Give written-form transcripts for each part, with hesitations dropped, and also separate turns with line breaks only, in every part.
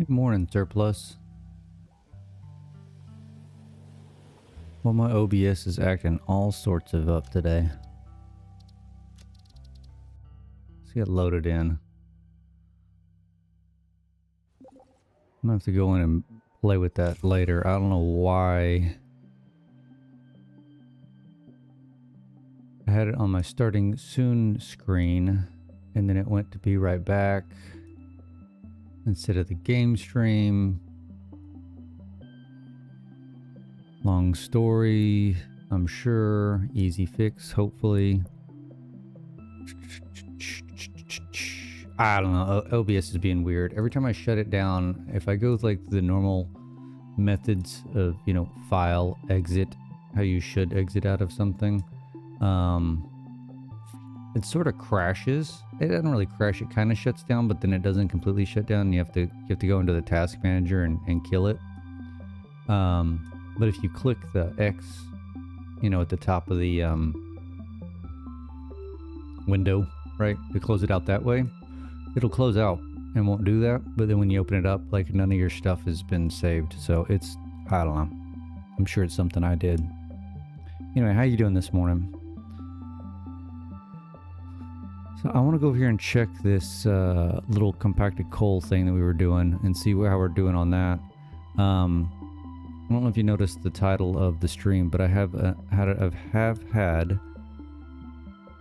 Good morning, surplus. Well, my OBS is acting all sorts of up today. Let's get loaded in. I'm gonna have to go in and play with that later. I don't know why. I had it on my starting soon screen, and then it went to be right back instead of the game stream. Long story, I'm sure. Easy fix, hopefully. I don't know. OBS is being weird. Every time I shut it down, if I go with like the normal methods of, you know, file, exit, how you should exit out of something, it sort of crashes. It doesn't really crash. It kind of shuts down, but then it doesn't completely shut down. You have to go into the task manager and kill it. But if you click the X, you know, at the top of the window, right, to close it out that way, it'll close out and won't do that. But then when you open it up, like, none of your stuff has been saved. So it's, I don't know. I'm sure it's something I did. Anyway, how you doing this morning? So I want to go over here and check this little compacted coal thing that we were doing and see how we're doing on that. I don't know if you noticed the title of the stream, but I have had.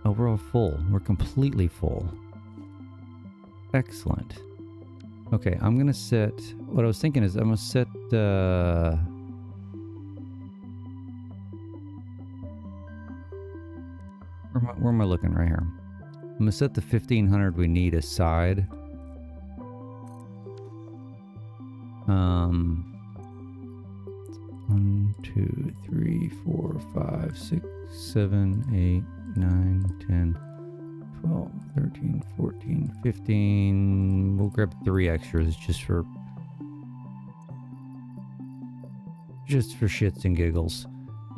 Oh, we're all full. We're completely full. Excellent. Okay, I'm gonna set. What I was thinking is I'm gonna set. Where am I looking right here? I'm gonna set the 1500 we need aside. 1, 2, 3, 4, 5, 6, 7, 8, 9, 10, 12, 13, 14, 15. We'll grab 3 extras just for shits and giggles.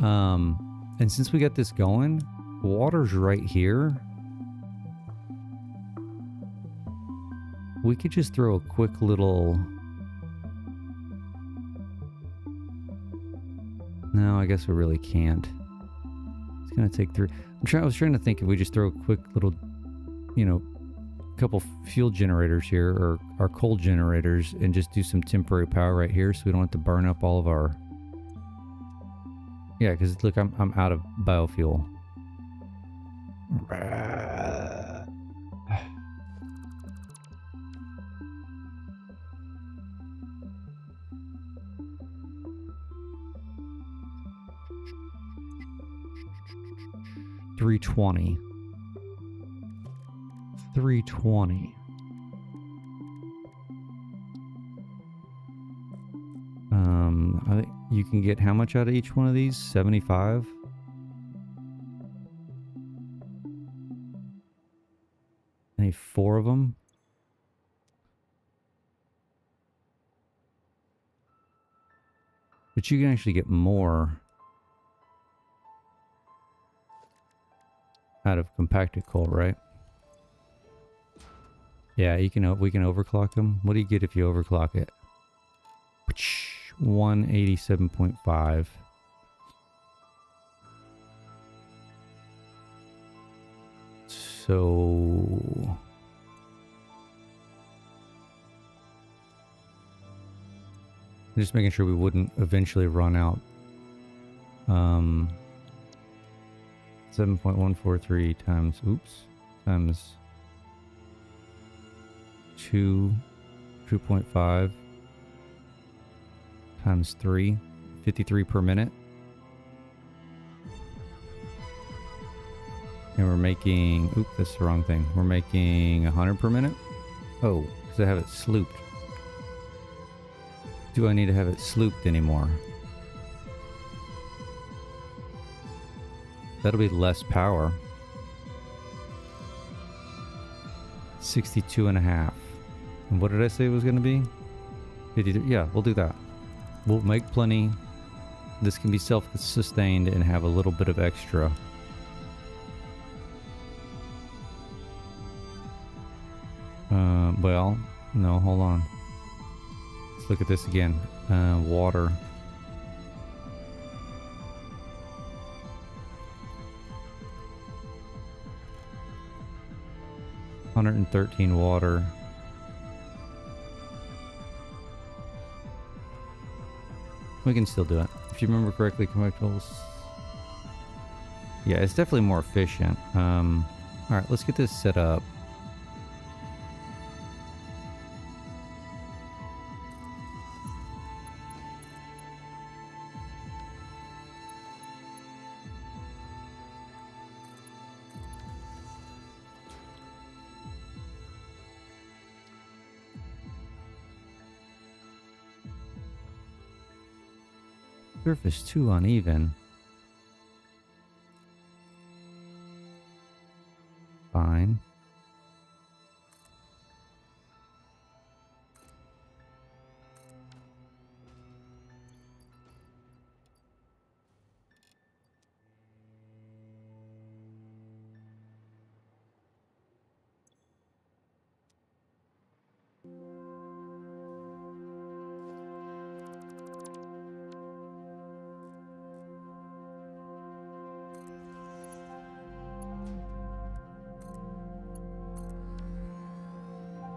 And since we got this going, water's right here. We could just throw a quick little. No, I guess we really can't. It's gonna take 3. I was trying to think if we just throw a quick little, you know, couple fuel generators here, or our coal generators, and just do some temporary power right here, so we don't have to burn up all of our. Yeah, because look, I'm out of biofuel. 320. 320. I think you can get how much out of each one of these? 75? I need 4 of them. But you can actually get more out of compacted coal, right? Yeah, we can overclock them. What do you get if you overclock it? 187.5. So just making sure we wouldn't eventually run out. 7.143 times, times 2.5 times 3, 53 per minute. And we're making, that's the wrong thing. We're making 100 per minute. Oh, because I have it slooped. Do I need to have it slooped anymore? That'll be less power. 62.5. And what did I say it was going to be? 53. Yeah, we'll do that. We'll make plenty. This can be self-sustained and have a little bit of extra. Well, no, hold on. let's look at this again. Water. $113 water. We can still do it. If you remember correctly, collectibles. Yeah, it's definitely more efficient. Alright, let's get this set up. Surface too uneven. Fine.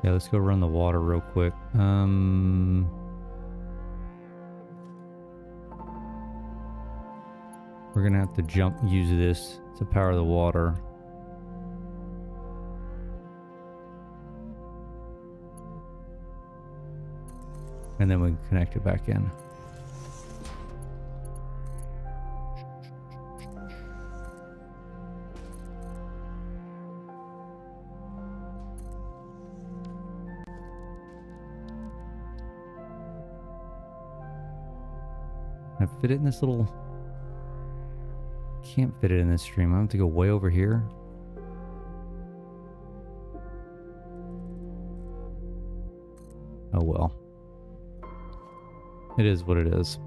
Yeah, let's go run the water real quick. We're gonna have to use this to power the water. And then we can connect it back in. Can I fit it in this little... Can't fit it in this stream. I have to go way over here. Oh well. It is what it is.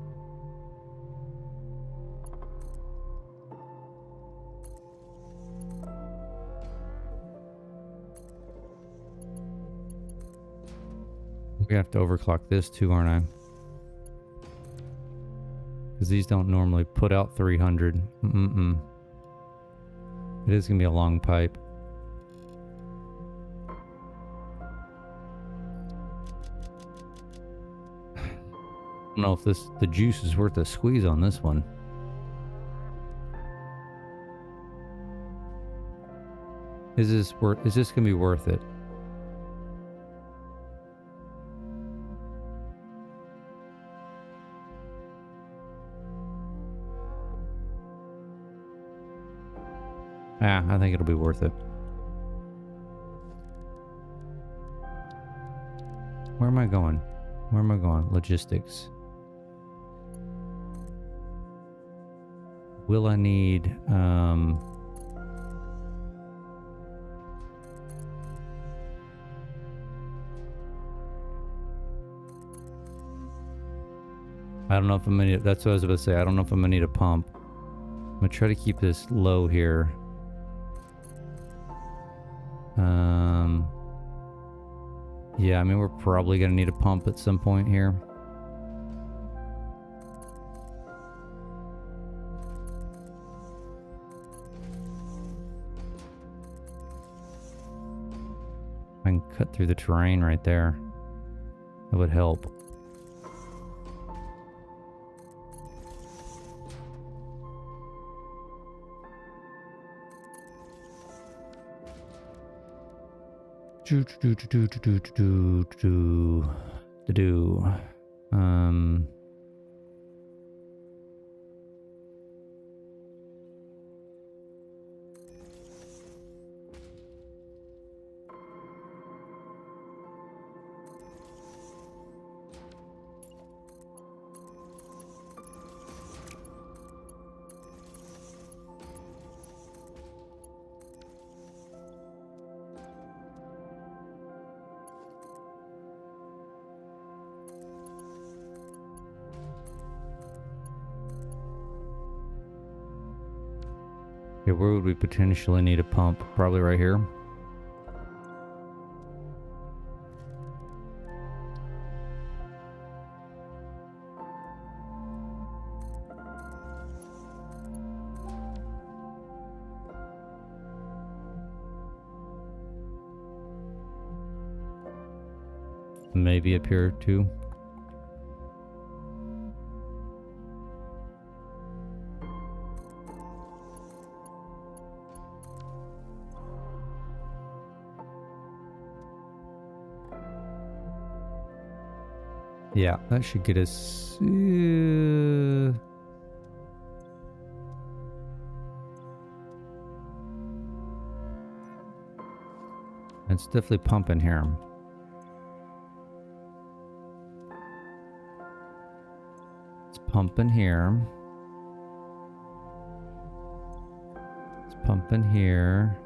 I'm gonna have to overclock this too, aren't I? Because these don't normally put out 300. It is going to be a long pipe. I don't know if the juice is worth a squeeze on this one. Is this going to be worth it? I think it'll be worth it. Where am I going? Where am I going? Logistics. Will I need... I don't know if I'm gonna... That's what I was about to say. I don't know if I'm gonna need a pump. I'm gonna try to keep this low here. Yeah, I mean, we're probably gonna need a pump at some point here. I can cut through the terrain right there. That would help. Yeah, where would we potentially need a pump? Probably right here. Maybe up here too. Yeah, that should get us... it's definitely pumping here. It's pumping here. It's pumping here.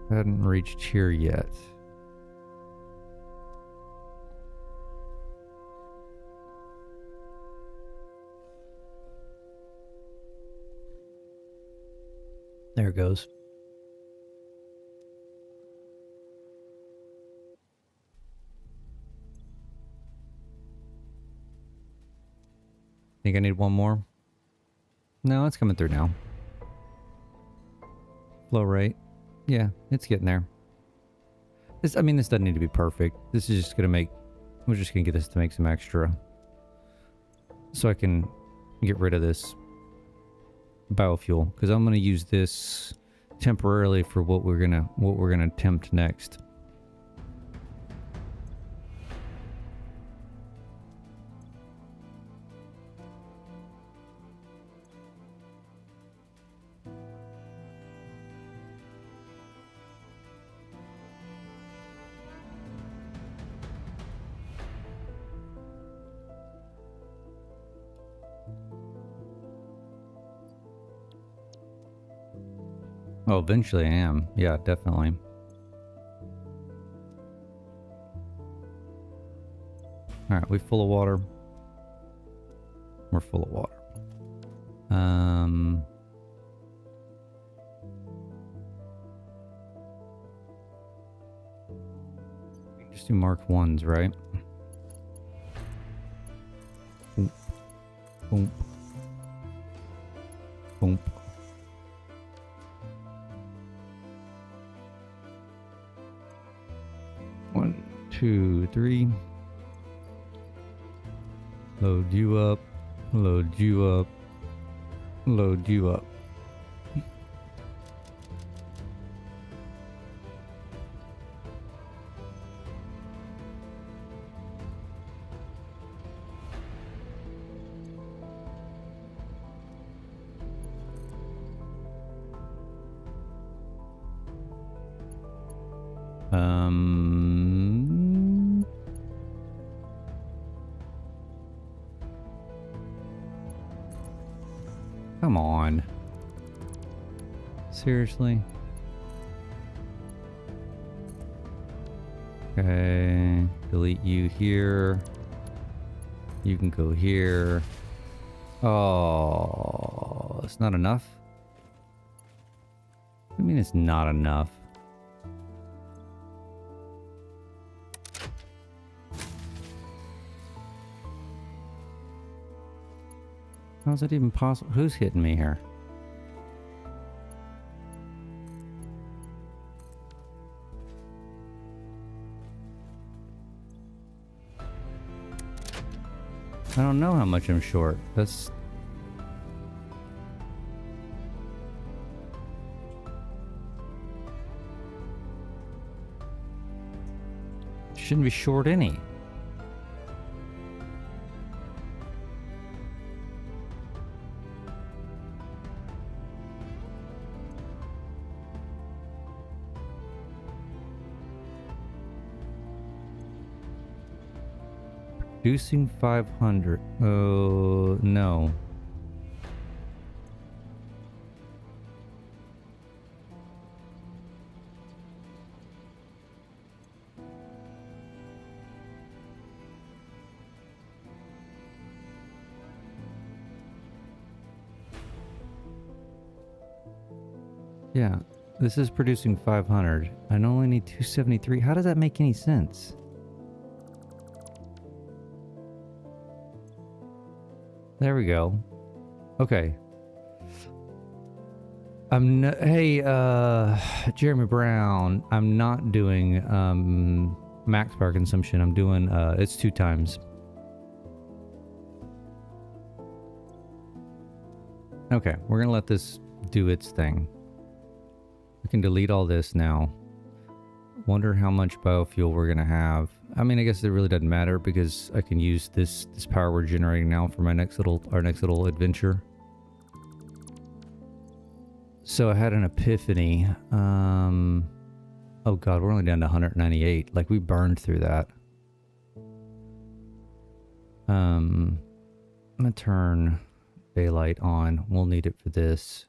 Hadn't reached here yet. There it goes. Think I need one more? No, it's coming through now. Flow rate. Yeah, it's getting there. This, I mean, this doesn't need to be perfect. This is just gonna make... we're just gonna get this to make some extra. So I can get rid of this biofuel. Because I'm gonna use this temporarily for what we're gonna attempt next. Oh, eventually I am. Yeah, definitely. Alright, we full of water? We're full of water. We can just do Mark 1s, right? Boom. Boom. Boom. One, two, three. Load you up. Load you up. Load you up. Come on. Seriously? Okay. Delete you here. You can go here. Oh, it's not enough? I mean, it's not enough. How's it even possible? Who's hitting me here? I don't know how much I'm short. That's... shouldn't be short any. Producing 500. Oh, no. Yeah, this is producing 500. I only need 273. How does that make any sense? There we go. Okay. I'm no, hey, Jeremy Brown, I'm not doing max power consumption. I'm doing it's 2 times. Okay, we're gonna let this do its thing. We can delete all this now. Wonder how much biofuel we're gonna have. I mean, I guess it really doesn't matter because I can use this power we're generating now for my our next little adventure. So I had an epiphany. Oh god, we're only down to 198. Like, we burned through that. I'm gonna turn daylight on. We'll need it for this.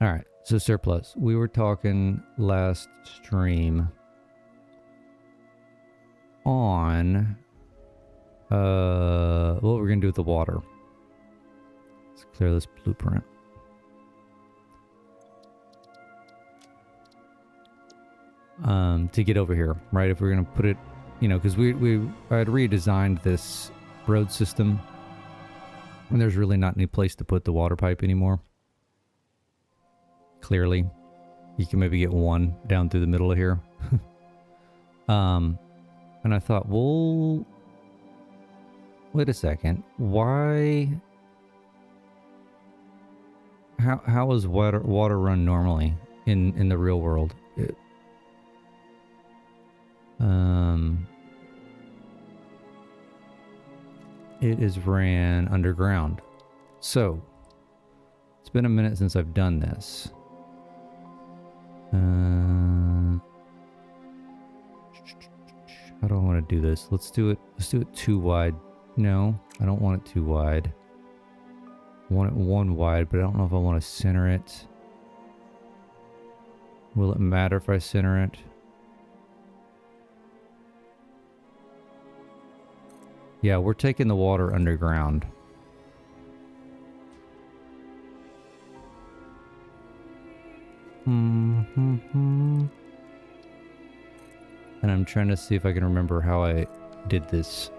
Alright, so surplus. We were talking last stream on what we're gonna do with the water. Let's clear this blueprint. To get over here, right? If we're gonna put it, you know, because I had redesigned this road system, and there's really not any place to put the water pipe anymore. Clearly, you can maybe get one down through the middle of here. And I thought, well, wait a second, why? How is water run normally in the real world? It is ran underground. So it's been a minute since I've done this. How do I want to do this? Let's do it too wide. No, I don't want it too wide. I want it 1 wide, but I don't know if I want to center it. Will it matter if I center it? Yeah, we're taking the water underground. And I'm trying to see if I can remember how I did this.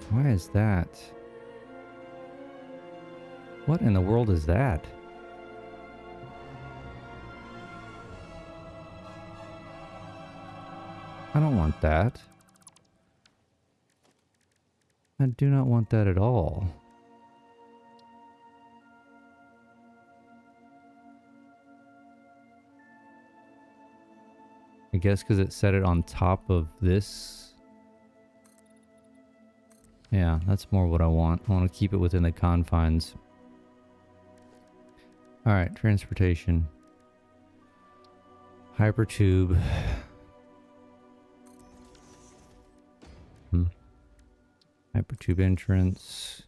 Why is that? What in the world is that? I don't want that. I do not want that at all. I guess because it set it on top of this. Yeah, that's more what I want. I want to keep it within the confines. Alright, transportation. Hypertube. Hypertube entrance.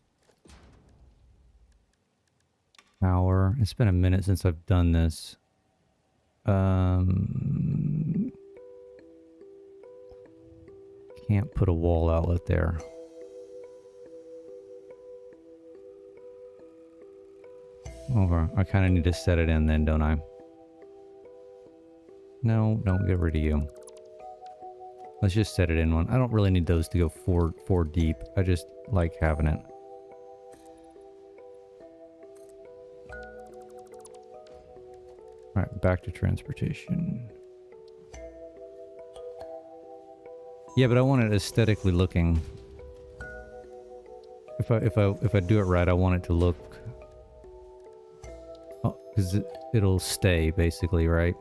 Power. It's been a minute since I've done this. Can't put a wall outlet there. Over. I kind of need to set it in then, don't I? No, don't get rid of you. Let's just set it in one. I don't really need those to go four deep. I just like having it. Alright, back to transportation. Yeah, but I want it aesthetically looking. If I do it right, I want it to look. Oh, because it'll stay basically, right?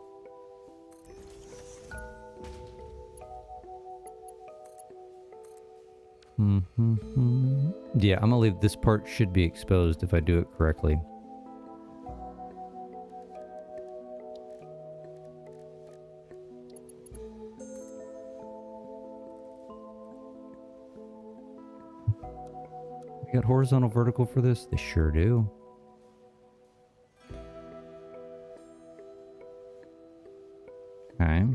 Yeah, I'm gonna leave this part should be exposed if I do it correctly. We got horizontal vertical for this? They sure do. Okay.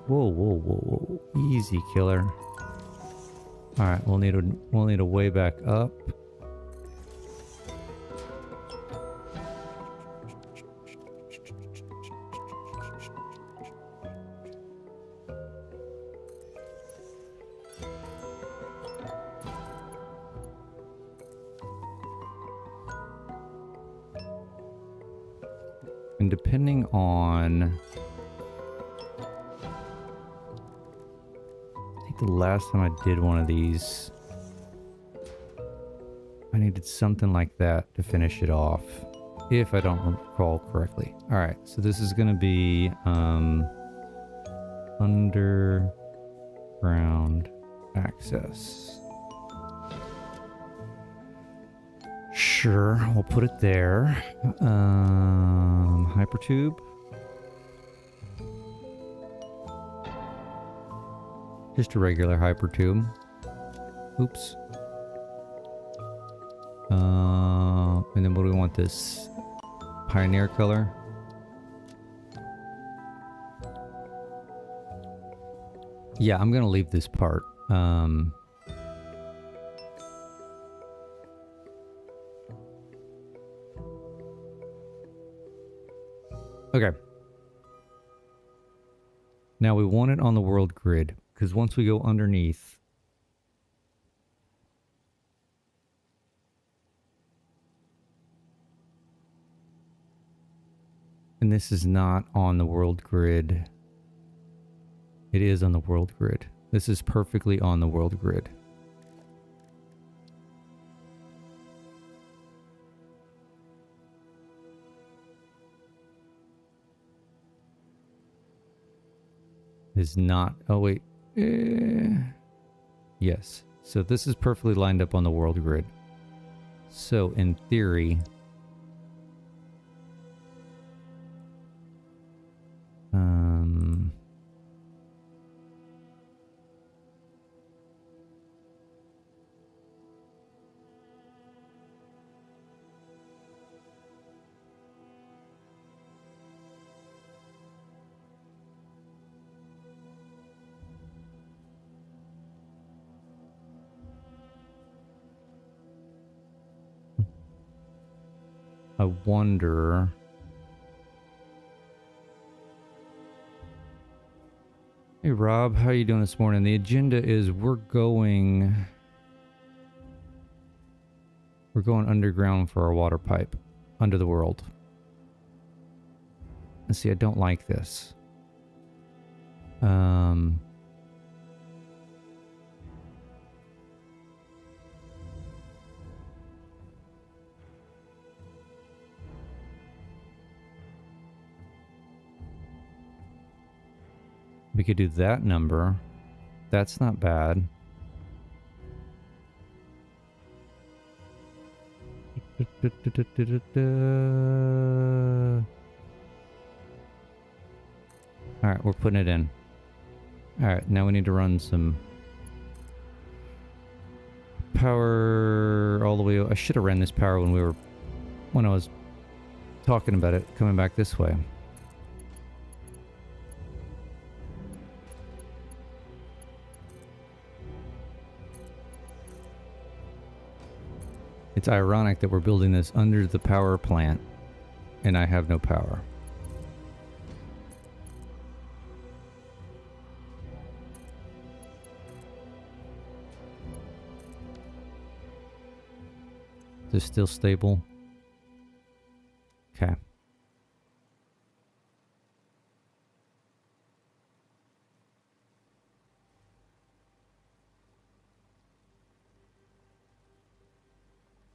Whoa. Easy, killer. Alright, we'll need a way back up. And depending on... I think the last time I did one of these, I needed something like that to finish it off, if I don't recall correctly. Alright, so this is going to be underground access. Sure, we'll put it there. Hypertube. Just a regular hypertube. Oops. And then what do we want this? Pioneer color. Yeah, I'm gonna leave this part. Okay. Now we want it on the world grid, because once we go underneath, and this is not on the world grid. It is on the world grid. This is perfectly on the world grid. Is not... Oh, wait. Yes. So this is perfectly lined up on the world grid. So, in theory... I wonder... Hey Rob, how you doing this morning? The agenda is we're going underground for our water pipe under the world. And see, I don't like this. We could do that number. That's not bad. Alright, we're putting it in. Alright, now we need to run some power all the way. I should have ran this power when I was talking about it coming back this way. It's ironic that we're building this under the power plant and I have no power. Is this still stable? Okay.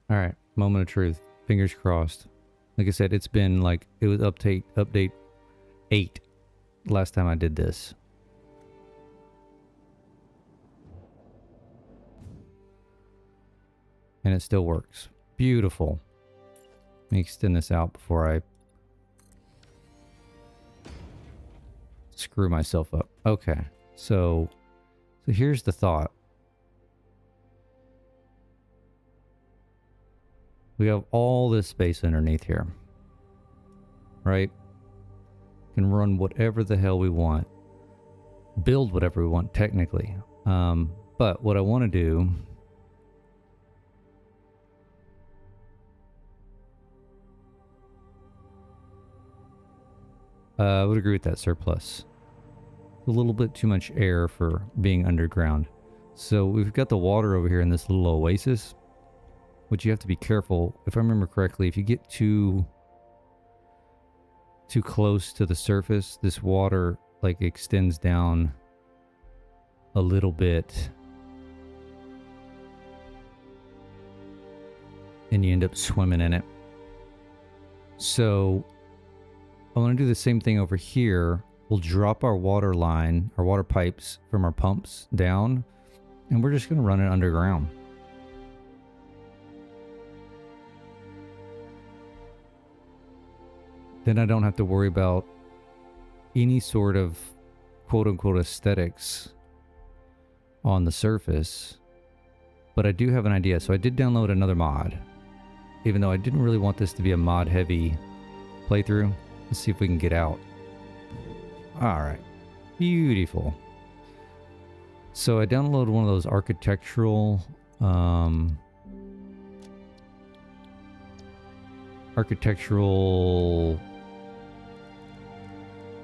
All right, moment of truth. Fingers crossed. Like I said, it's been like, it was update 8 last time I did this. And it still works. Beautiful. Let me extend this out before I screw myself up. Okay, so here's the thought. We have all this space underneath here, right? Can run whatever the hell we want, build whatever we want technically. But what I want to do I would agree with that, surplus. A little bit too much air for being underground. So we've got the water over here in this little oasis, which you have to be careful. If I remember correctly, if you get too too close to the surface, this water like extends down a little bit and you end up swimming in it. So I want to do the same thing over here. We'll drop our water line, our water pipes from our pumps down, and we're just going to run it underground. Then I don't have to worry about any sort of quote-unquote aesthetics on the surface. But I do have an idea. So I did download another mod, even though I didn't really want this to be a mod-heavy playthrough. Let's see if we can get out. All right. Beautiful. So I downloaded one of those architectural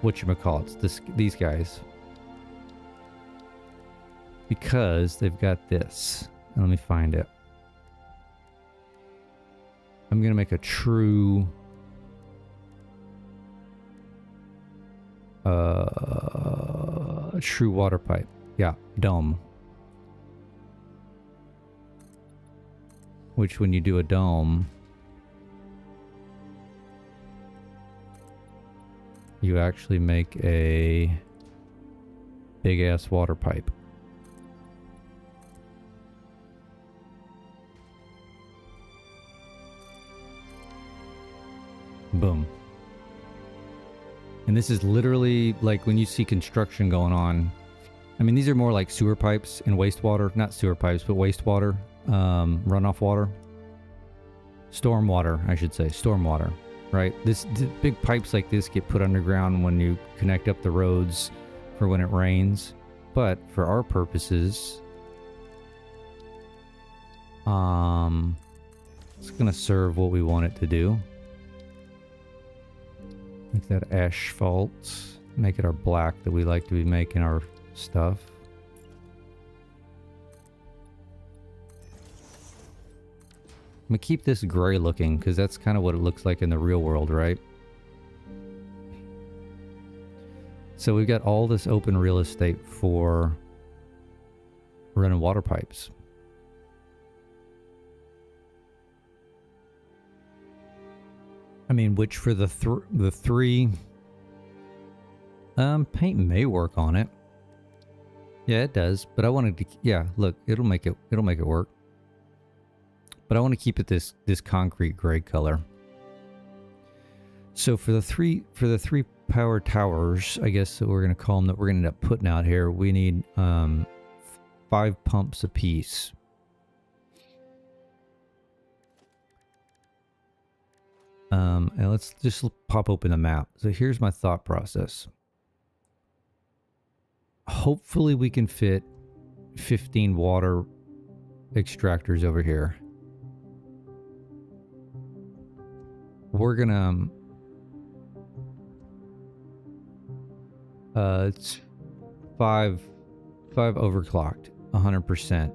whatchamacallits, these guys, because they've got this. And let me find it. I'm gonna make a true water pipe. Yeah, dome. Which when you do a dome, you actually make a big ass water pipe. Boom. And this is literally like when you see construction going on. I mean, these are more like sewer pipes and wastewater. Not sewer pipes, but wastewater. Runoff water. Stormwater, I should say. Stormwater, right? This big pipes like this get put underground when you connect up the roads for when it rains. But for our purposes, it's going to serve what we want it to do. Make that asphalt. Make it our black that we like to be making our stuff. I'm going to keep this gray looking because that's kind of what it looks like in the real world, right? So we've got all this open real estate for running water pipes. I mean, which for the three, paint may work on it. Yeah, it does. But I wanted to, yeah, look, it'll make it work. But I want to keep it this concrete gray color. So for the three power towers, I guess that we're going to call them, that we're going to end up putting out here, we need 5 pumps apiece. And let's just pop open the map. So here's my thought process. Hopefully we can fit 15 water extractors over here. We're gonna it's 5 overclocked 100%.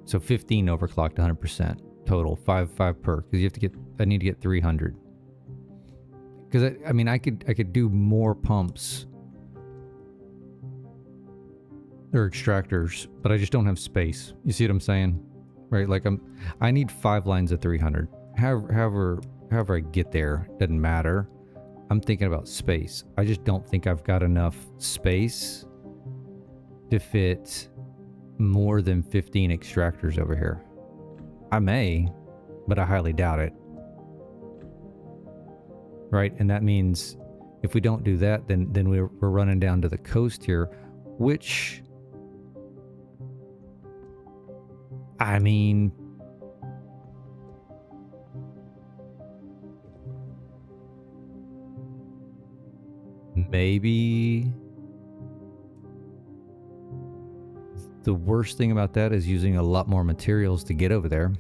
So 15 overclocked 100% total. 5 per, because you have to get, I need to get 300. Because I mean I could do more pumps or extractors, but I just don't have space. You see what I'm saying? Right? Like I need 5 lines of 300. However I get there, doesn't matter. I'm thinking about space. I just don't think I've got enough space to fit more than 15 extractors over here. I may, but I highly doubt it. Right? And that means if we don't do that, then we're running down to the coast here, which, I mean, maybe the worst thing about that is using a lot more materials to get over there.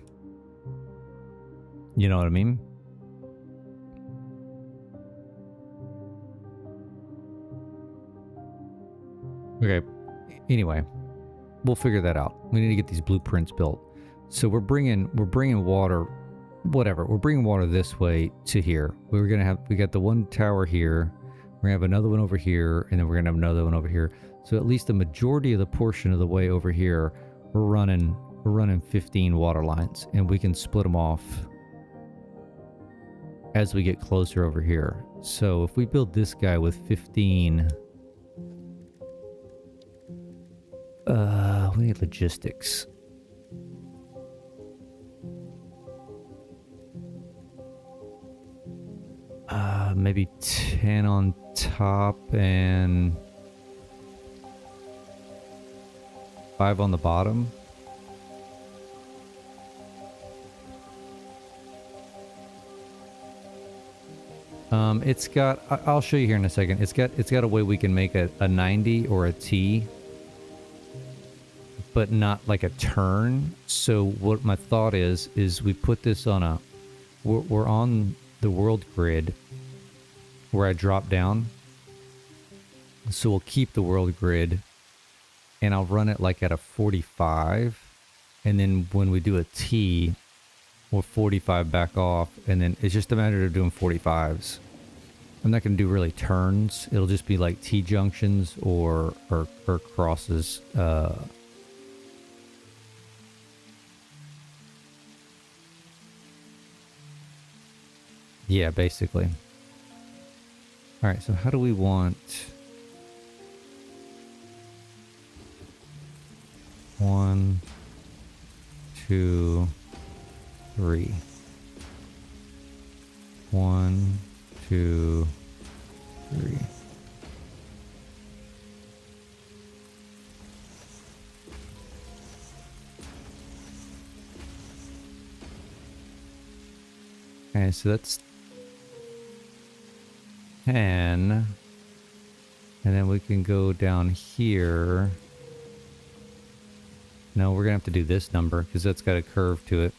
You know what I mean? Okay. Anyway, we'll figure that out. We need to get these blueprints built. So we're bringing water whatever. We're bringing water this way to here. We got the one tower here. We're gonna have another one over here, and then we're gonna have another one over here. So at least the majority of the portion of the way over here, we're running 15 water lines, and we can split them off as we get closer over here. So if we build this guy with 15, we need logistics. Maybe 10 on top and 5 on the bottom. It's got, I'll show you here in a second. It's got a way we can make a 90 or a T, but not like a turn. So what my thought is we put this on we're on the world grid where I drop down. So we'll keep the world grid and I'll run it like at a 45. And then when we do a T, we'll 45 back off. And then it's just a matter of doing 45s. I'm not going to do really turns. It'll just be like T junctions or crosses. Yeah, basically. All right, so how do we want... 1, 2, 3. 1, 2, 3. Okay, so that's 10. And then we can go down here. No, we're gonna have to do this number because that's got a curve to it.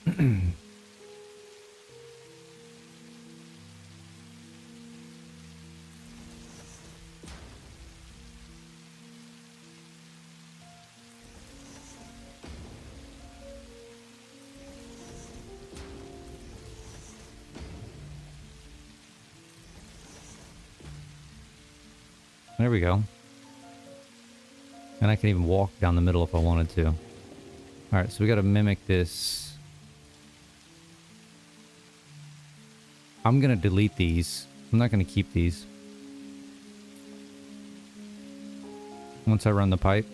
There we go. And I can even walk down the middle if I wanted to. Alright, so we gotta mimic this. I'm gonna delete these. I'm not gonna keep these. Once I run the pipe.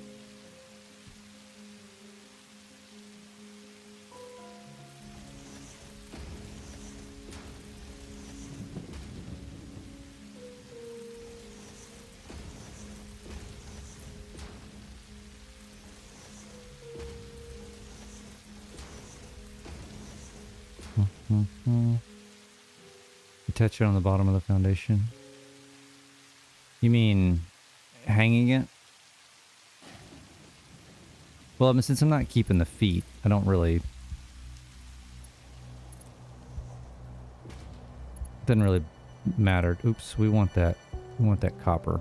Attach it on the bottom of the foundation. You mean hanging it? Well, I mean, since I'm not keeping the feet, I don't really... Doesn't really matter. Oops, we want that. We want that copper.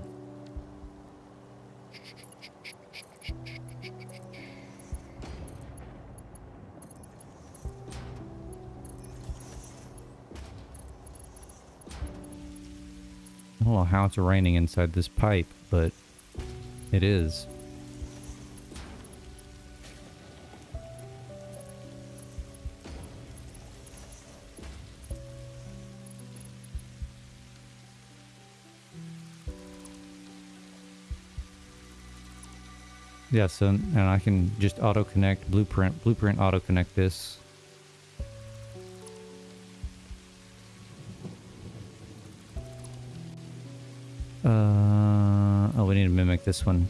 I don't know how it's raining inside this pipe, but it is. Yeah, so, and I can just auto-connect Blueprint auto-connect this. Oh, we need to mimic this one.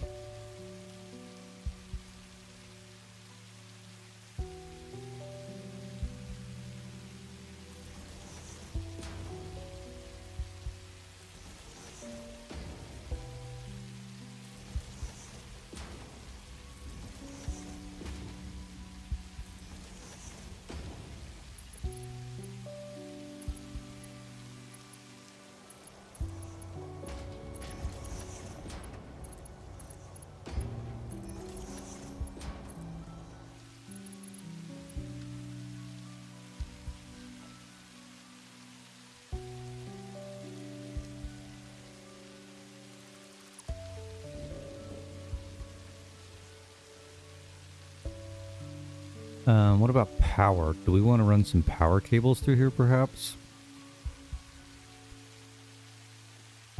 What about power? Do we want to run some power cables through here, perhaps?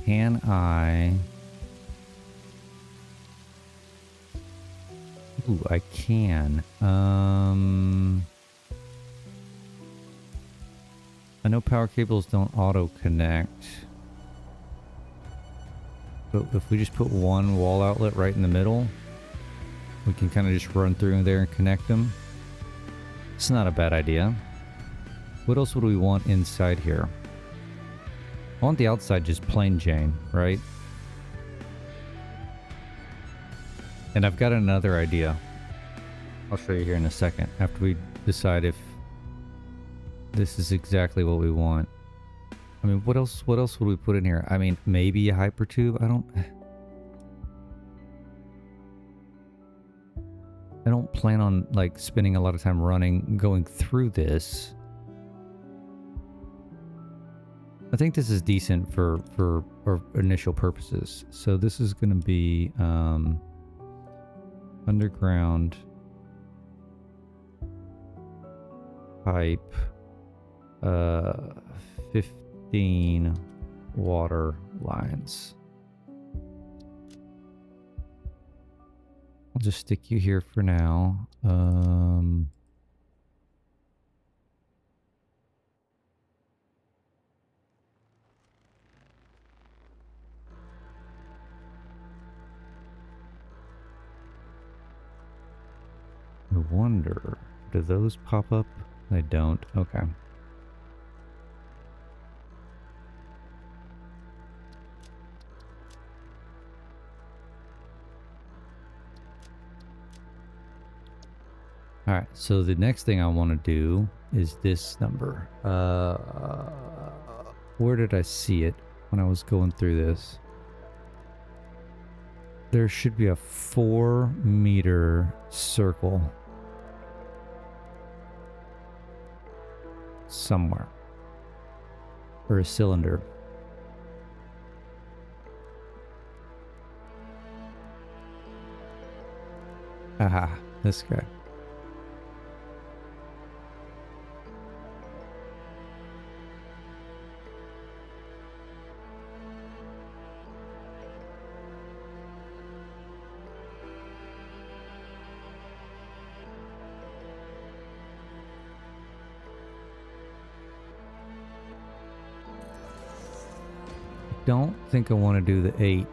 Can I... Ooh, I can. I know power cables don't auto-connect. But if we just put one wall outlet right in the middle, we can kind of just run through there and connect them. It's not a bad idea. What else would we want inside here? I want the outside just plain Jane, right? And I've got another idea. I'll show you here in a second after we decide if this is exactly what we want. I mean, what else would we put in here? I mean, maybe a hypertube. I don't plan on like spending a lot of time going through this. I think this is decent for our initial purposes. So this is going to be underground pipe, 15 water lines. I'll just stick you here for now. I wonder, do those pop up? They don't. Okay. All right, so the next thing I want to do is this number. Where did I see it when I was going through this? There should be a 4-meter circle somewhere, or a cylinder. Aha, this guy. Don't think I want to do the 8.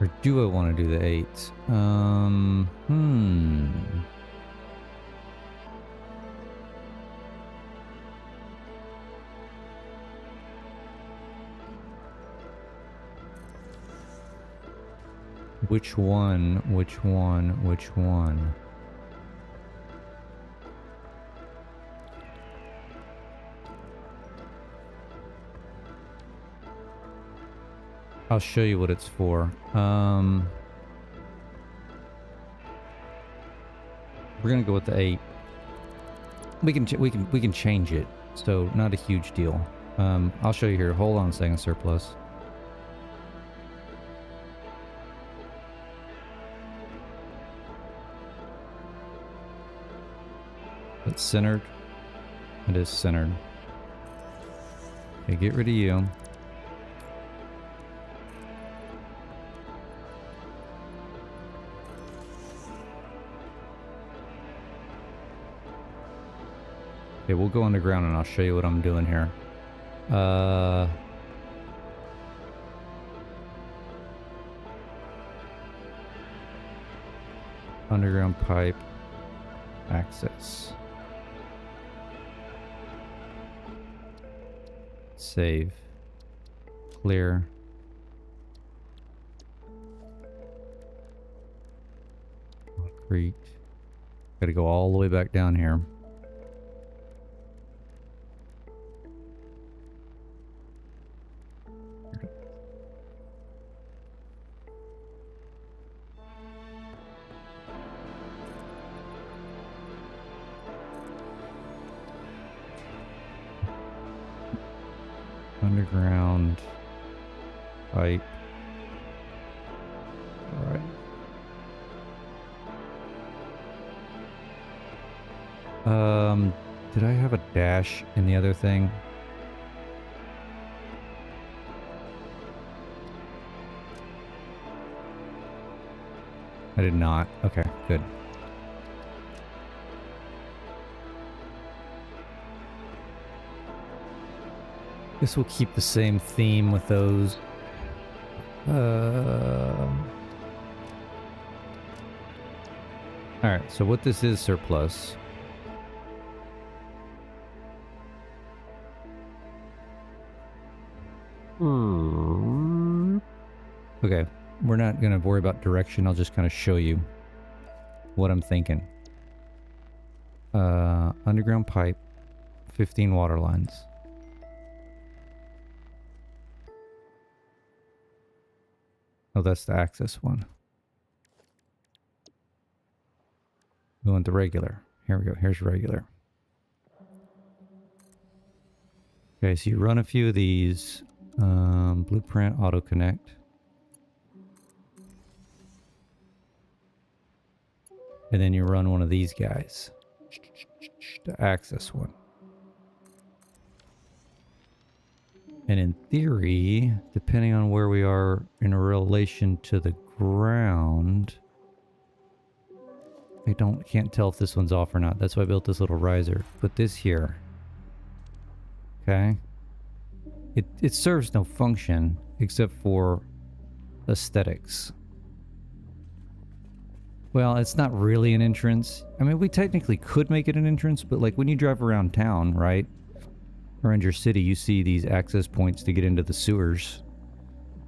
Or do I want to do the 8? Which one? Which one? Which one? I'll show you what it's for. We're gonna go with the 8. We can change it, so not a huge deal. I'll show you here. Hold on a second, Surplus. It's centered. It is centered. Okay, get rid of you. Okay, we'll go underground and I'll show you what I'm doing here. Underground pipe access. Save. Clear. Concrete. Gotta go all the way back down here. Underground pipe. All right. Did I have a dash in the other thing? I did not. Okay, good. This will keep the same theme with those. Alright, so what this is surplus. Okay, we're not going to worry about direction. I'll just kind of show you what I'm thinking. Underground pipe, 15 water lines. Oh, that's the access one. We want the regular. Here we go. Here's regular. Okay, so you run a few of these. Blueprint, auto connect. And then you run one of these guys. The access one. And in theory, depending on where we are in relation to the ground, I can't tell if this one's off or not. That's why I built this little riser. Put this here. Okay. It serves no function except for aesthetics. Well, it's not really an entrance. I mean, we technically could make it an entrance, but like when you drive around town, right? Around your city, you see these access points to get into the sewers.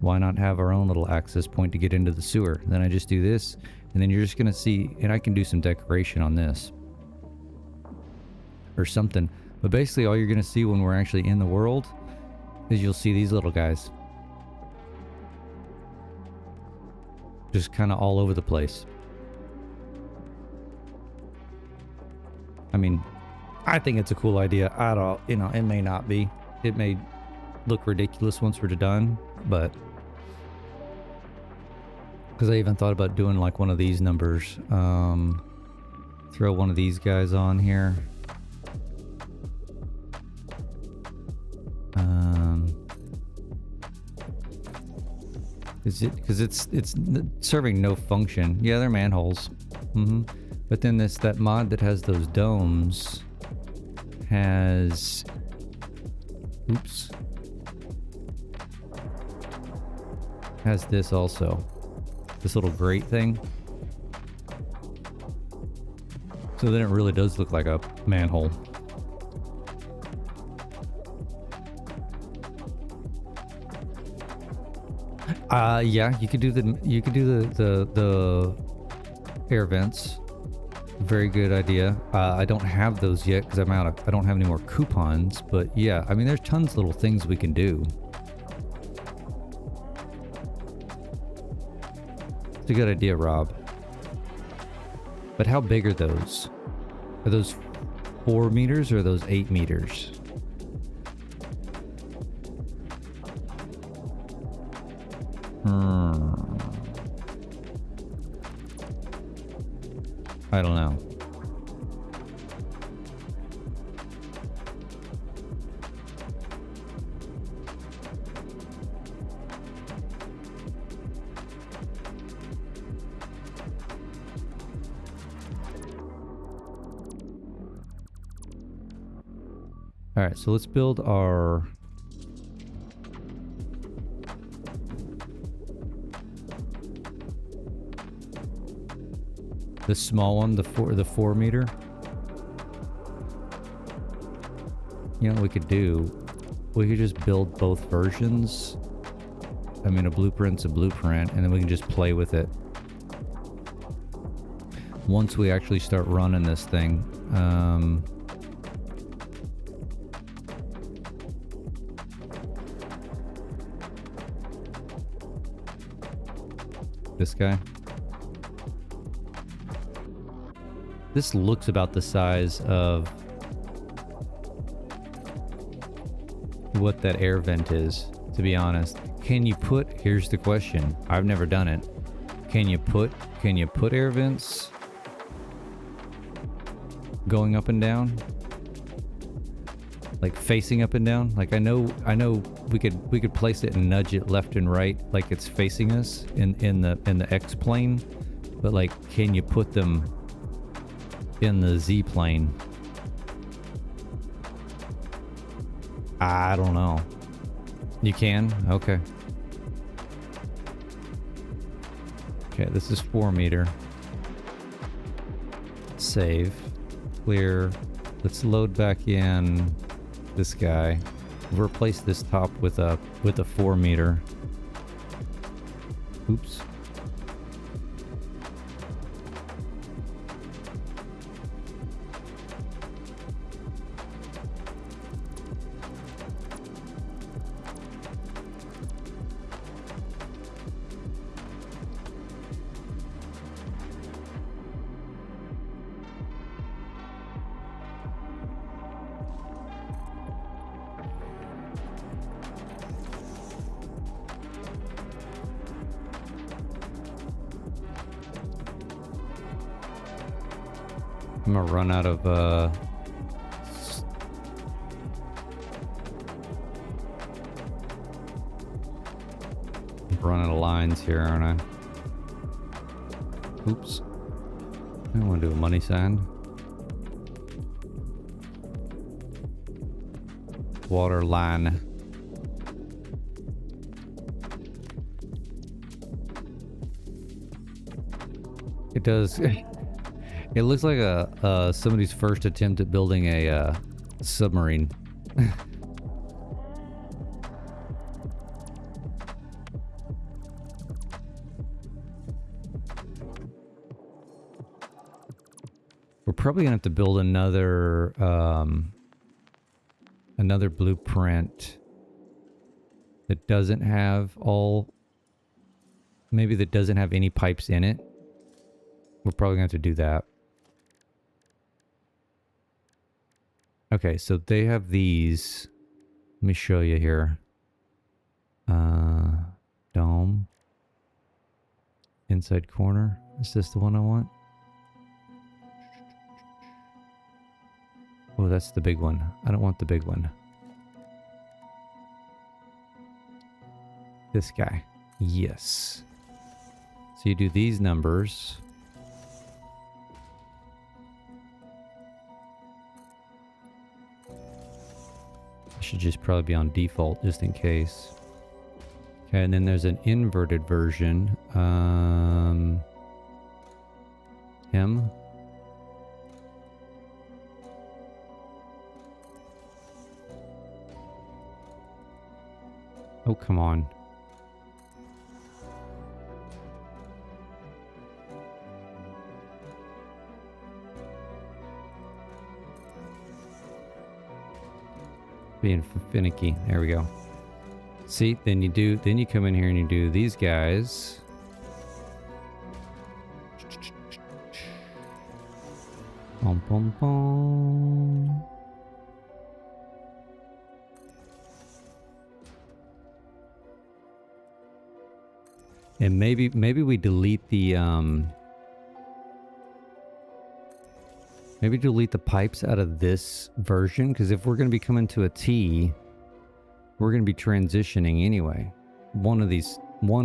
Why not have our own little access point to get into the sewer? Then I just do this, and then you're just gonna see, and I can do some decoration on this. Or something. But basically all you're gonna see when we're actually in the world is you'll see these little guys. Just kind of all over the place. I mean, I think it's a cool idea. I don't, you know, it may not be. It may look ridiculous once we're done, but because I even thought about doing like one of these numbers. Throw one of these guys on here. Because it's serving no function. Yeah, they're manholes. But then that mod that has those domes has, has this also, this little grate thing. So then it really does look like a manhole. Yeah, you could do the air vents. Very good idea. I don't have those yet because I don't have any more coupons, but yeah, I mean there's tons of little things we can do. It's a good idea, Rob. But how big are those? Are those 4 meters or are those 8 meters? I don't know. All right, so let's build our the small one, the 4 meter. You know what we could do? We could just build both versions. I mean, a blueprint's a blueprint, and then we can just play with it. Once we actually start running this thing. This guy. This looks about the size of what that air vent is, to be honest. can you put, here's the question. I've never done it. Can you put air vents going up and down? Like facing up and down? Like I know we could place it and nudge it left and right like it's facing us in the X plane, but like can you put them in the Z plane? I don't know. You can? Okay. Okay, this is 4 meter. Save. Clear. Let's load back in this guy. Replace this top with a 4 meter. Oops. I'm gonna run out of running out of lines here, aren't I? Oops. I want to do a money sign. Water line. It does. It looks like somebody's first attempt at building a submarine. We're probably gonna have to build another blueprint that doesn't have maybe that doesn't have any pipes in it. We're probably gonna have to do that. Okay, so they have these. Let me show you here. Dome. Inside corner. Is this the one I want? Oh, that's the big one. I don't want the big one. This guy. Yes. So you do these numbers. Should just probably be on default just in case. Okay, and then there's an inverted version. Him. Oh, come on. Being finicky. There we go. See, then you come in here and you do these guys. Bum, bum, bum. And maybe we delete the maybe delete the pipes out of this version, because if we're going to be coming to a T, we're going to be transitioning anyway. One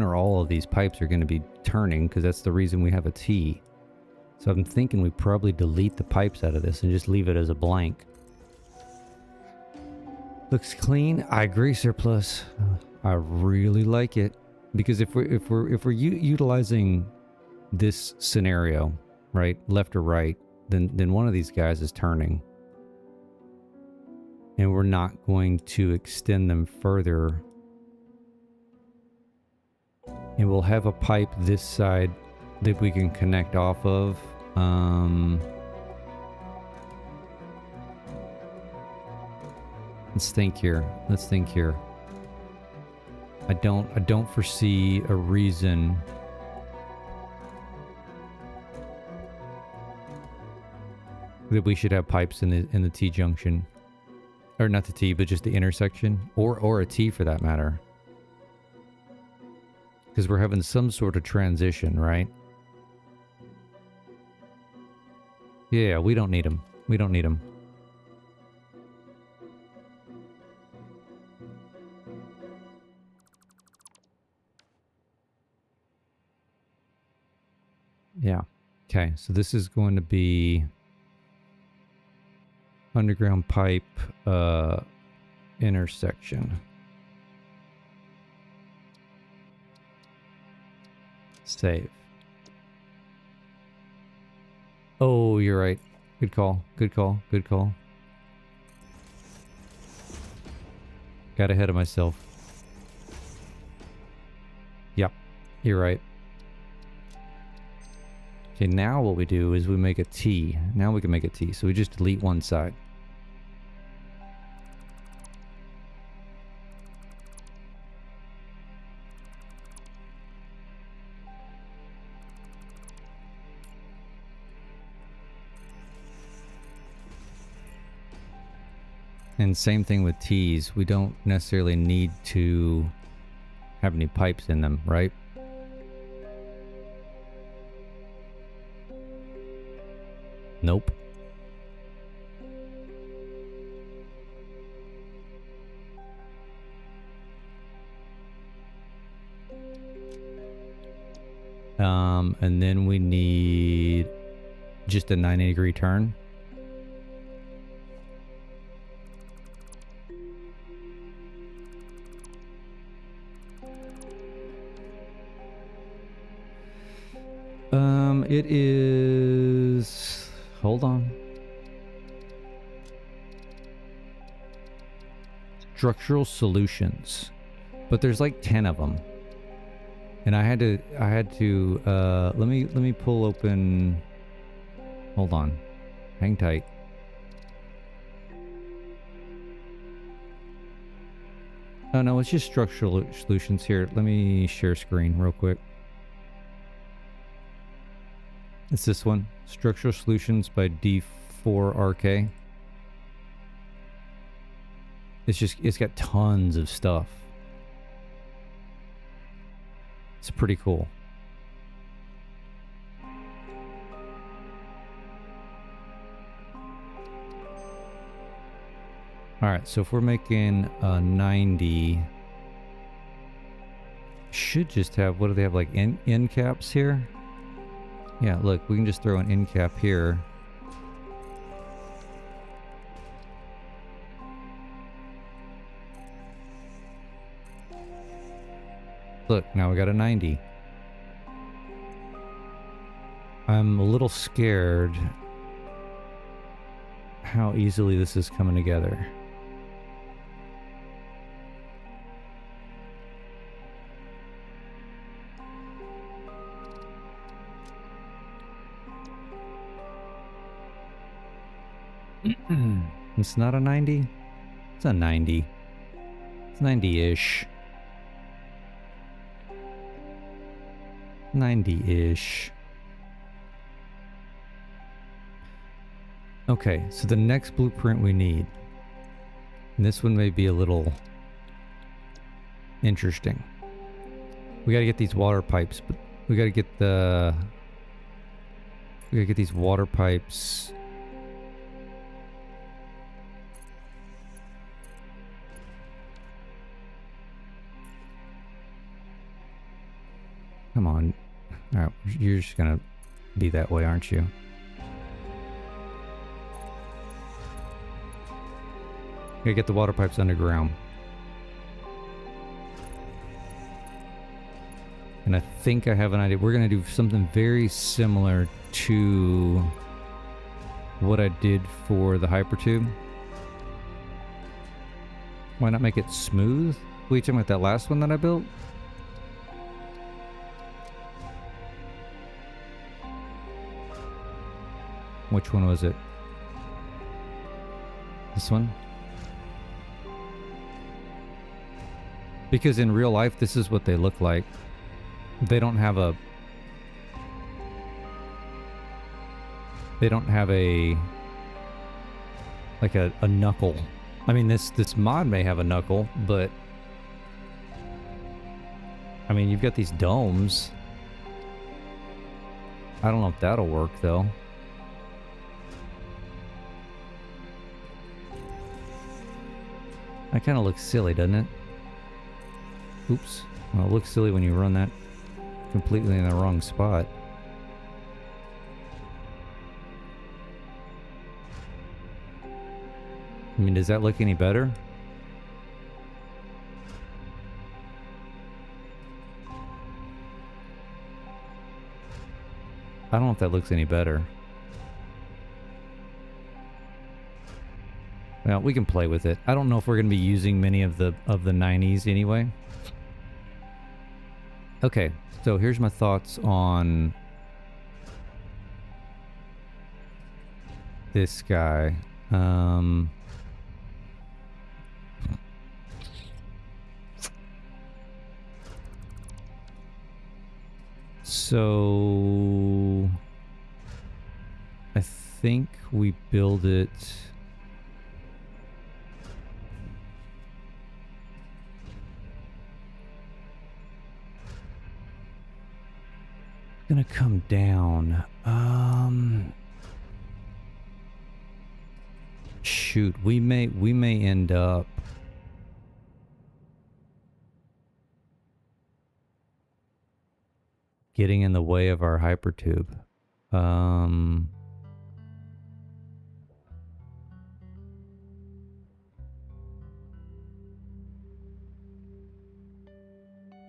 or all of these pipes are going to be turning, because that's the reason we have a T. So I'm thinking we probably delete the pipes out of this and just leave it as a blank. Looks clean. I agree, Surplus. I really like it, because if we're utilizing this scenario, right, left or right, then one of these guys is turning. And we're not going to extend them further. And we'll have a pipe this side that we can connect off of. Let's think here. I don't foresee a reason that we should have pipes in the T junction, or not the T, but just the intersection, or a T for that matter. Because we're having some sort of transition, right? Yeah, we don't need them. We don't need them. Yeah. Okay, so this is going to be underground pipe intersection. Save. Oh, you're right. Good call. Good call. Good call. Got ahead of myself. Yep, you're right. Okay, now what we do is we make a T. Now we can make a T. So we just delete one side. And same thing with T's. We don't necessarily need to have any pipes in them, right? Nope. And then we need just a 90-degree turn. It is... Hold on. Structural solutions. But there's like 10 of them. And I had to, let me pull open... Hold on. Hang tight. Oh no, it's just structural solutions here. Let me share screen real quick. It's this one. Structural Solutions by D4RK. It's got tons of stuff. It's pretty cool. Alright, so if we're making a 90, should just have, what do they have, like end caps here? Yeah, look, we can just throw an end cap here. Look, now we got a 90. I'm a little scared how easily this is coming together. It's not a 90? It's a 90. It's 90-ish. 90-ish. Okay, so the next blueprint we need. And this one may be a little interesting. We gotta get these water pipes, but we gotta get these water pipes. Come on. Alright, you're just gonna be that way, aren't you? Gotta get the water pipes underground. And I think I have an idea. We're gonna do something very similar to what I did for the hypertube. Why not make it smooth? Were you talking about that last one that I built? Which one was it? This one? Because in real life, this is what they look like. They don't have a... They don't have a... like a knuckle. I mean, this mod may have a knuckle, but... I mean, you've got these domes. I don't know if that'll work, though. That kind of looks silly, doesn't it? Oops. Well, it looks silly when you run that completely in the wrong spot. I mean, does that look any better? I don't know if that looks any better. Well, we can play with it. I don't know if we're going to be using many of the 90s anyway. Okay, so here's my thoughts on this guy. So I think we build it gonna come down. Shoot, we may end up getting in the way of our hypertube.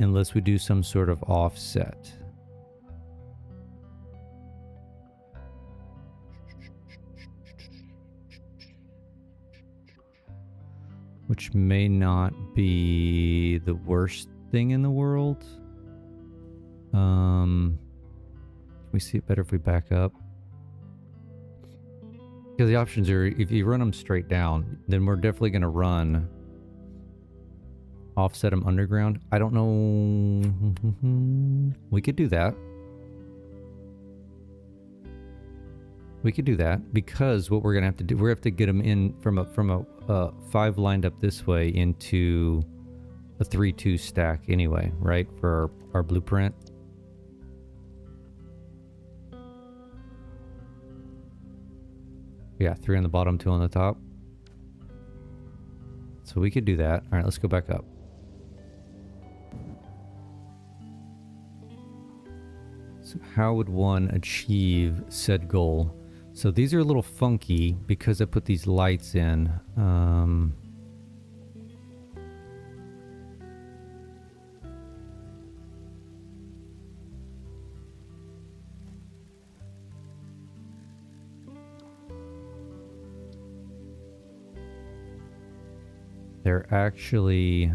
Unless we do some sort of offset. Which may not be the worst thing in the world. We see it better if we back up. Because the options are, if you run them straight down, then we're definitely going to run offset them underground. I don't know. We could do that. We could do that because what we're going to have to do, we have to get them in from a 5 lined up this way into a 3-2 stack anyway, right? For our blueprint. Yeah, 3 on the bottom, 2 on the top. So we could do that. All right, let's go back up. So how would one achieve said goal? So these are a little funky because I put these lights in. They're actually...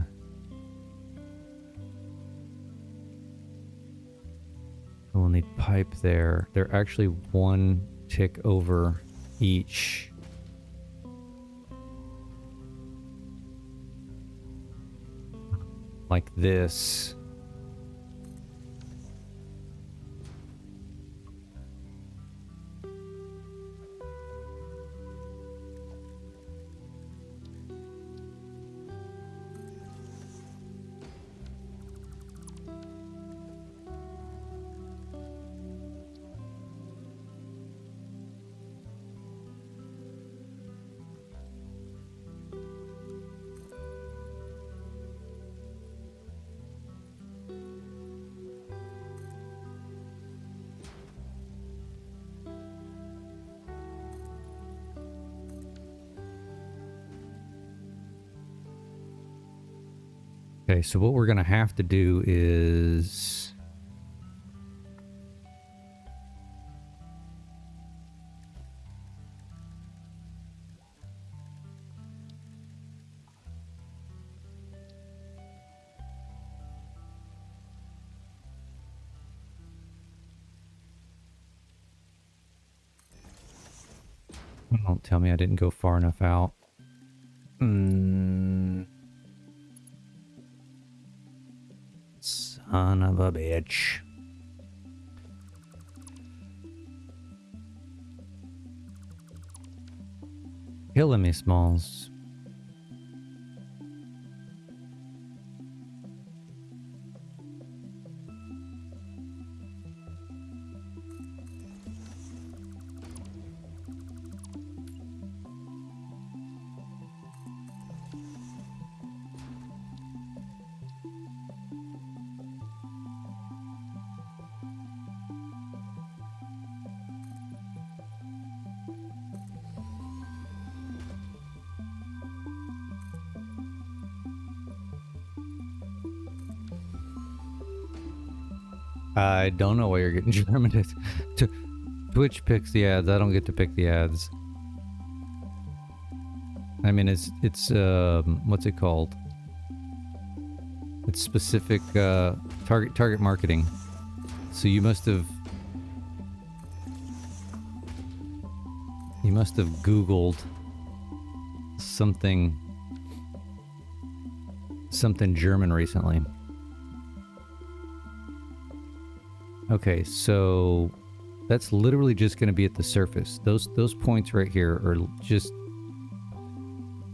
We'll need pipe there. They're actually 1 tick over each. Like this. Okay, so what we're going to have to do is... Don't tell me I didn't go far enough out. Son of a bitch. Killing me, Smalls. I don't know why you're getting German. Twitch picks the ads. I don't get to pick the ads. I mean, it's what's it called? It's specific target marketing. So you must have Googled something German recently. Okay, so that's literally just going to be at the surface. Those points right here are just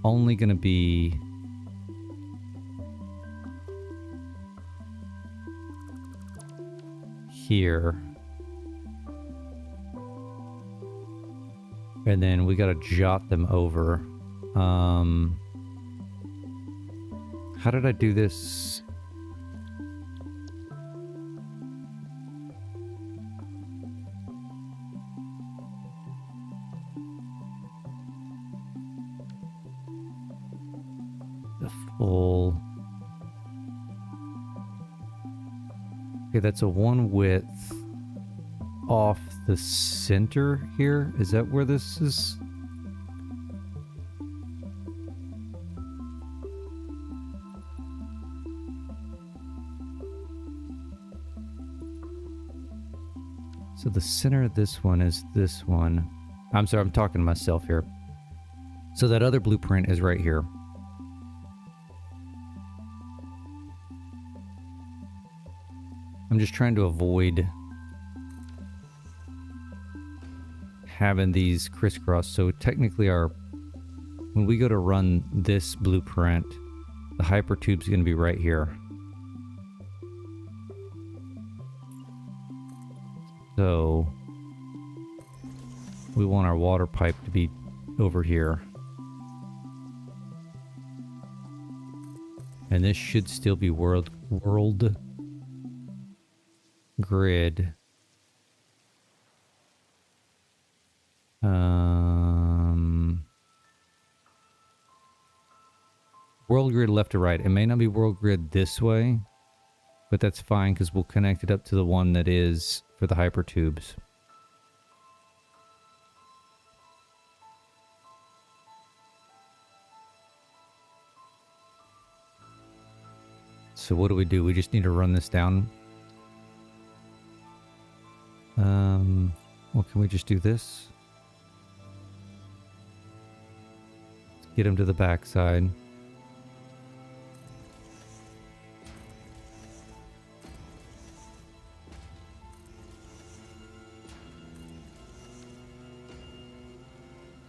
only going to be here. And then we got to jot them over. How did I do this? The full... Okay, that's a one width off the center here. Is that where this is? So the center of this one is this one. I'm sorry, I'm talking to myself here. So that other blueprint is right here. I'm just trying to avoid having these crisscross. So technically when we go to run this blueprint, the hypertube is going to be right here. So we want our water pipe to be over here. And this should still be world grid. World grid left to right. It may not be world grid this way, but that's fine because we'll connect it up to the one that is for the hypertubes. So what do? We just need to run this down. Well, can we just do this? Let's get him to the backside.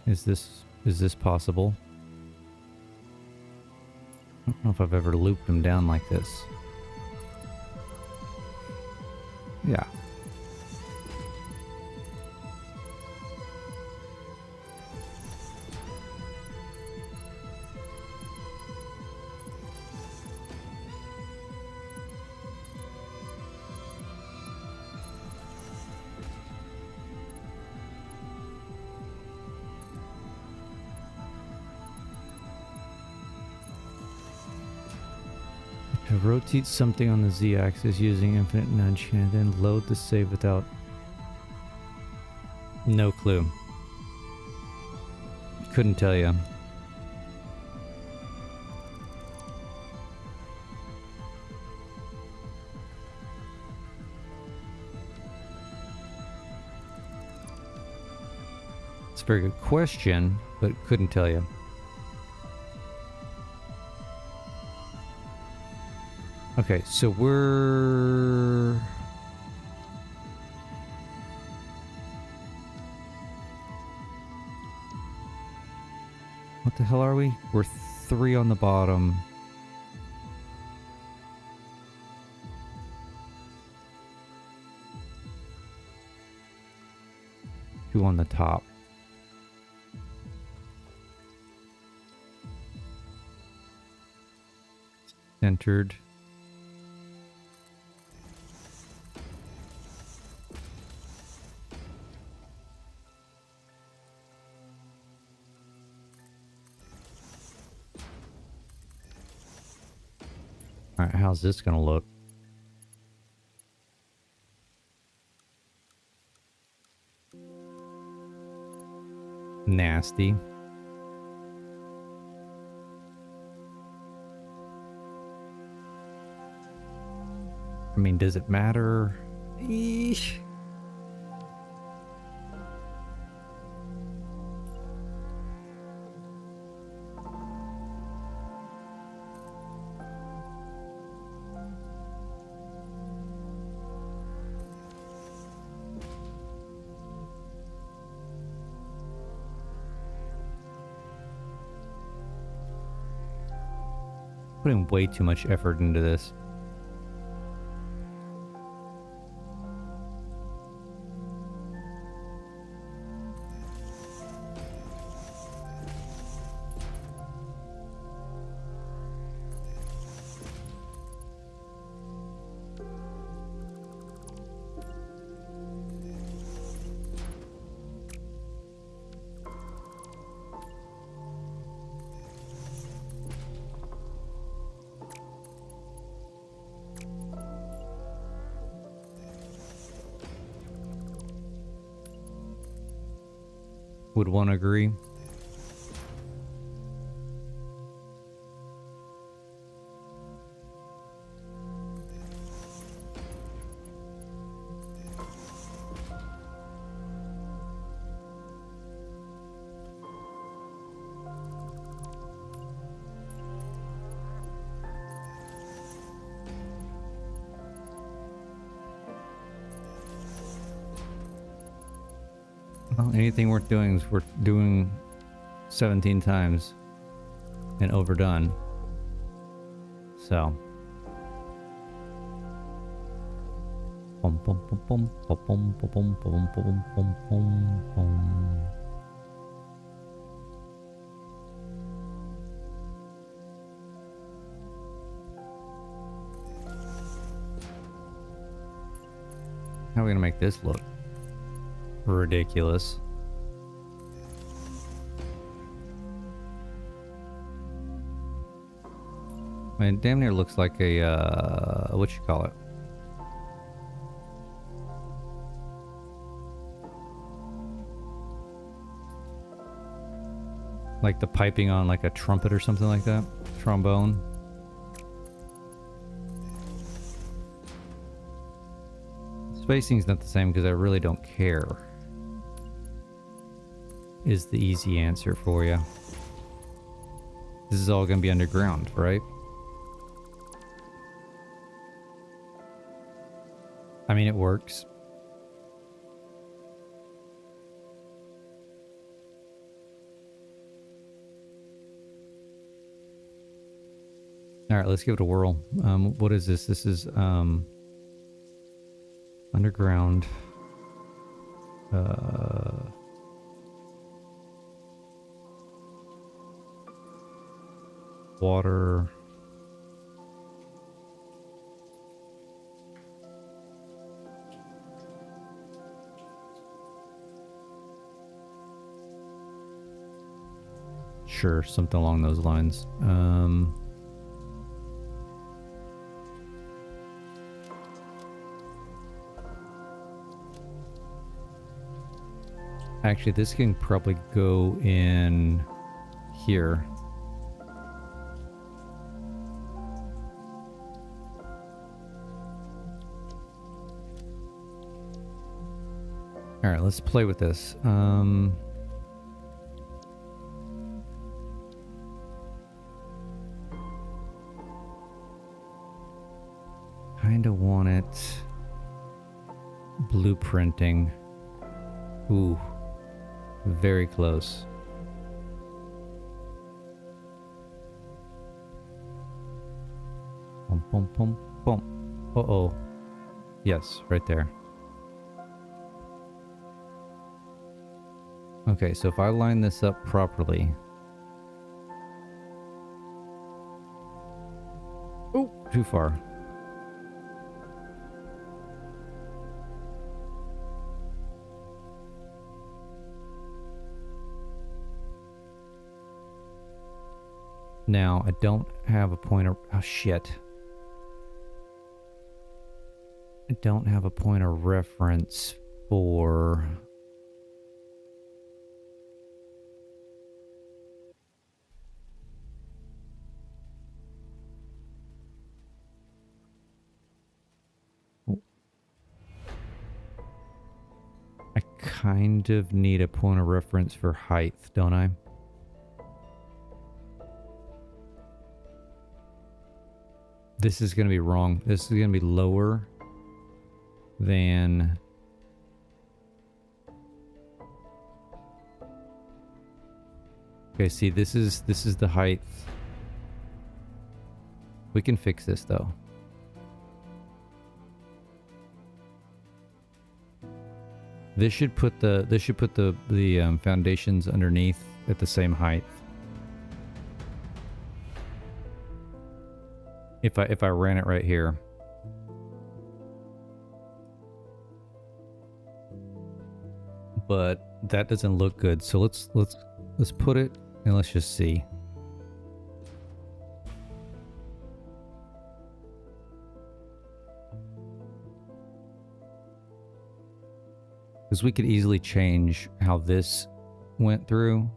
Is this possible? I don't know if I've ever looped him down like this. Yeah. Rotate something on the z-axis using infinite nudge and then load the save without... No clue. Couldn't tell you. It's a very good question, but couldn't tell you. Okay, so we're... What the hell are we? We're 3 on the bottom. 2 on the top. Centered. Alright, how's this gonna look? nasty. I mean, does it matter? Eesh. Putting way too much effort into this. Would one agree? Well, anything worth doing is worth doing 17 times and overdone. So. Bum, bum, bum, bum, bum, bum, bum, bum, bum, bum, bum, bum. How are we gonna make this look? Ridiculous. I mean, it damn near looks like a, what you call it? Like the piping on like a trumpet or something like that? Trombone. Spacing's not the same because I really don't care. Is the easy answer for you. This is all going to be underground, right? I mean, it works. All right, let's give it a whirl. What is this? This is underground. Water. Sure, something along those lines. Actually, this can probably go in here. All right, let's play with this. Kinda want it blueprinting. Ooh, very close. Boom, boom, boom, boom. Uh-oh. Yes, right there. Okay, so if I line this up properly... Oh, too far. Now, I don't have a point of... Oh, shit. I don't have a point of reference for... kind of need a point of reference for height, don't I? This is going to be wrong. This is going to be lower than... Okay, see, this is the height. We can fix this though. This should put the foundations underneath at the same height. If I ran it right here. But that doesn't look good. So let's put it and let's just see. Because we could easily change how this went through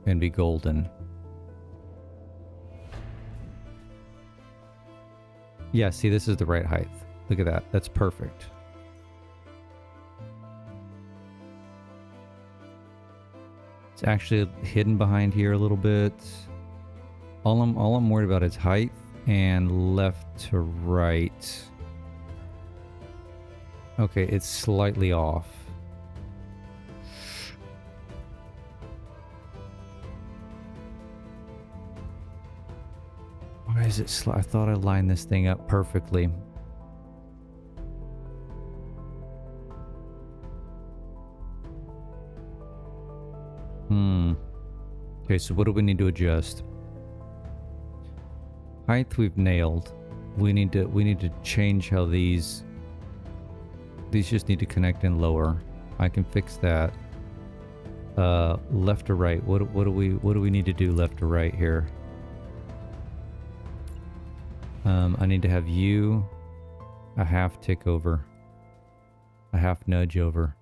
and be golden. Yeah, see, this is the right height. Look at that. That's perfect. It's actually hidden behind here a little bit. All I'm worried about is height and left to right. Okay, it's slightly off. Why is it I thought I lined this thing up perfectly. Okay, so what do we need to adjust? Height we've nailed. We need to change how these just need to connect in lower. I can fix that. Left to right. What do we need to do left to right here? I need to have you a half tick over. A half nudge over.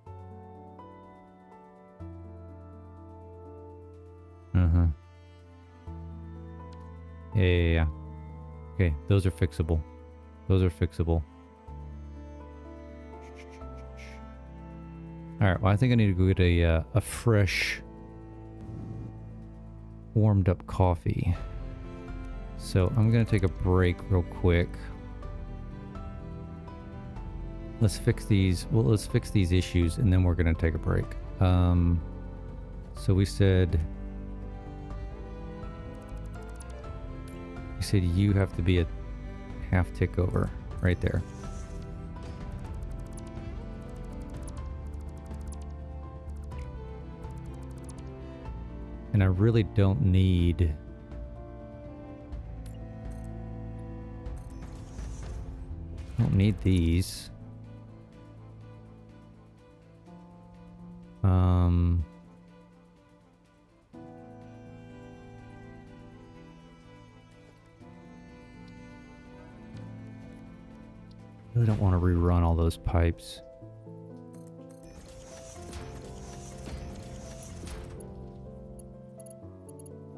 Yeah. Okay, those are fixable. Those are fixable. Alright, well I think I need to go get a fresh warmed up coffee. So I'm gonna take a break real quick. Let's fix these. Well, let's fix these issues and then we're gonna take a break. So we said you have to be a half tick over right there. And I really don't need these. Really don't want to rerun all those pipes.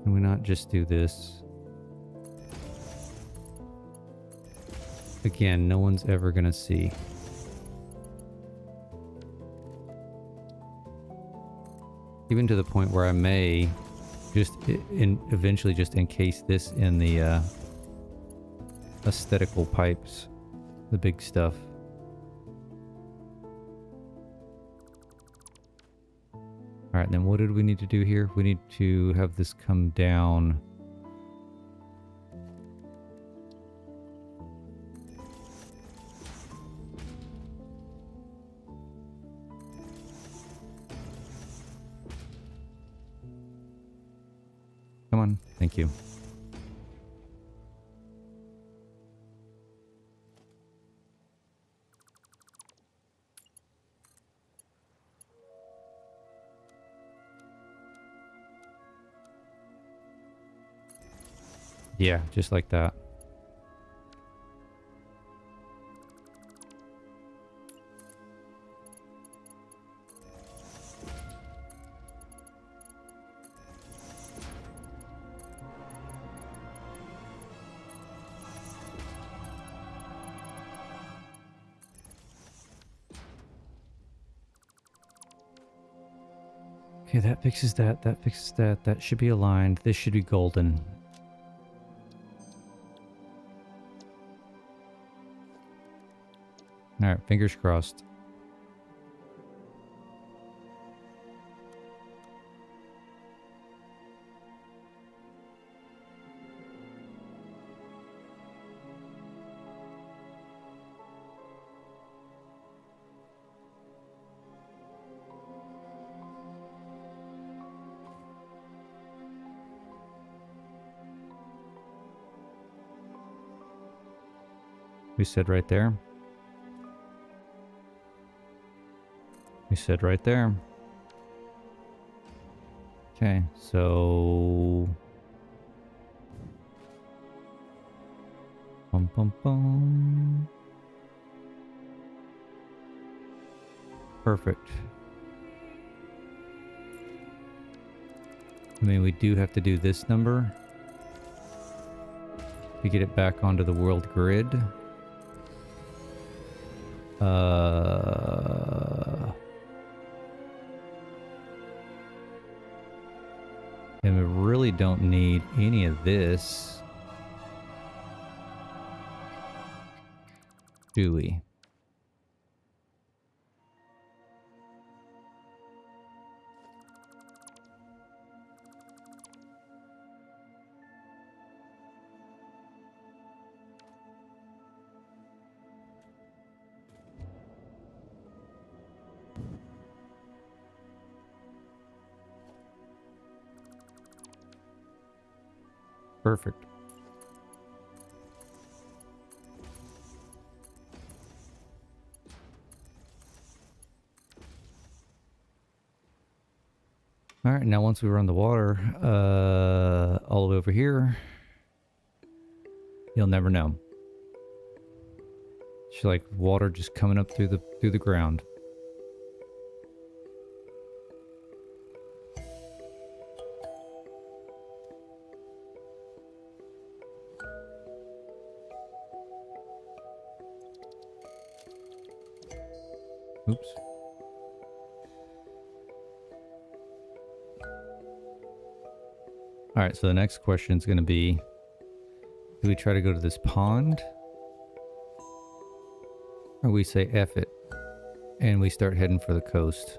Can we not just do this? Again, no one's ever gonna see. Even to the point where I may just eventually just encase this in the aesthetical pipes. The big stuff. Alright, then what did we need to do here? We need to have this come down. Come on, thank you. Yeah, just like that. Okay, that fixes that. That fixes that. That should be aligned. This should be golden. All right, fingers crossed. We said right there. We said right there. Okay, so... Bum, bum, bum. Perfect. I mean, we do have to do this number to get it back onto the world grid. And we really don't need any of this, do we? Perfect. All right, now once we run the water all the way over here, you'll never know. It's like water just coming up through the ground. Oops. All right, so the next question is going to be, do we try to go to this pond? Or we say F it, and we start heading for the coast?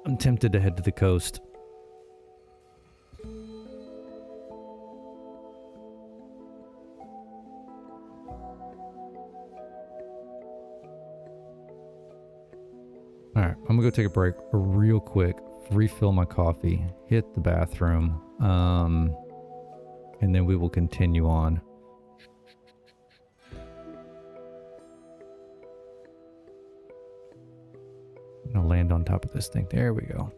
I'm tempted to head to the coast. Alright, I'm gonna go take a break real quick, refill my coffee, hit the bathroom, and then we will continue on. I'll land on top of this thing. There we go.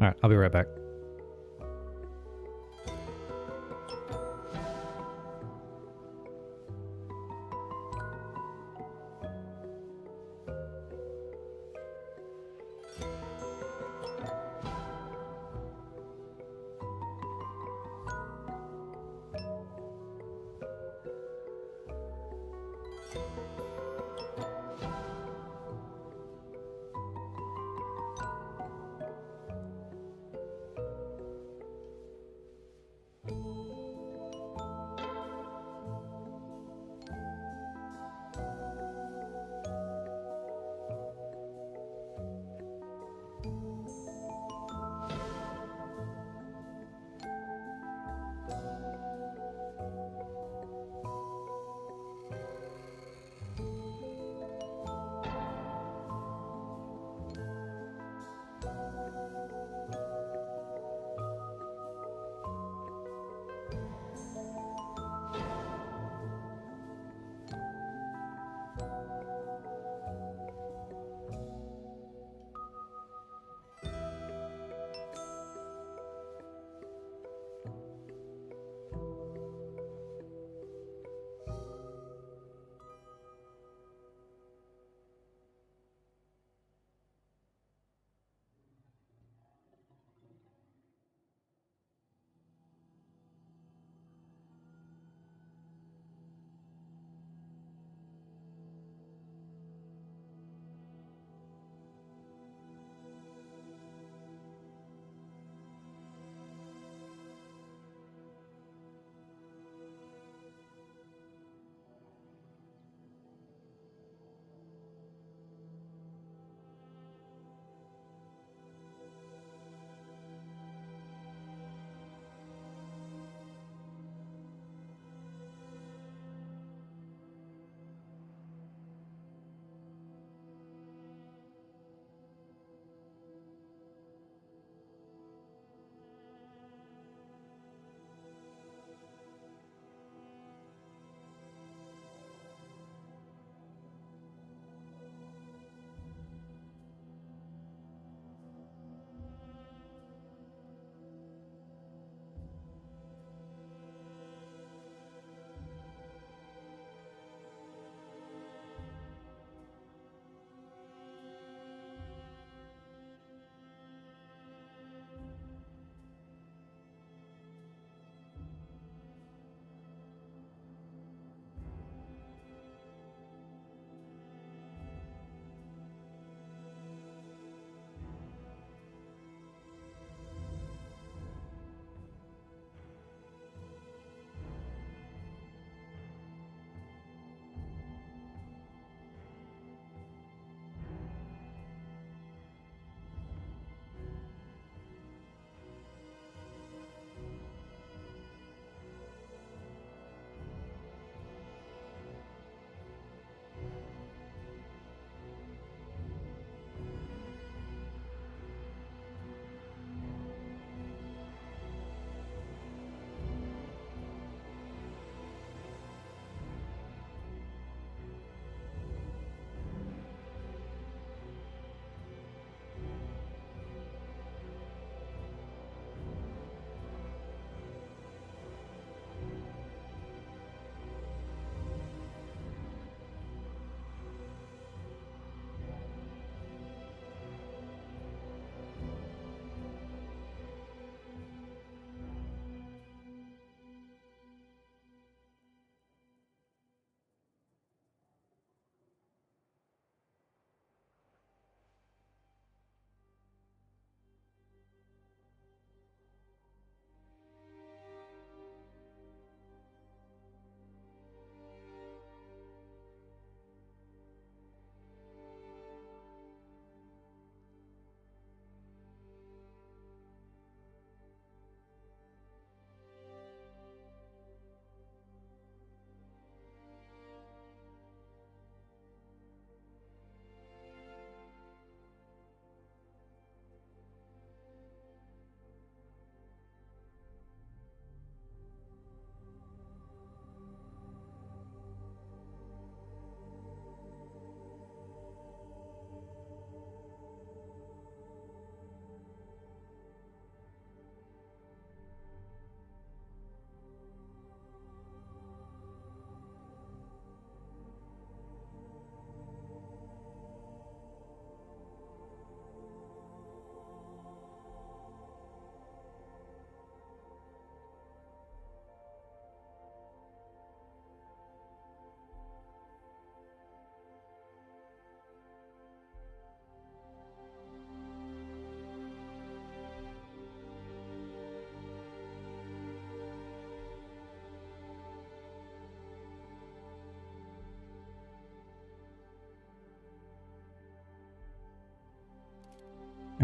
Alright, I'll be right back.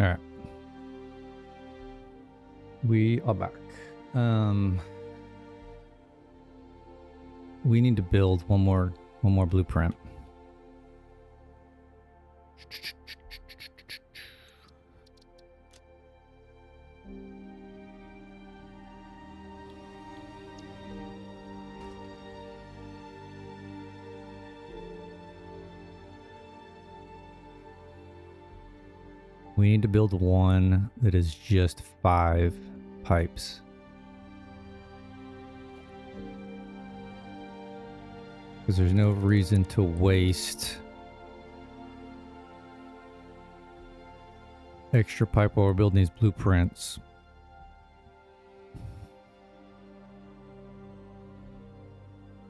Alright. We are back. We need to build one more blueprint. We need to build one that is just 5 pipes. Because there's no reason to waste extra pipe while we're building these blueprints.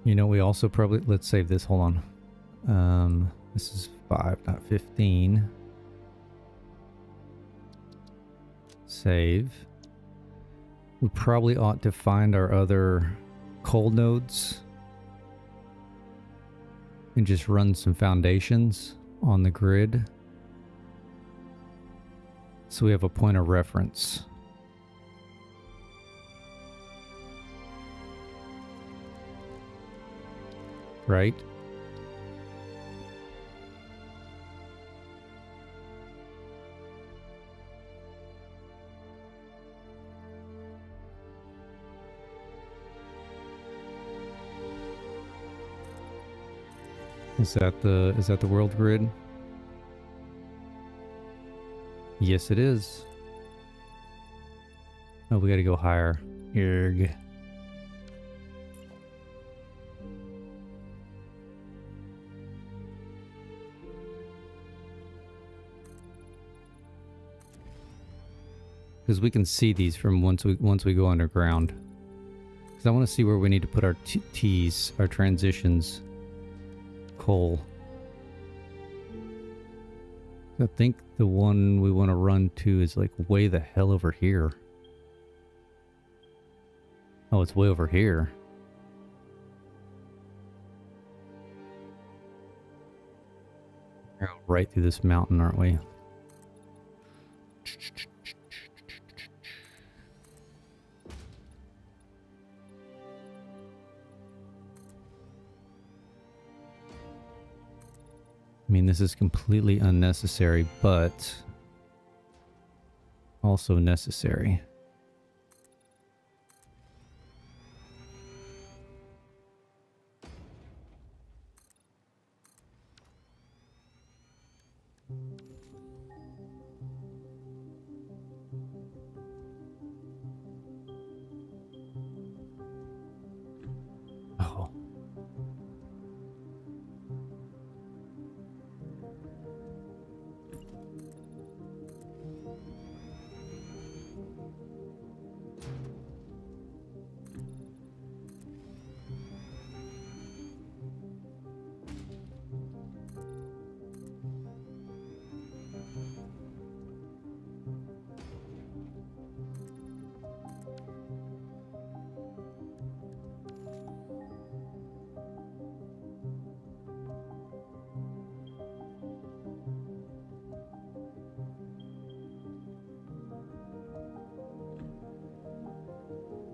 You know, we also probably, let's save this, hold on. This is 5, not 15. Save. We probably ought to find our other coal nodes and just run some foundations on the grid so we have a point of reference. Right? Is that the world grid? Yes, it is. Oh, we gotta go higher. Erg. Because we can see these from once we go underground. Because I want to see where we need to put our T's, our transitions. Coal. I think the one we want to run to is like way the hell over here. Oh, it's way over here. We're right through this mountain, aren't we? I mean, this is completely unnecessary, but also necessary. Oh.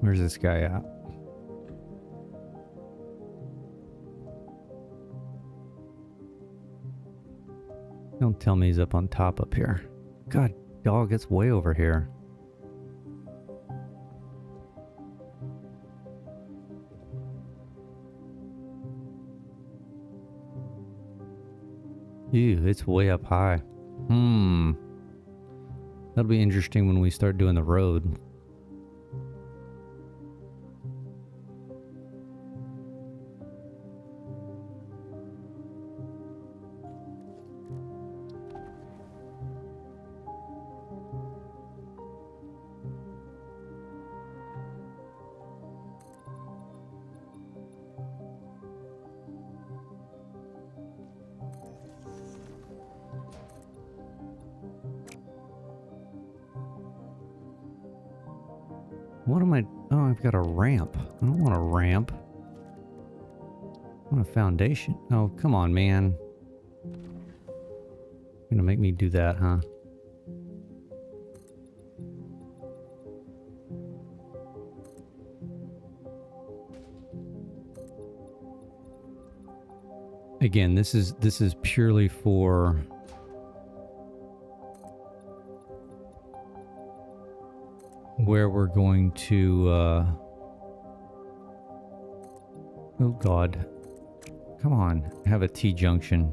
Where's this guy at? Don't tell me he's up on top up here. God, dog, it's way over here. Ew, it's way up high. That'll be interesting when we start doing the road. What am I? Oh, I've got a ramp. I don't want a ramp. I want a foundation. Oh, come on, man. You're gonna make me do that, huh? Again, this is purely for where we're going to oh god. Come on, have a T-junction.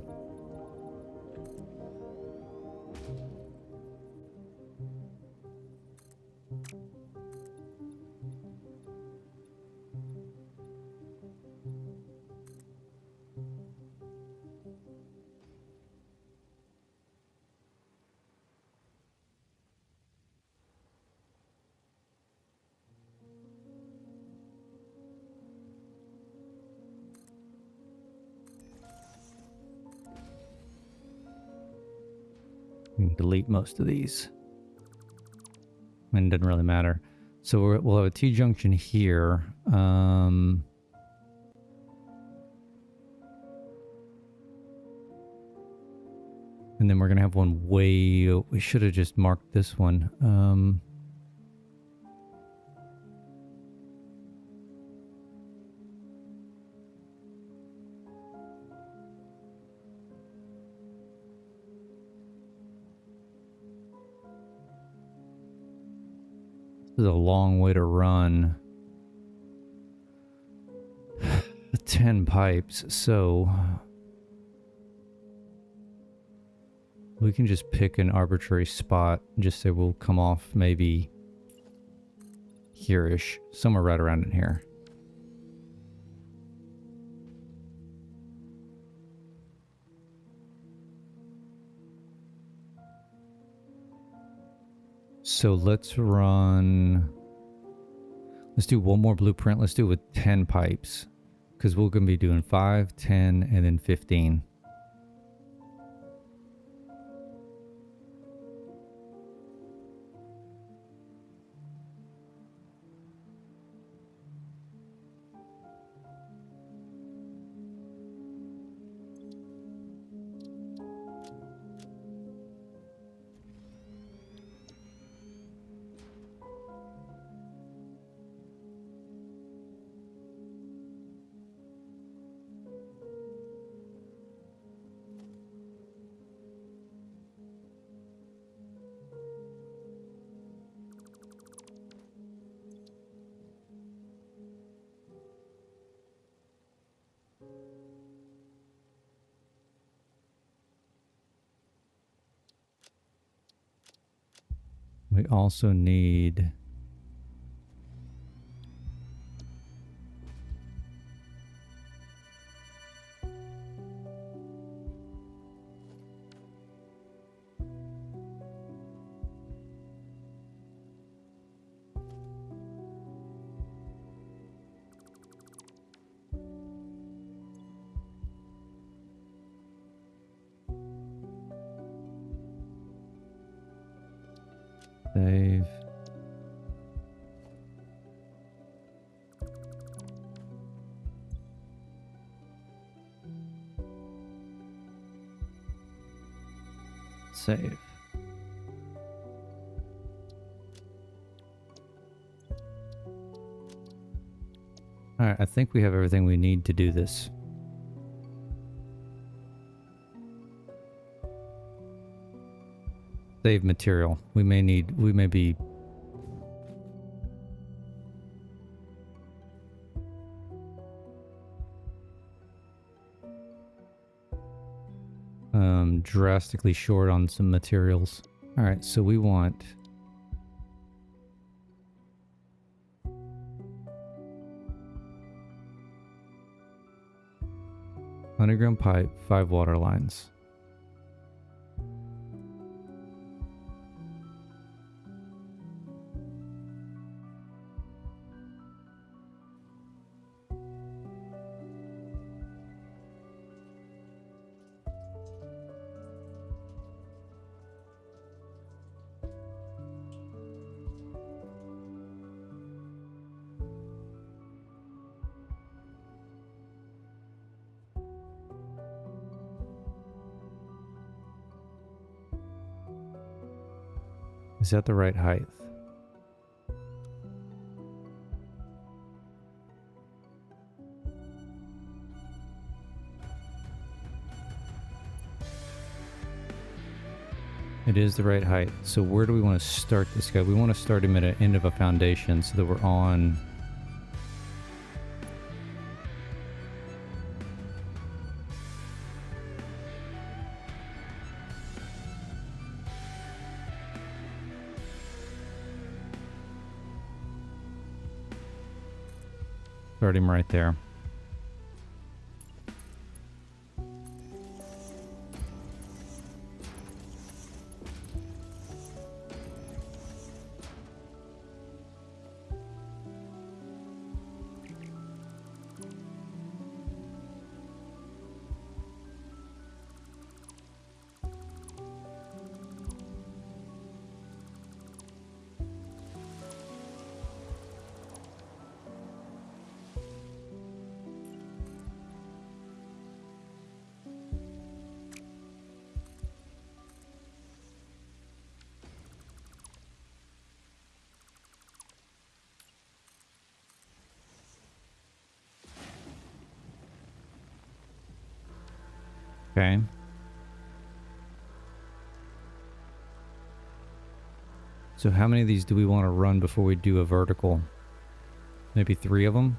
Delete most of these. I mean, it doesn't really matter. So we'll have a T-junction here. And then we're going to have one way... We should have just marked this one. This is a long way to run 10 pipes, so we can just pick an arbitrary spot and just say we'll come off maybe here-ish, somewhere right around in here. So let's do one more blueprint. Let's do it with 10 pipes, because we're going to be doing 5, 10, and then 15. We also need save. Save. All right, I think we have everything we need to do this. Save material. We may be drastically short on some materials. All right, so we want underground pipe, 5 water lines. Is that the right height? It is the right height. So where do we want to start this guy? We want to start him at the end of a foundation so that we're on... Start him right there. Okay. So how many of these do we want to run before we do a vertical? Maybe 3 of them?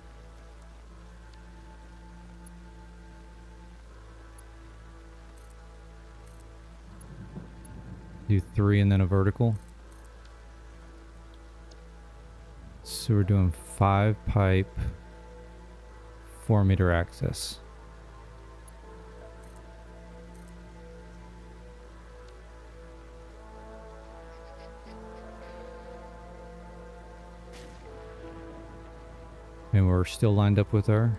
Do 3 and then a vertical. So we're doing 5 pipe, 4-meter access. And we're still lined up with our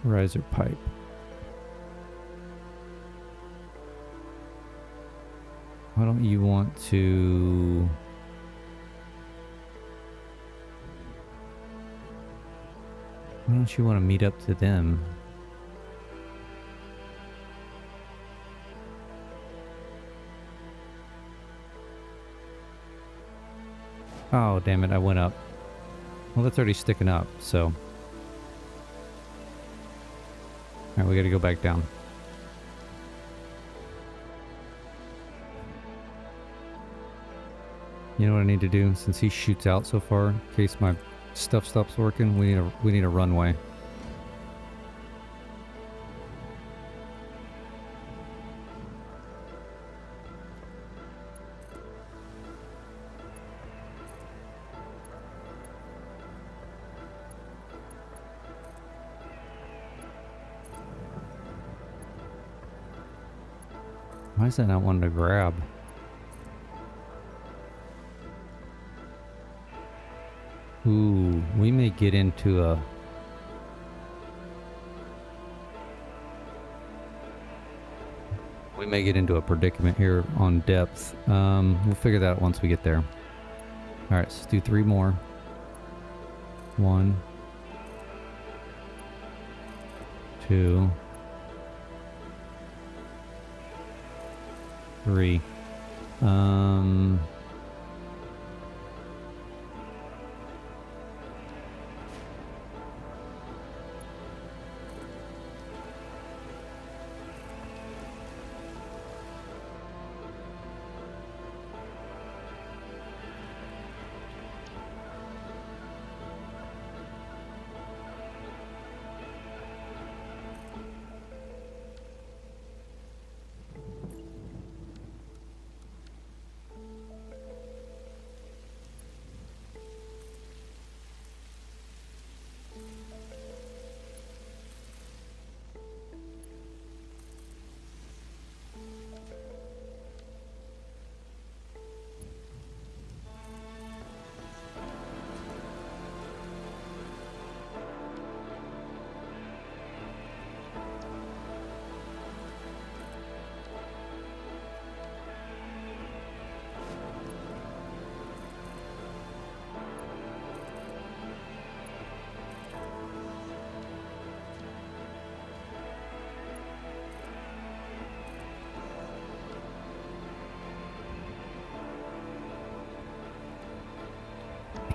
riser pipe. Why don't you want to... Why don't you want to meet up to them? Oh, damn it, I went up. Well, that's already sticking up, so... Alright, we gotta go back down. You know what I need to do? Since he shoots out so far, in case my stuff stops working, we need a runway. Why is that not wanting to grab? Ooh, we may get into a... We may get into a predicament here on depth. We'll figure that out once we get there. Alright, let's do 3 more. 1, 2, 3.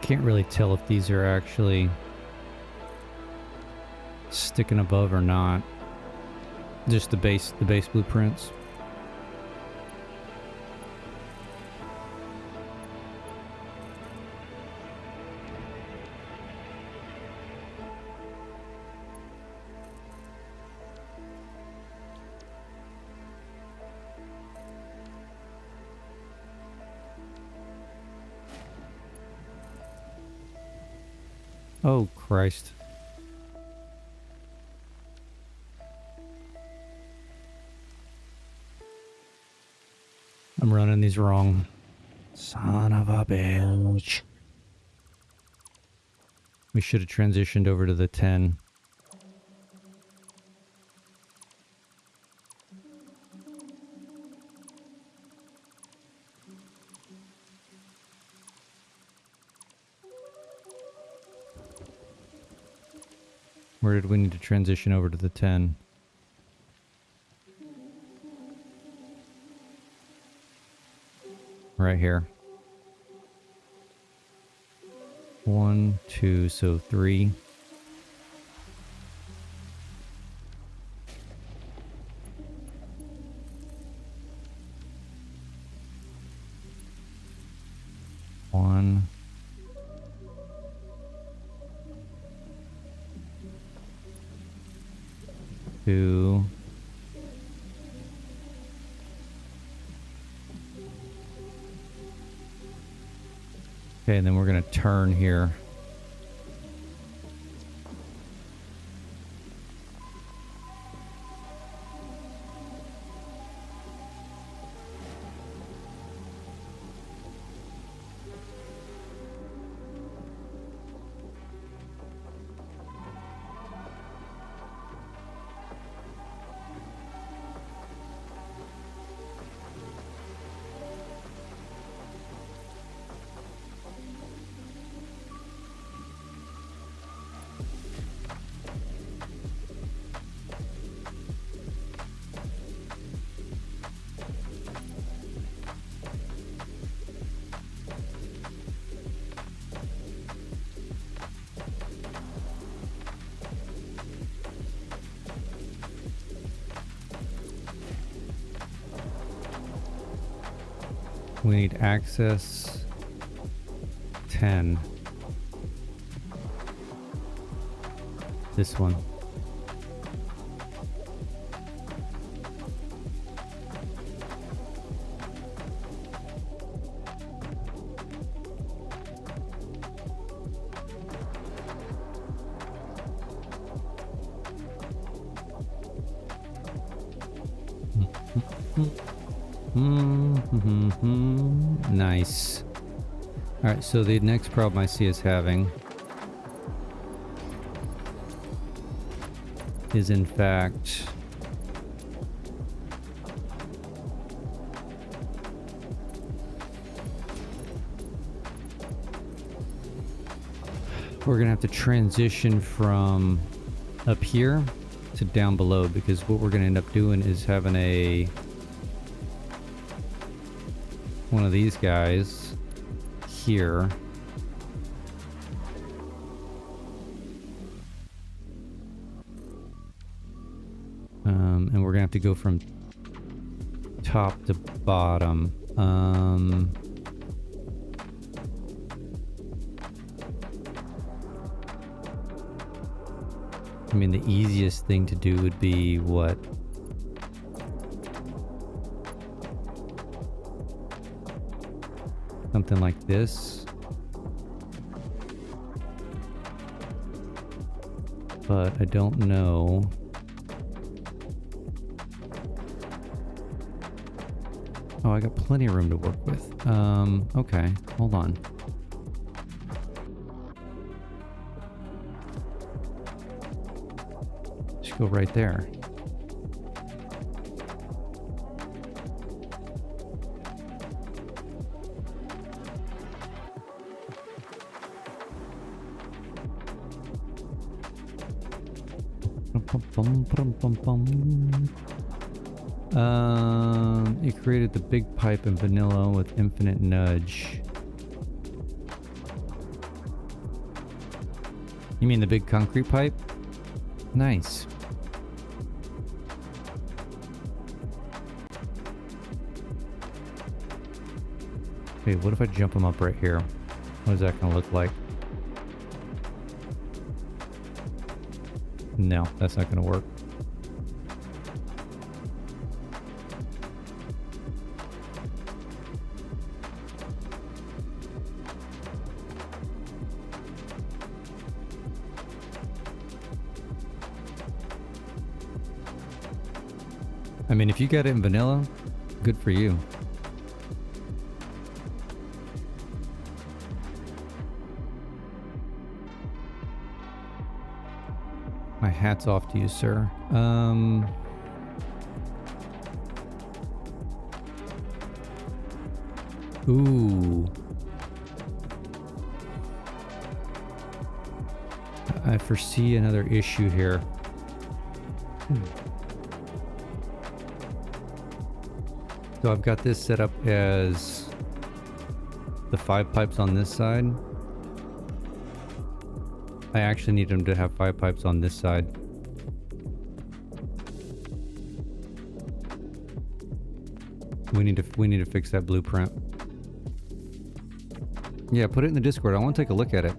Can't really tell if these are actually sticking above or not. Just the base blueprints. Oh, Christ. I'm running these wrong. Son of a bitch. We should have transitioned over to the 10. Where did we need to transition over to the 10? Right here. 1, 2, so 3. One. 2. Okay, and then we're going to turn here. We need access 10. This one. Nice. Alright, so the next problem I see us having is in fact we're gonna have to transition from up here to down below, because what we're gonna end up doing is having one of these guys here. And we're gonna have to go from top to bottom. I mean, the easiest thing to do would be what? Something like this. But I don't know. Oh, I got plenty of room to work with. Okay, hold on. Just go right there. It created the big pipe in vanilla with infinite nudge. You mean the big concrete pipe? Nice. Wait, what if I jump them up right here? What is that going to look like? No, that's not going to work. I mean, if you got it in vanilla, good for you. My hat's off to you, sir. Ooh. I foresee another issue here. So I've got this set up as the 5 pipes on this side. I actually need them to have 5 pipes on this side. We need to fix that blueprint. Yeah, put it in the Discord. I want to take a look at it.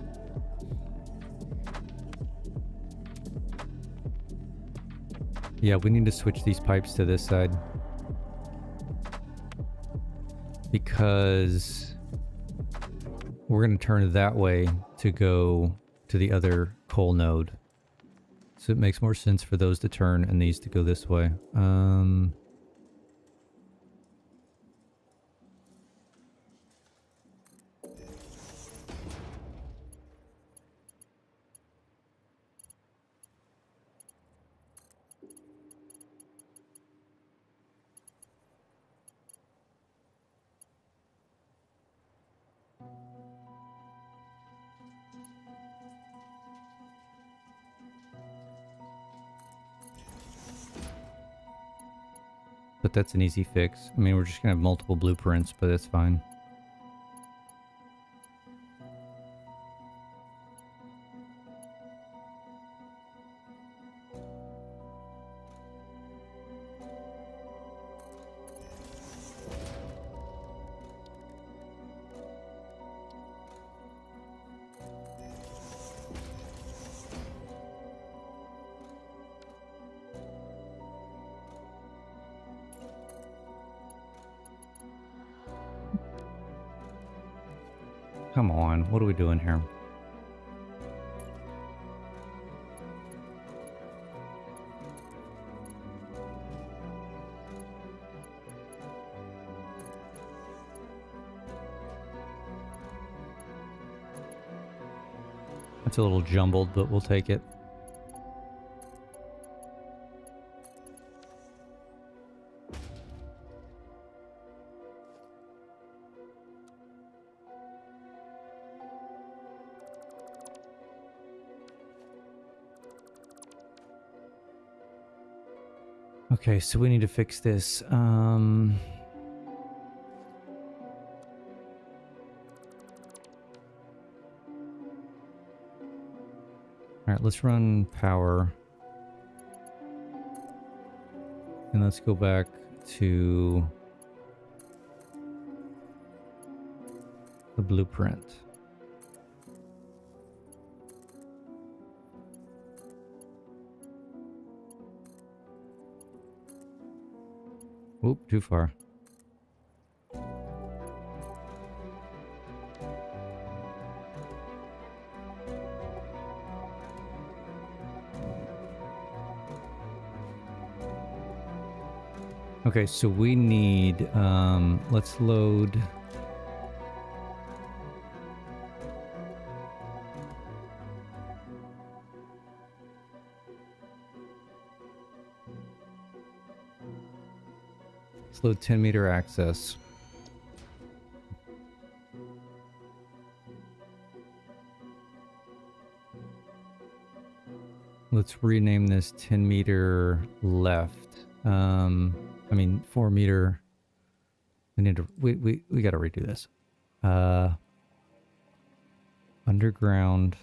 Yeah, we need to switch these pipes to this side. Because we're going to turn that way to go to the other coal node. So it makes more sense for those to turn and these to go this way. But that's an easy fix. I mean, we're just going to have multiple blueprints, but that's fine. Come on, what are we doing here? It's a little jumbled, but we'll take it. Okay, so we need to fix this. All right, let's run power. And let's go back to the blueprint. Oop, too far. Okay, so we need, let's load. Let's load 10-meter access. Let's rename this 10-meter left. I mean 4-meter. We need to we got to redo this. Underground.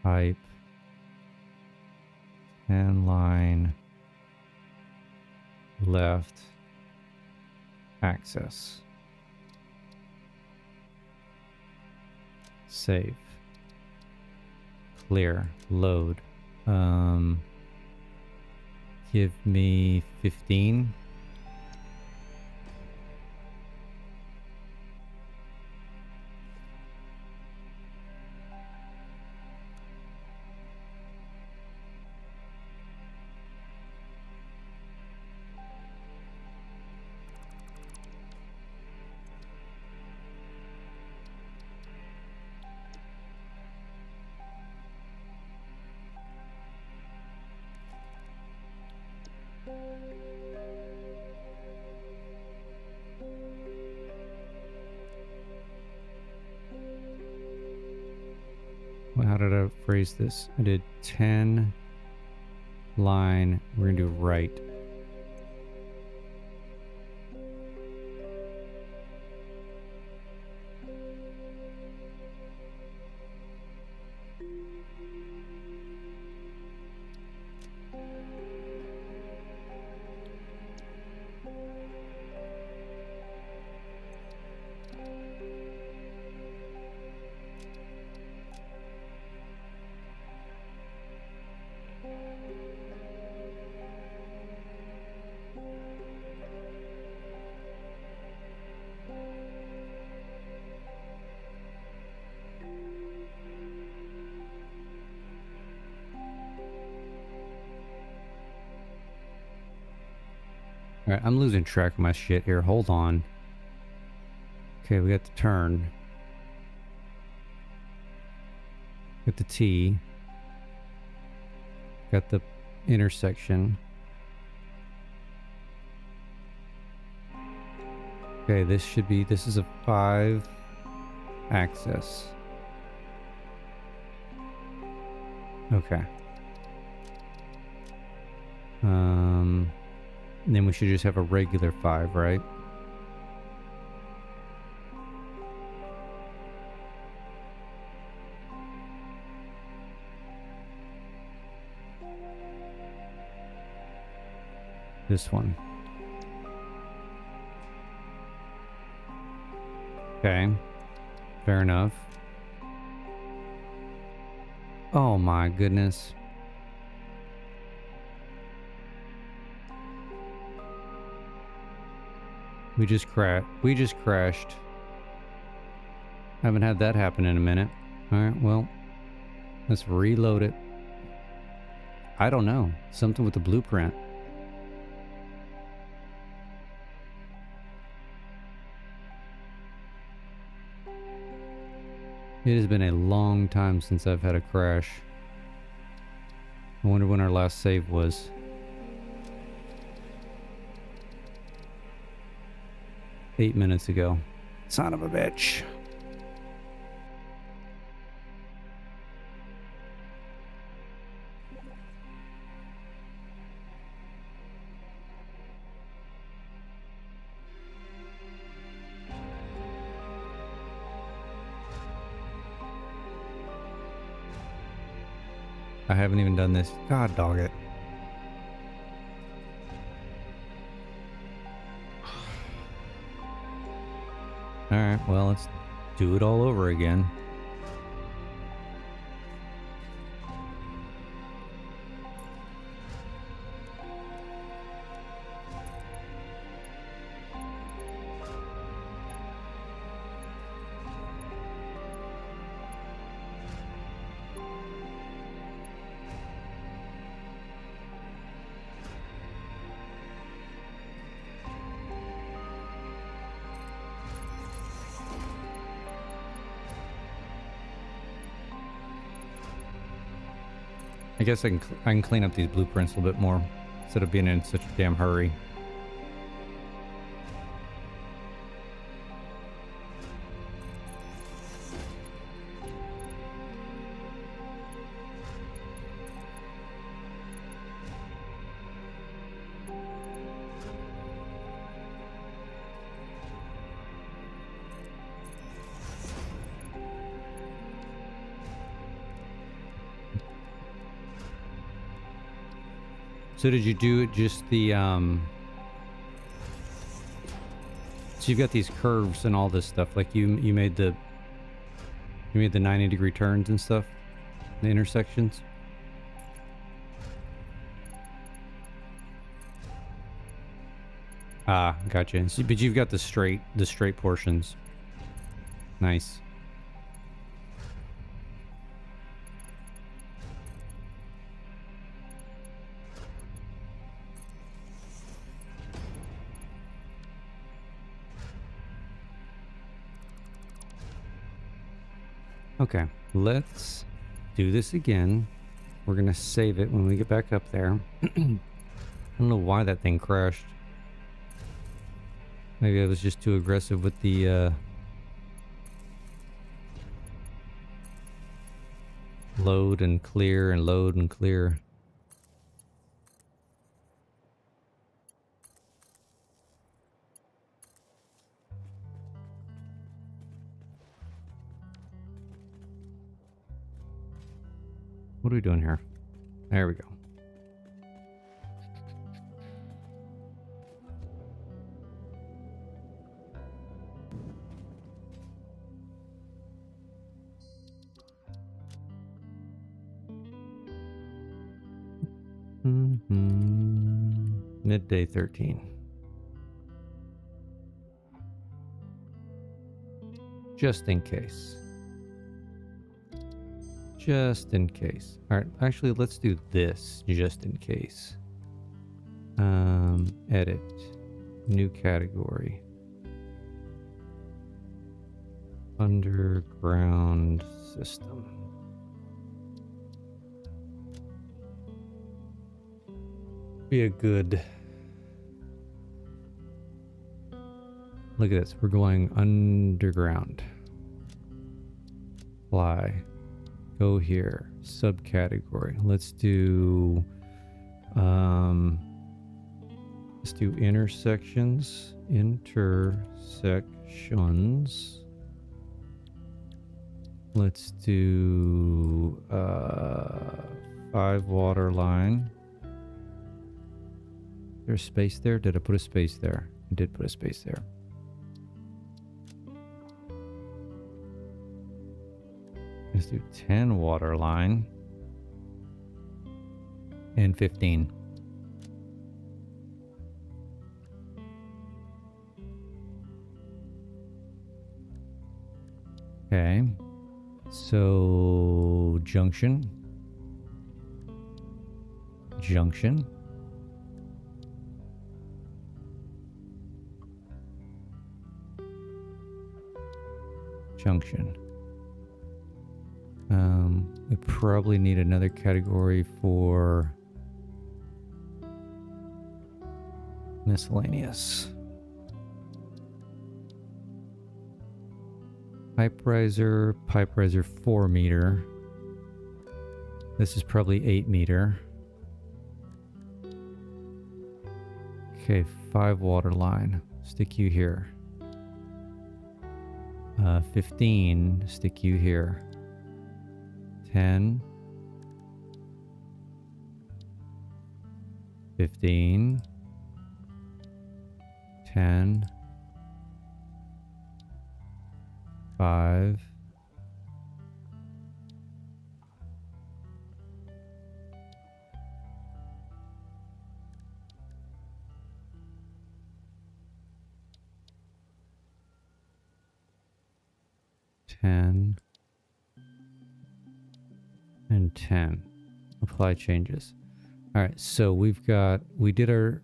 Pipe. And line. left, access, save, clear, load. Give me 15. Well, how did I phrase this? I did 10 line. We're gonna do right. All right, I'm losing track of my shit here. Hold on. Okay, we got the turn. Got the T. Got the intersection. Okay, this is a 5 axis. Okay. Then we should just have a regular 5, right? This one. Okay. Fair enough. Oh my goodness. We just crashed. Haven't had that happen in a minute. Alright, well, let's reload it. I don't know. Something with the blueprint. It has been a long time since I've had a crash. I wonder when our last save was. $8 minutes ago. Son of a bitch. I haven't even done this. God dog it. Alright, well, let's do it all over again. I guess I can clean up these blueprints a little bit more instead of being in such a damn hurry. So did you do just the So you've got these curves and all this stuff. Like you made the 90-degree turns and stuff, the intersections. Ah, gotcha. But you've got the straight portions. Nice. Okay, let's do this again. We're gonna save it when we get back up there. I don't know why that thing crashed. Maybe I was just too aggressive with the load and clear and load and clear. What are we doing here? There we go. Midday 13. Just in case. Just in case. Alright, actually let's do this just in case. Edit. New category. Underground system. Be a good... Look at this. We're going underground. Fly. Go here. Subcategory. Let's do intersections. Intersections. Let's do 5 water line. There's space there? Did I put a space there? I did put a space there. Let's do 10 water line. And 15. Okay. So, junction. Junction. Junction. We probably need another category for miscellaneous. Pipe riser 4 meter. This is probably 8 meter. Okay, 5 water line. Stick you here. 15, stick you here. 10, 15, 10, 5, 10, and 10. Apply changes. All right, so we did our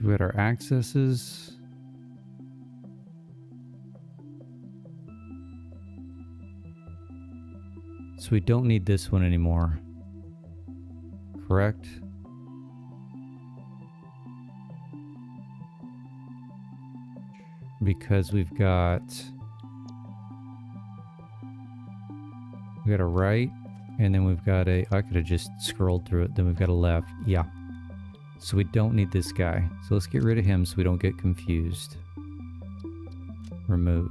we had our accesses. So we don't need this one anymore. Correct? Because we've got a right, and then we've got a, I could have just scrolled through it, then we've got a left. Yeah. So we don't need this guy. So let's get rid of him so we don't get confused. Remove.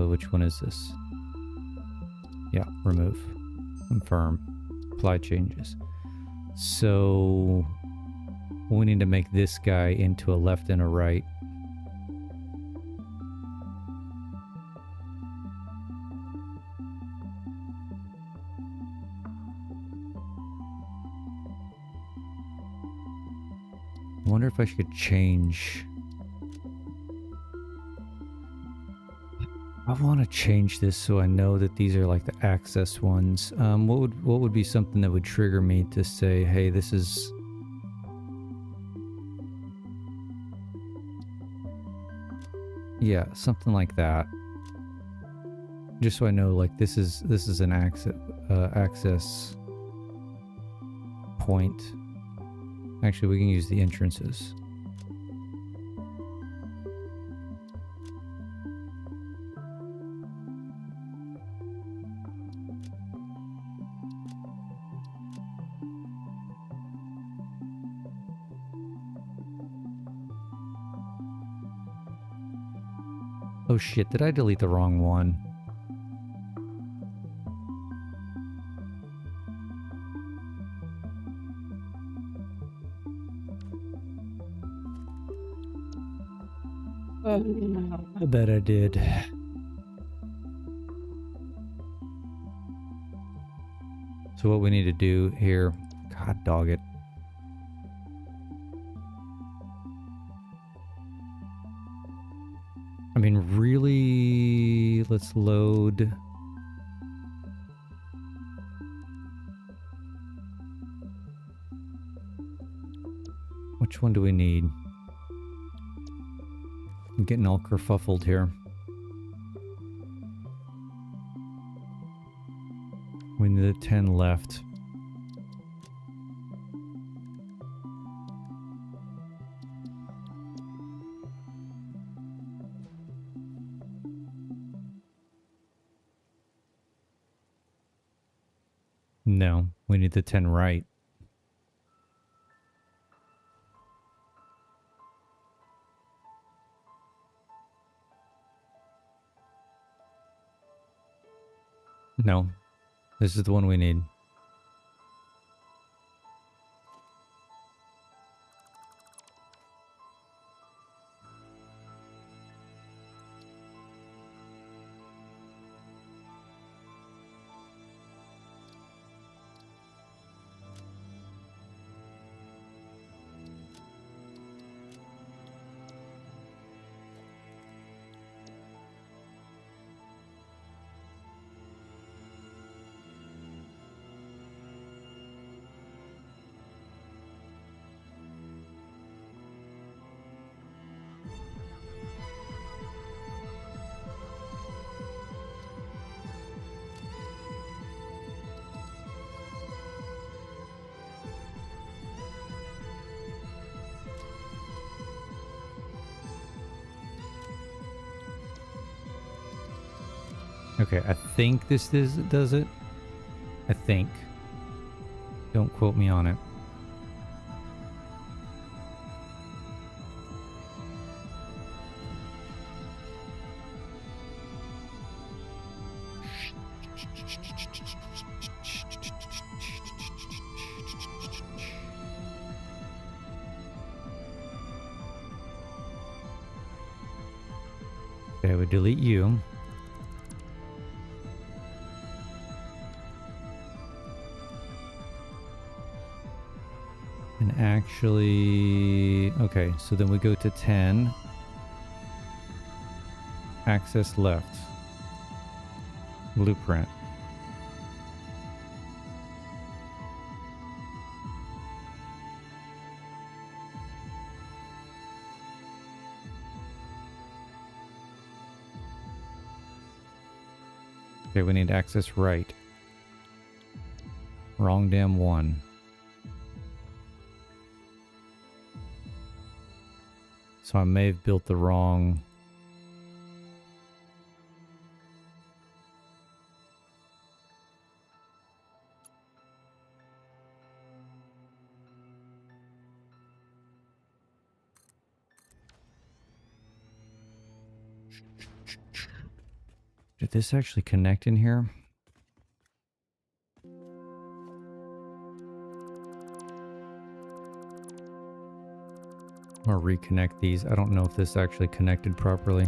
Which one is this? Yeah, remove. Confirm. Apply changes. So we need to make this guy into a left and a right. I wonder if I should change. I want to change this so I know that these are like the access ones. What would be something that would trigger me to say, hey, this is... Yeah, something like that. Just so I know, like, this is an access point. Actually, we can use the entrances. Oh shit, did I delete the wrong one? I bet I did. So what we need to do here... God dog it. I mean, really... Let's load... Which one do we need? I'm getting all kerfuffled here. We need the 10 left. No, we need the 10 right. No, this is the one we need. Okay, I think this does it. I think. Don't quote me on it. Okay, I would delete you. And actually, okay, so then we go to 10. Access left. Blueprint. Okay, we need access right. Wrong damn one. So I may have built the wrong... Did this actually connect in here? Or reconnect these. I don't know if this actually connected properly.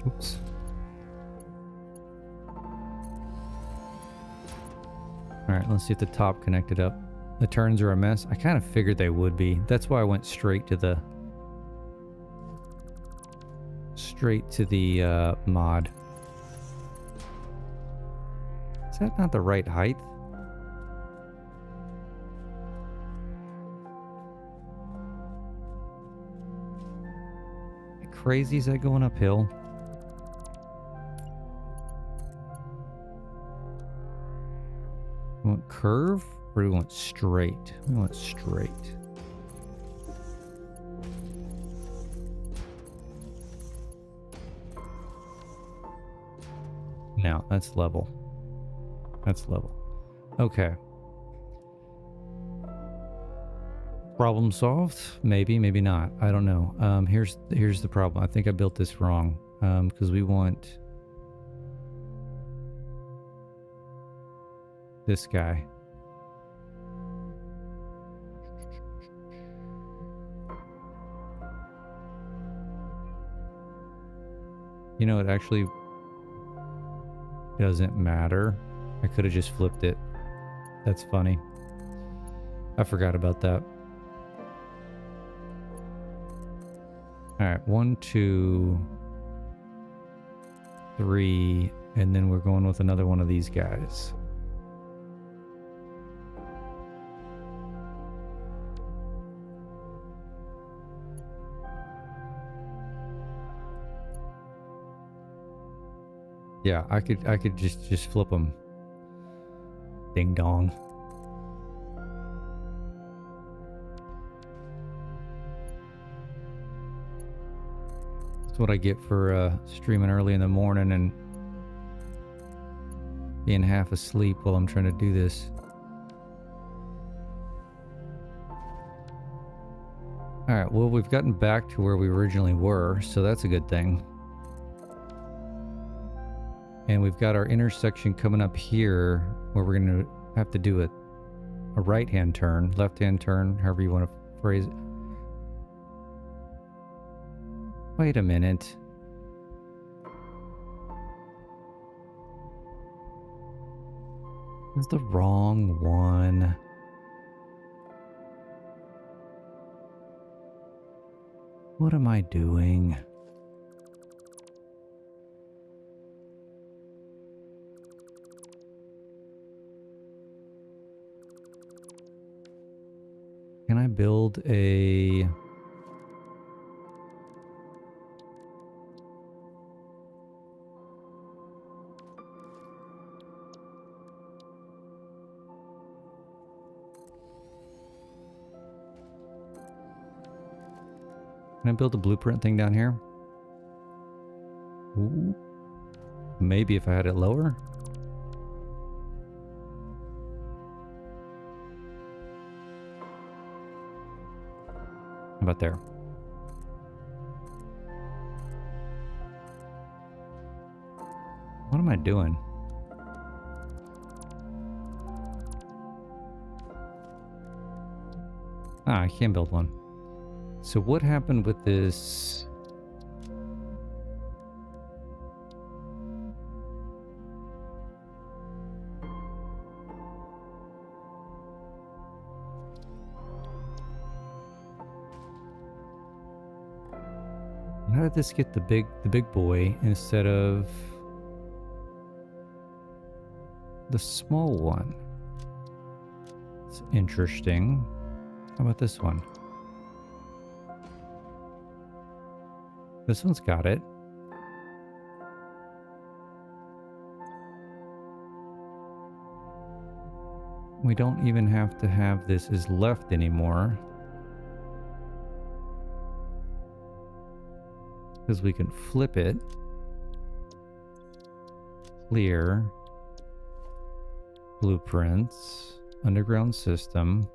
Oops. Alright, let's see if the top connected up. The turns are a mess. I kind of figured they would be. That's why I went straight to the mod. Is that not the right height? Crazy, is that going uphill? We want curve or do we want straight? We want straight. No, that's level. That's level. Okay. Problem solved? Maybe, maybe not. I don't know. Here's the problem. I think I built this wrong. Because we want this guy. You know, it actually doesn't matter. I could have just flipped it. That's funny. I forgot about that. Alright, 1, 2, 3, and then we're going with another one of these guys. Yeah, I could just flip them. Ding dong. That's what I get for streaming early in the morning and being half asleep while I'm trying to do this. Alright, well, we've gotten back to where we originally were, so that's a good thing. And we've got our intersection coming up here where we're going to have to do a right-hand turn, left-hand turn, however you want to phrase it. Wait a minute. It's the wrong one. What am I doing? Can I build a... Can I build a blueprint thing down here? Ooh. Maybe if I had it lower? How about there? What am I doing? Ah, I can't build one. So what happened with this? How did this get the big boy instead of the small one? It's interesting. How about this one? This one's got it. We don't even have to have this as left anymore. Because we can flip it. Clear. Blueprints. Underground system.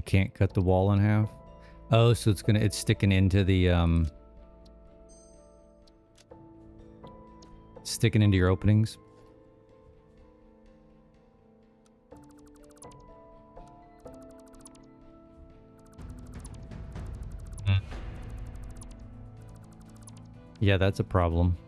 You can't cut the wall in half? Oh, so it's sticking into the, sticking into your openings? Yeah, that's a problem.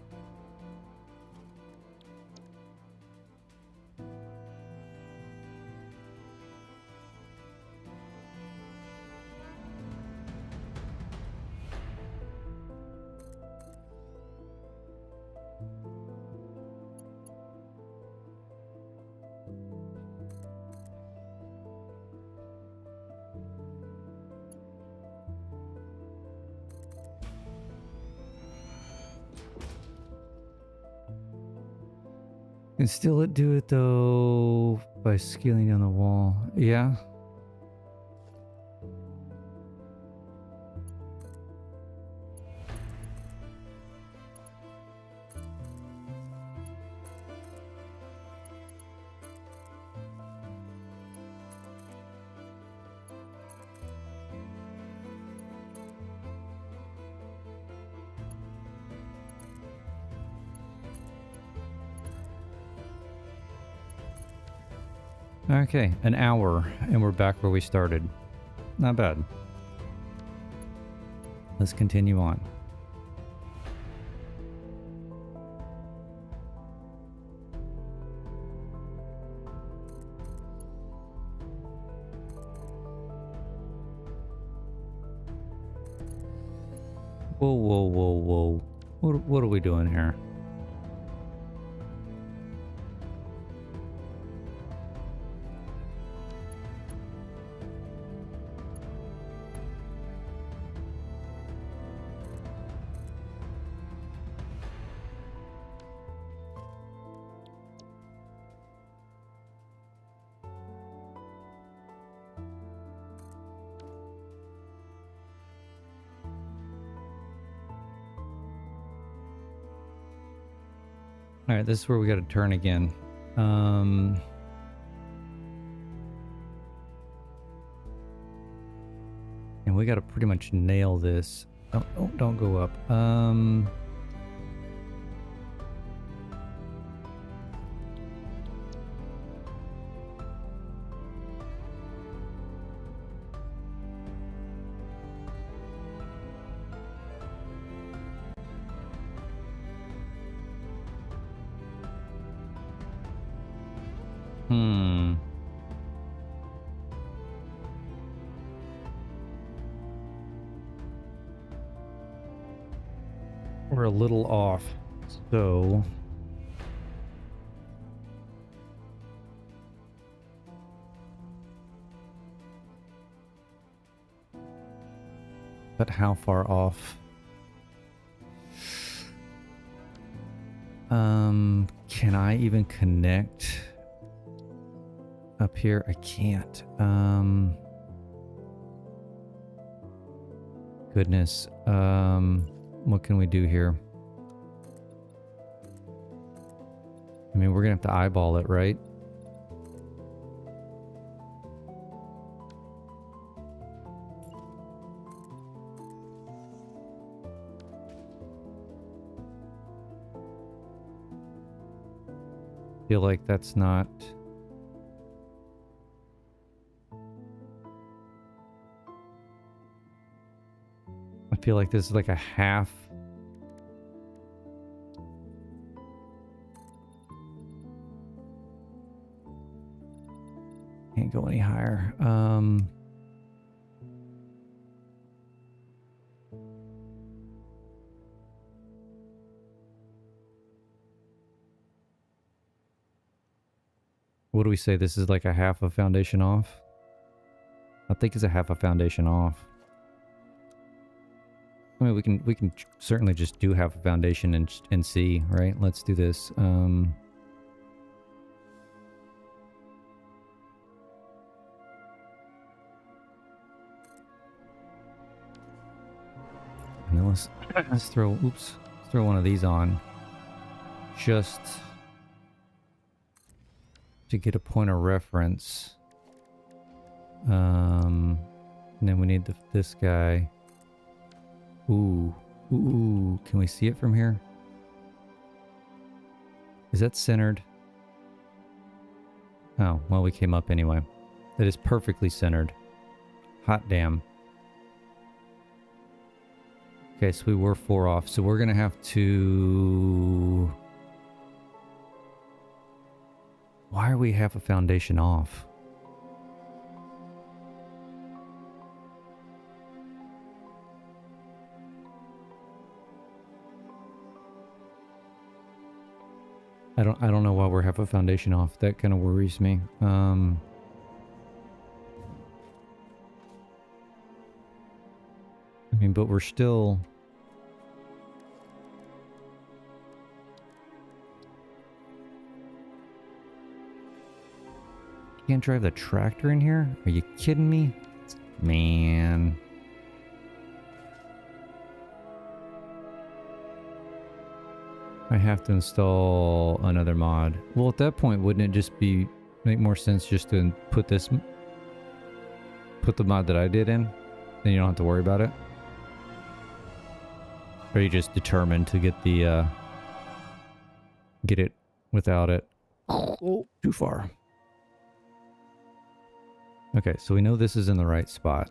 Can still do it though by scaling down the wall. Yeah. Okay, an hour, and we're back where we started. Not bad. Let's continue on. Whoa, whoa, whoa, whoa. What are we doing here? All right, this is where we got to turn again. And we got to pretty much nail this. Don't go up. We're a little off, so but how far off? Can I even connect up here? I can't. Goodness. What can we do here? I mean, we're gonna have to eyeball it, right? Feel like that's not... I feel like this is like a half. Can't go any higher. What do we say? This is like a half a foundation off? I think it's a half a foundation off. I mean, we can certainly just do half a foundation and see, right? Let's do this. And then let's throw, oops, let's throw one of these on. Just to get a point of reference. And then we need this guy. Ooh. Ooh. Can we see it from here? Is that centered? Oh, well, we came up anyway. That is perfectly centered. Hot damn. Okay, so we were 4 off. So we're going to have to... Why are we half a foundation off? I don't know why we're half a foundation off. That kind of worries me. I mean, but we're still... Can't drive the tractor in here? Are you kidding me? Man. I have to install another mod. Well, at that point, wouldn't it just make more sense just to put the mod that I did in? Then you don't have to worry about it? Or are you just determined to get it without it? Oh, too far. Okay, so we know this is in the right spot.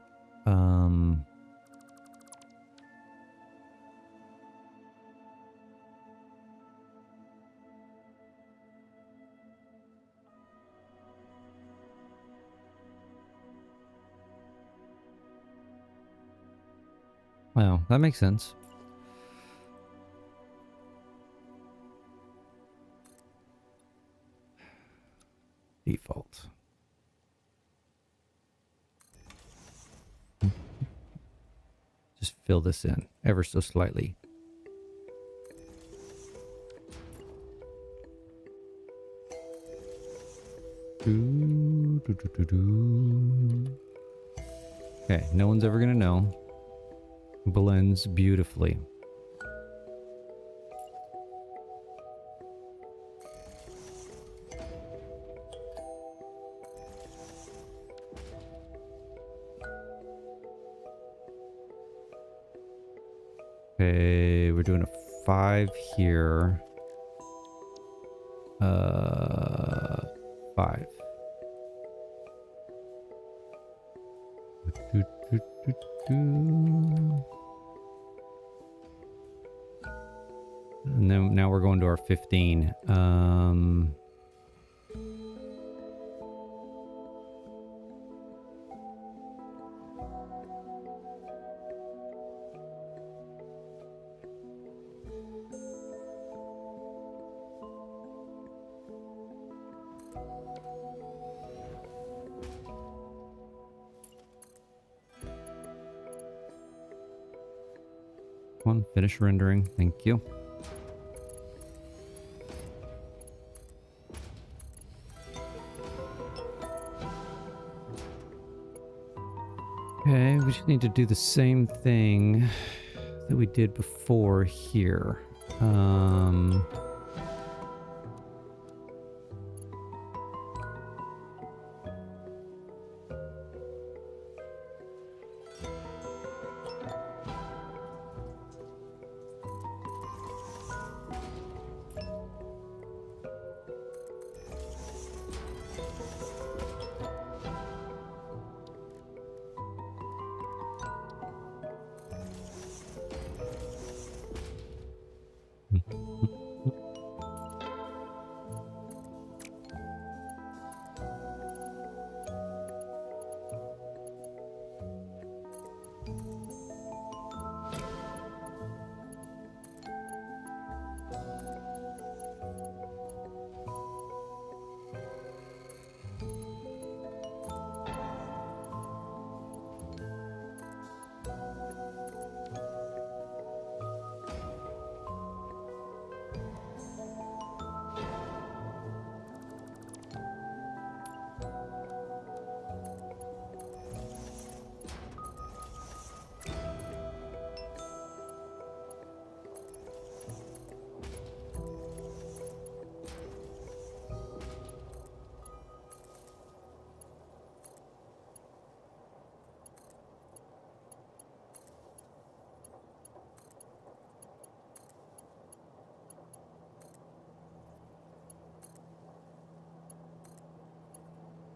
Wow, that makes sense. Default. Just fill this in ever so slightly. Okay, no one's ever gonna know. Blends beautifully. Okay, we're doing a 5 here. 5. And then now we're going to our 15. Come on, finish rendering. Thank you. Okay, we just need to do the same thing that we did before here.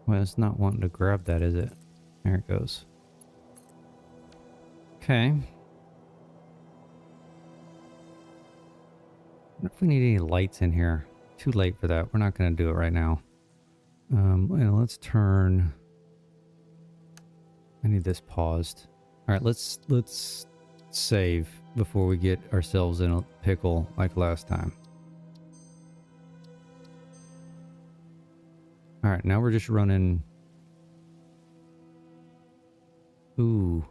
Well, it's not wanting to grab that, is it? There it goes. Okay. What if we need any lights in here? Too late for that. We're not going to do it right now. Well, let's turn... I need this paused. All right, let's save before we get ourselves in a pickle like last time. All right, now we're just running... Ooh.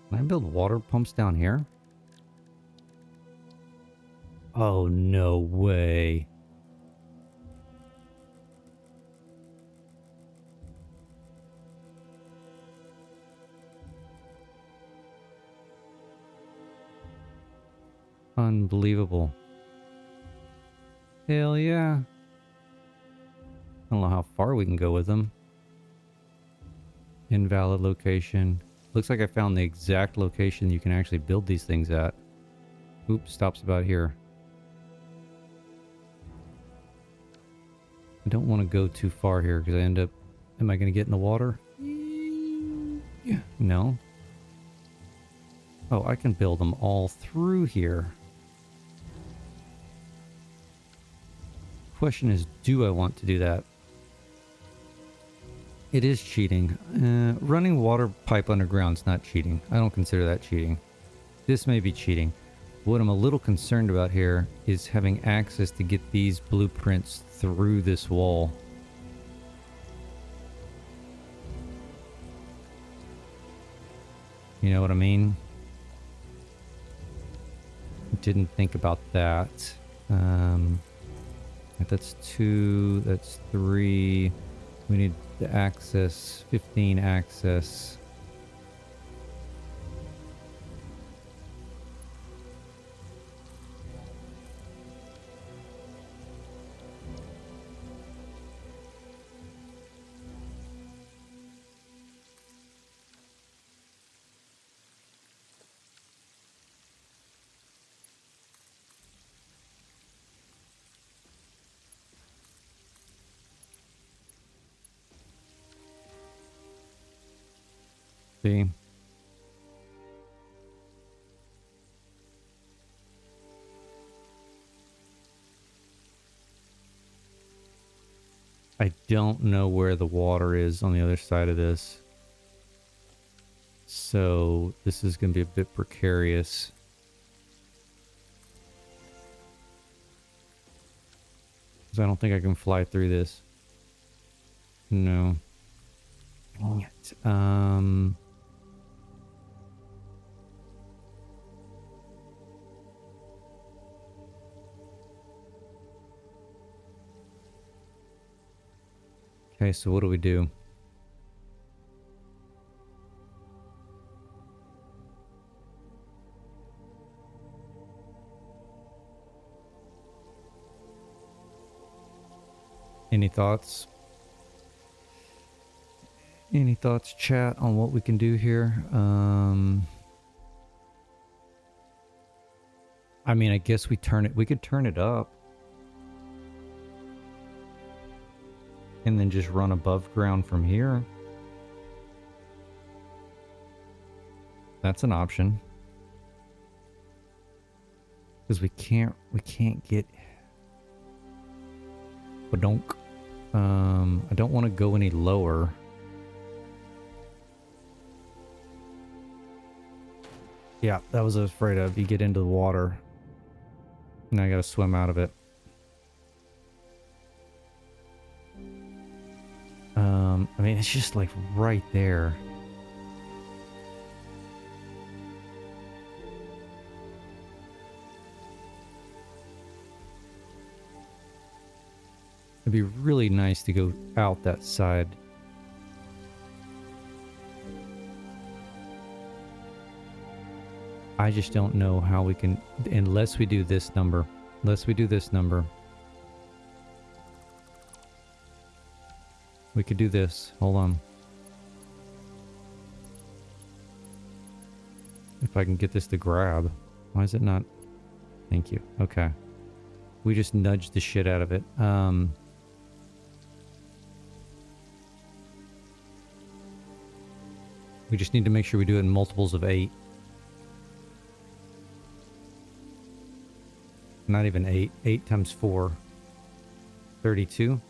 Can I build water pumps down here? Oh, no way. Unbelievable. Hell yeah. I don't know how far we can go with them. Invalid location. Looks like I found the exact location you can actually build these things at. Oops, stops about here. I don't want to go too far here because I end up... Am I going to get in the water? Yeah. No. Oh, I can build them all through here. Question is, do I want to do that? It is cheating. Running water pipe underground is not cheating. I don't consider that cheating. This may be cheating. What I'm a little concerned about here is having access to get these blueprints through this wall. You know what I mean? Didn't think about that. That's 2, that's 3. We need the access, 15 access. See? I don't know where the water is on the other side of this. So this is going to be a bit precarious. Because I don't think I can fly through this. No. Dang it. Okay, so what do we do? Any thoughts? Any thoughts, chat, on what we can do here? I mean, I guess we could turn it up. And then just run above ground from here. That's an option. Because we can't get... Badonk. I don't want to go any lower. Yeah, that was what I was afraid of. You get into the water. And I gotta swim out of it. I mean, it's just like right there. It'd be really nice to go out that side. I just don't know how we can, unless we do this number. Unless we do this number. We could do this. Hold on. If I can get this to grab. Why is it not? Thank you. Okay. We just nudged the shit out of it. We just need to make sure we do it in multiples of 8. Not even 8. 8 times 4. 32.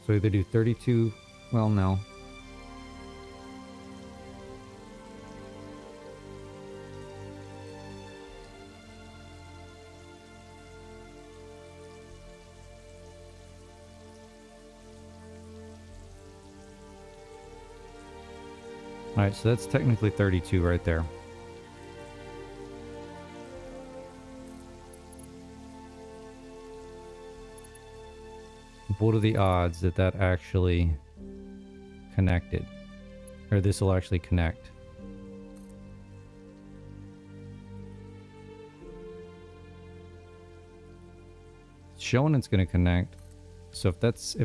So either do 32... Well, no. Alright, so that's technically 32 right there. What are the odds that that actually connected? Or this will actually connect? It's showing it's going to connect. So if that's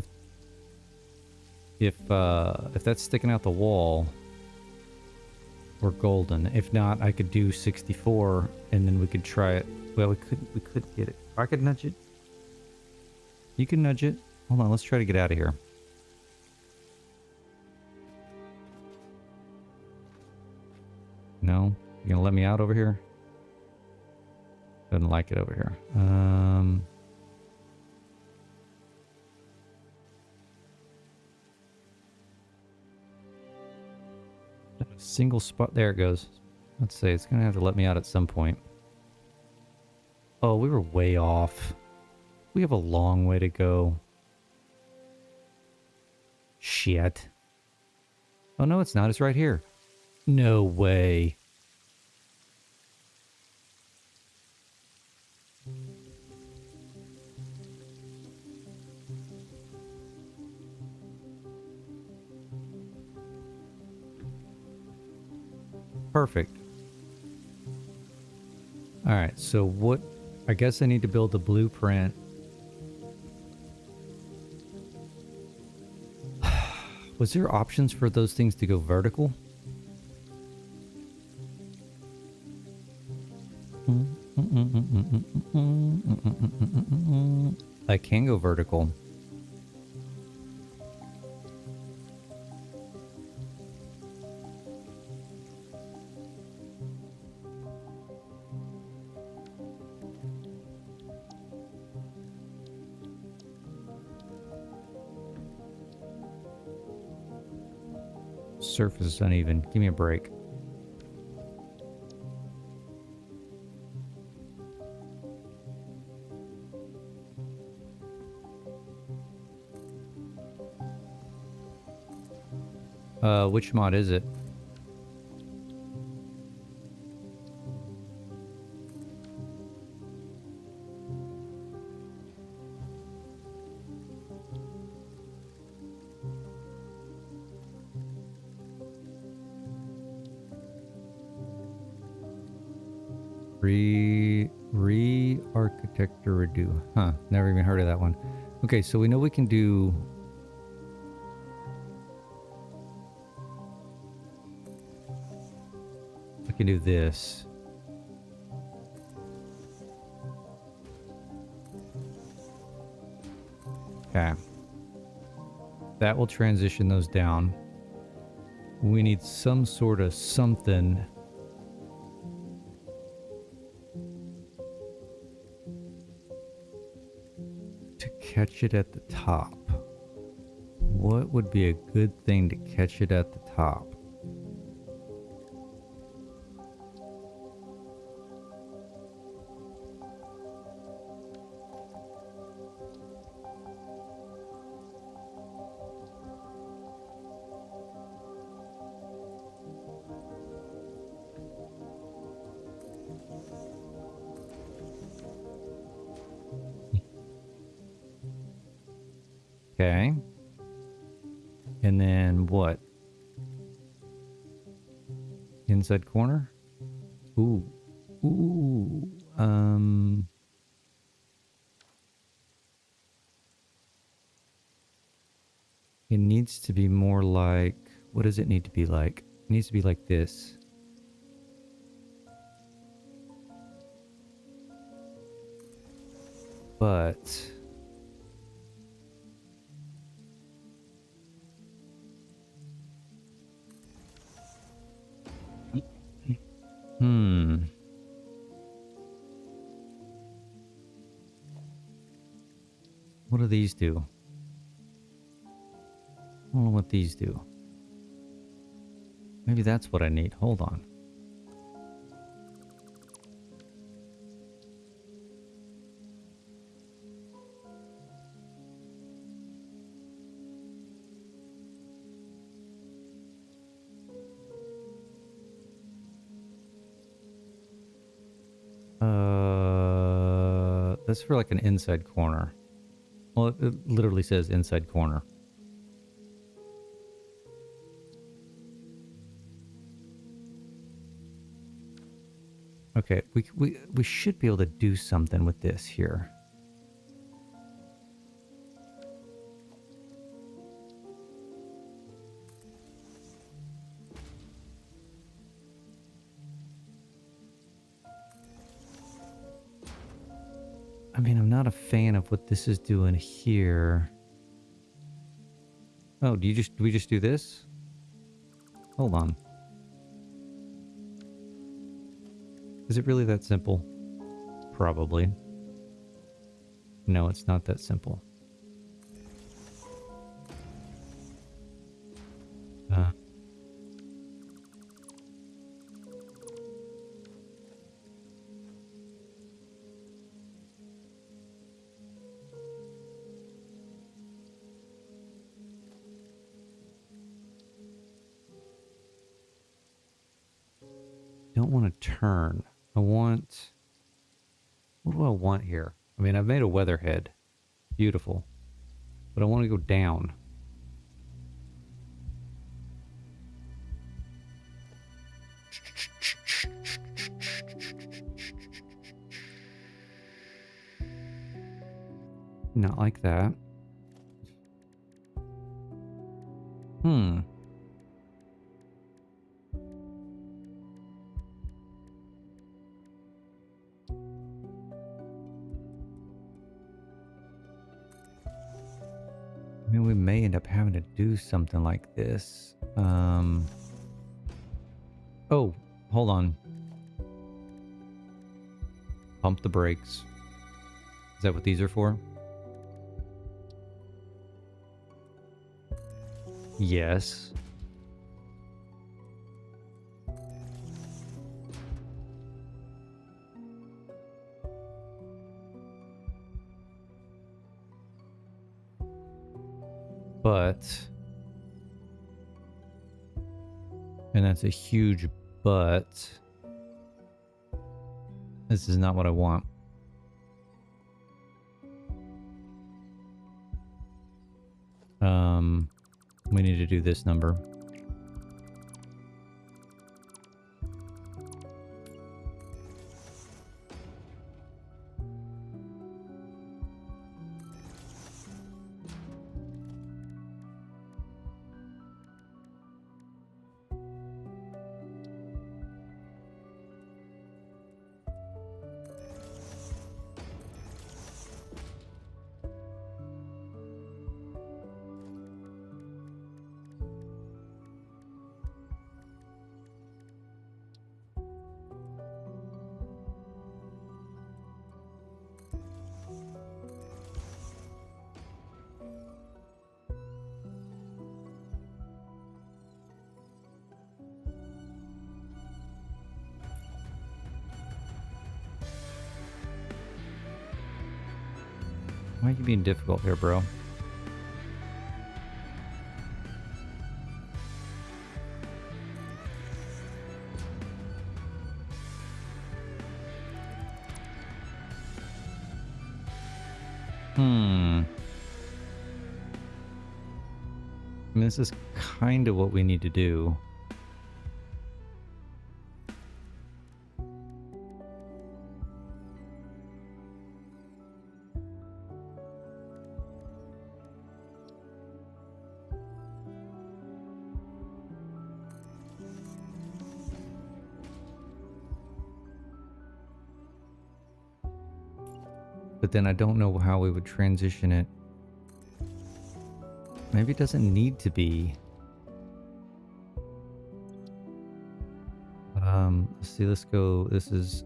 if that's sticking out the wall, we're golden. If not, I could do 64 and then we could try it. Well, we could get it. I could nudge it. You can nudge it. Hold on, let's try to get out of here. No? You gonna let me out over here? Doesn't like it over here. Single spot. There it goes. Let's see. It's gonna have to let me out at some point. Oh, we were way off. We have a long way to go. Shit. Oh, no, it's not. It's right here. No way. Perfect. All right, so what... I guess I need to build the blueprint. Was there options for those things to go vertical? I can go vertical. Surface is uneven. Give me a break. Which mod is it? Re-architecture redo. Huh, never even heard of that one. Okay, so we know we can do... I can do this. Okay. That will transition those down. We need some sort of something... catch it at the top. What would be a good thing to catch it at the top? Okay. And then what? Inside corner? Ooh. Ooh. It needs to be more like... What does it need to be like? It needs to be like this. But hmm. What do these do? I don't know what these do. Maybe that's what I need. Hold on. That's for like an inside corner. Well, it literally says inside corner. Okay, we should be able to do something with this here. I mean, I'm not a fan of what this is doing here. Oh, do we just do this? Hold on. Is it really that simple? Probably. No, it's not that simple. Don't want to turn. I want... What do I want here? I mean, I've made a weatherhead. Beautiful. But I want to go down. Not like that. Hmm. I mean, we may end up having to do something like this. Oh, hold on. Pump the brakes. Is that what these are for? Yes. But... And that's a huge but. This is not what I want. We need to do this number. Why are you being difficult here, bro? I mean, this is kind of what we need to do. but then I don't know how we would transition it. Maybe it doesn't need to be. Let's see, let's go. This is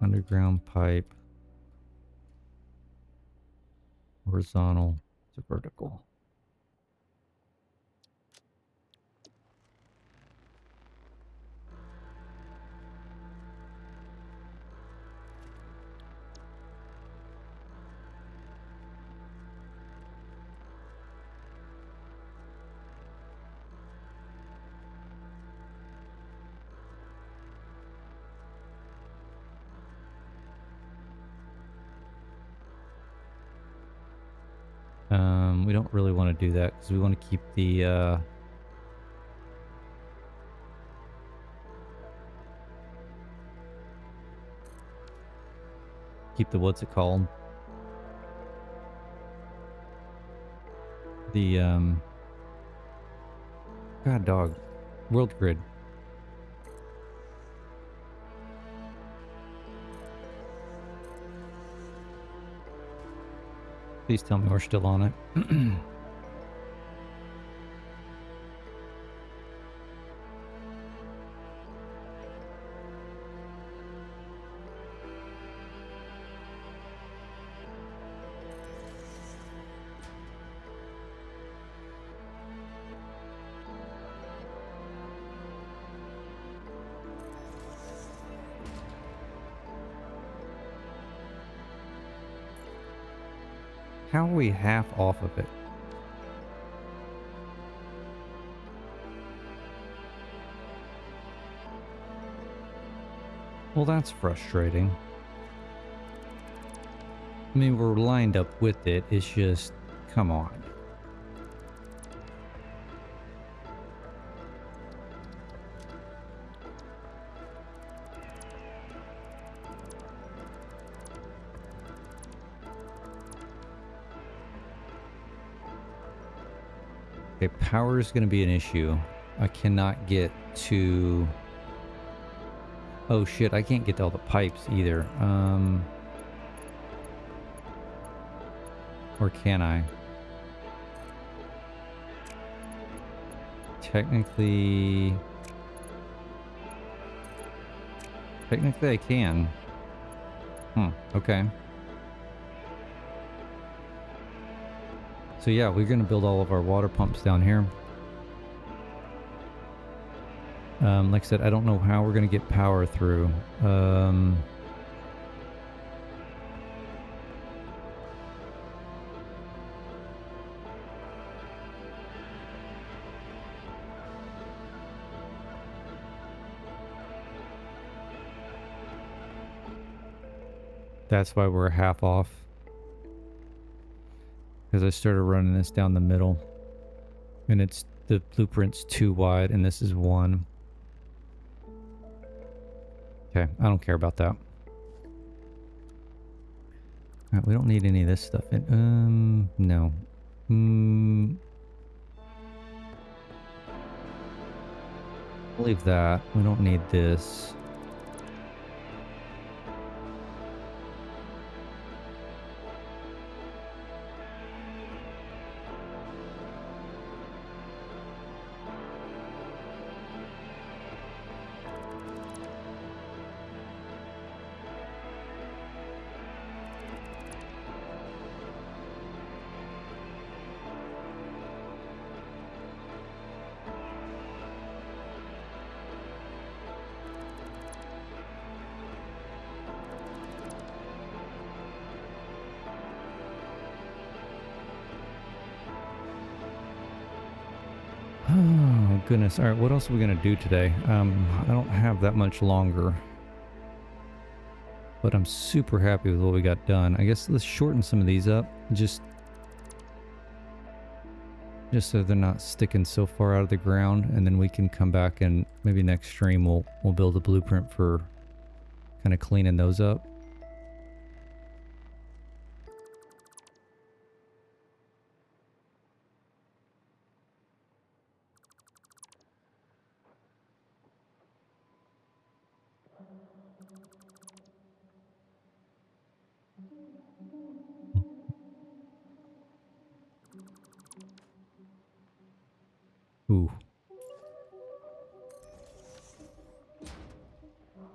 underground pipe, horizontal to vertical. We don't really want to do that because we want to keep the what's it called? The God dog, world grid. Please tell me we're still on it. How are we half off of it? Well, that's frustrating. I mean, we're lined up with it. It's just, come on. Okay, power is going to be an issue. I cannot get to... Oh shit, I can't get to all the pipes either. Or can I? Technically I can. Okay. So yeah, we're gonna build all of our water pumps down here. Like I said, I don't know how we're gonna get power through. That's why we're half off. Because I started running this down the middle. And it's the blueprint's too wide and this is one. Okay, I don't care about that. Alright, we don't need any of this stuff in. No. Leave that. We don't need this. Oh, goodness. All right, what else are we going to do today? I don't have that much longer. But I'm super happy with what we got done. I guess let's shorten some of these up. Just so they're not sticking so far out of the ground. And then we can come back and maybe next stream we'll build a blueprint for kind of cleaning those up.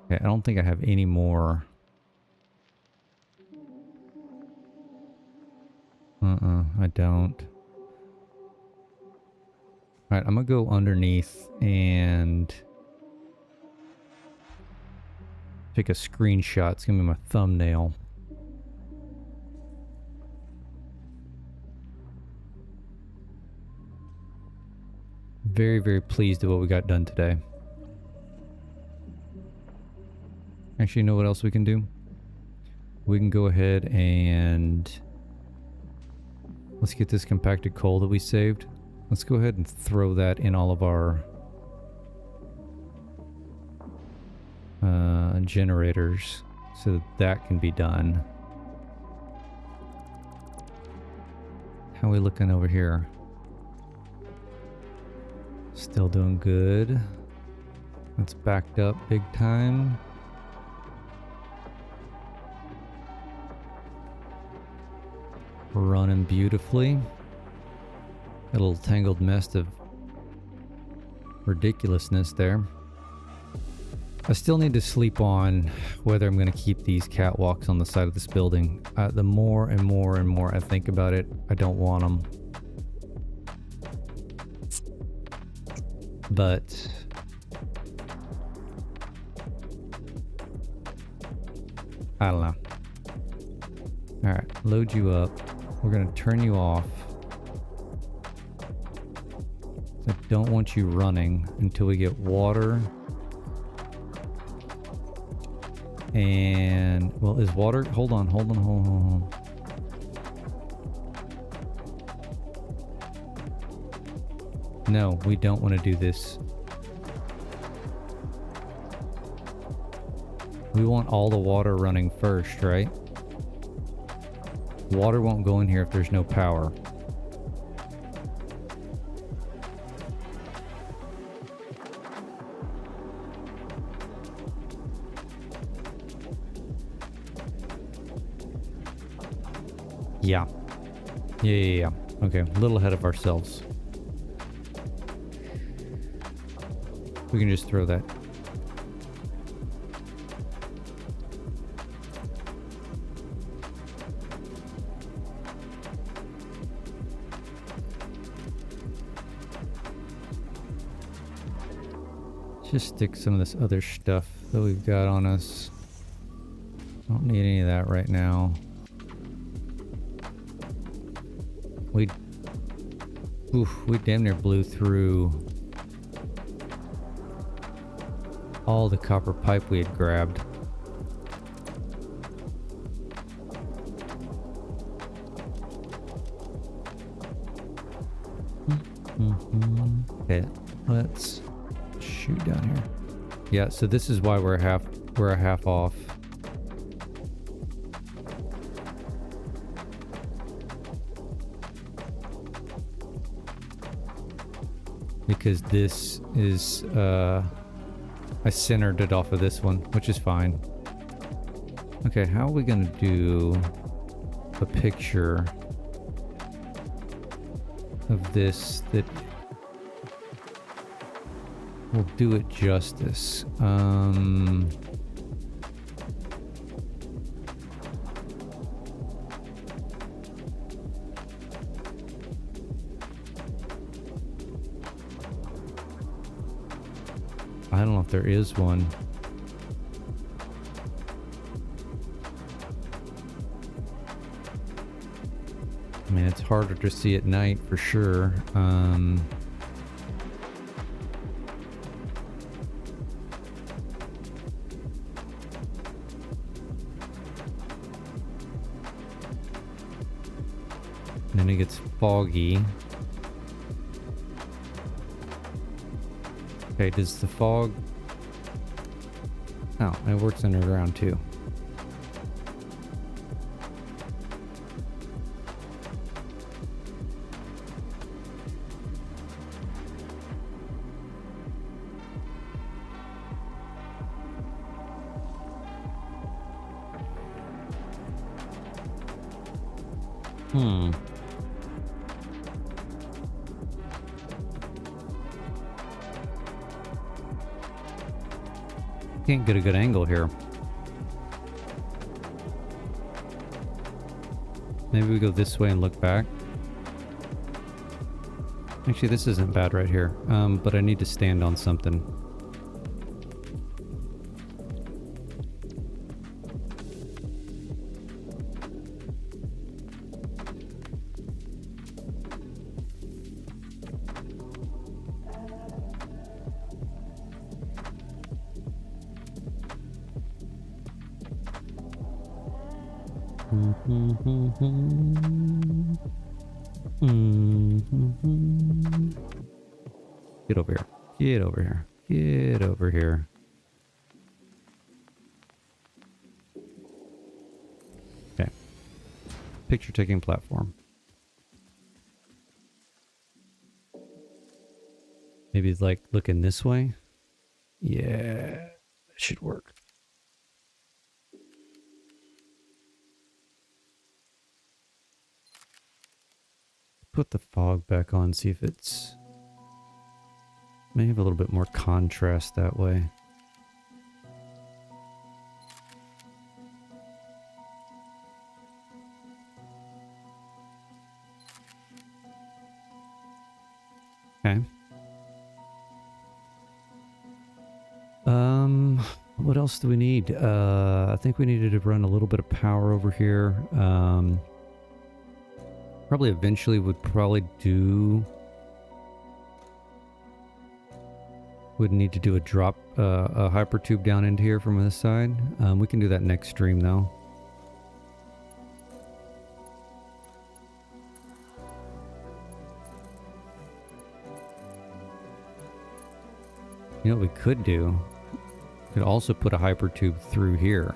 Okay, I don't think I have any more. I don't. Alright, I'm gonna go underneath and take a screenshot. It's gonna be my thumbnail. Very, very pleased with what we got done today. Actually, you know what else we can do? We can go ahead and let's get this compacted coal that we saved. Let's go ahead and throw that in all of our generators so that that can be done. How are we looking over here? Still doing good. That's backed up big time. Running beautifully. Got a little tangled mess of ridiculousness there. I still need to sleep on whether I'm going to keep these catwalks on the side of this building. The more and more and more I think about it, I don't want them. But I don't know. Alright, load you up. We're going to turn you off. I don't want you running until we get water. And, well, is water... Hold on. No, we don't want to do this. We want all the water running first, right? Water won't go in here if there's no power. Yeah. Yeah. Okay, a little ahead of ourselves. We can just throw that. Just stick some of this other stuff that we've got on us. Don't need any of that right now. We damn near blew through all the copper pipe we had grabbed. Okay, let's shoot down here. Yeah, so this is why we're a half off. Because this is, I centered it off of this one, which is fine. Okay, how are we gonna do a picture of this that will do it justice? I don't know if there is one. I mean, it's harder to see at night for sure. And then it gets foggy. Okay, does the fog... Oh, it works underground too. Can't get a good angle here. Maybe we go this way and look back. Actually, this isn't bad right here, but I need to stand on something. Get over here. Get over here. Get over here. Okay. Picture taking platform. Maybe it's like looking this way. Yeah, that should work. Put the fog back on, see if it's... May have a little bit more contrast that way. Okay. What else do we need? I think we needed to run a little bit of power over here. Probably eventually would need to do a drop, a hyper tube down into here from this side. We can do that next stream though. You know what we could do? We could also put a hyper tube through here.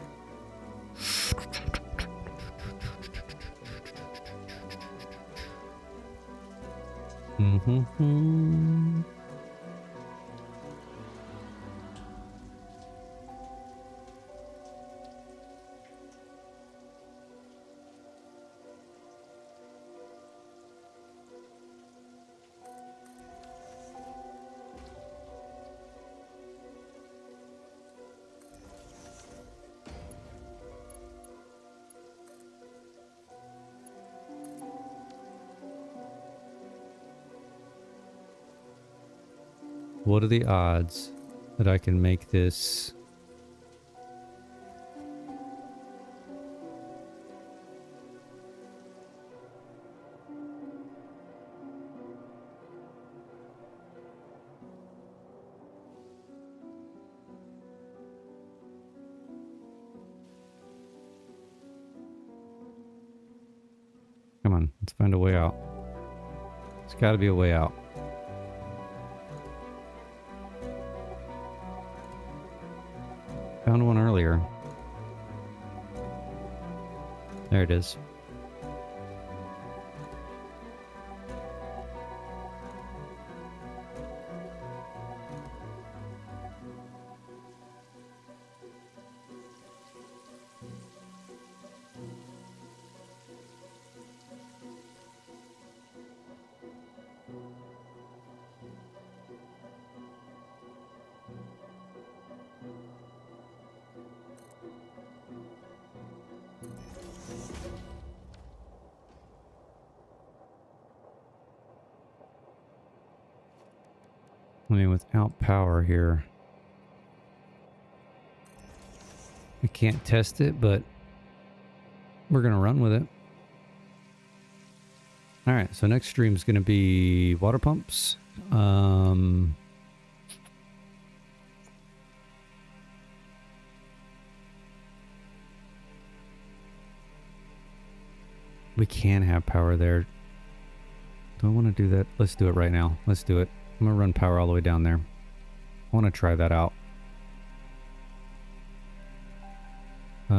What are the odds that I can make this? Come on, let's find a way out. There's got to be a way out. Found one earlier. There it is. I mean, without power here, I can't test it, but we're going to run with it. All right, so next stream is going to be water pumps. We can have power there. Do I want to do that? Let's do it right now. Let's do it. I'm going to run power all the way down there. I want to try that out. I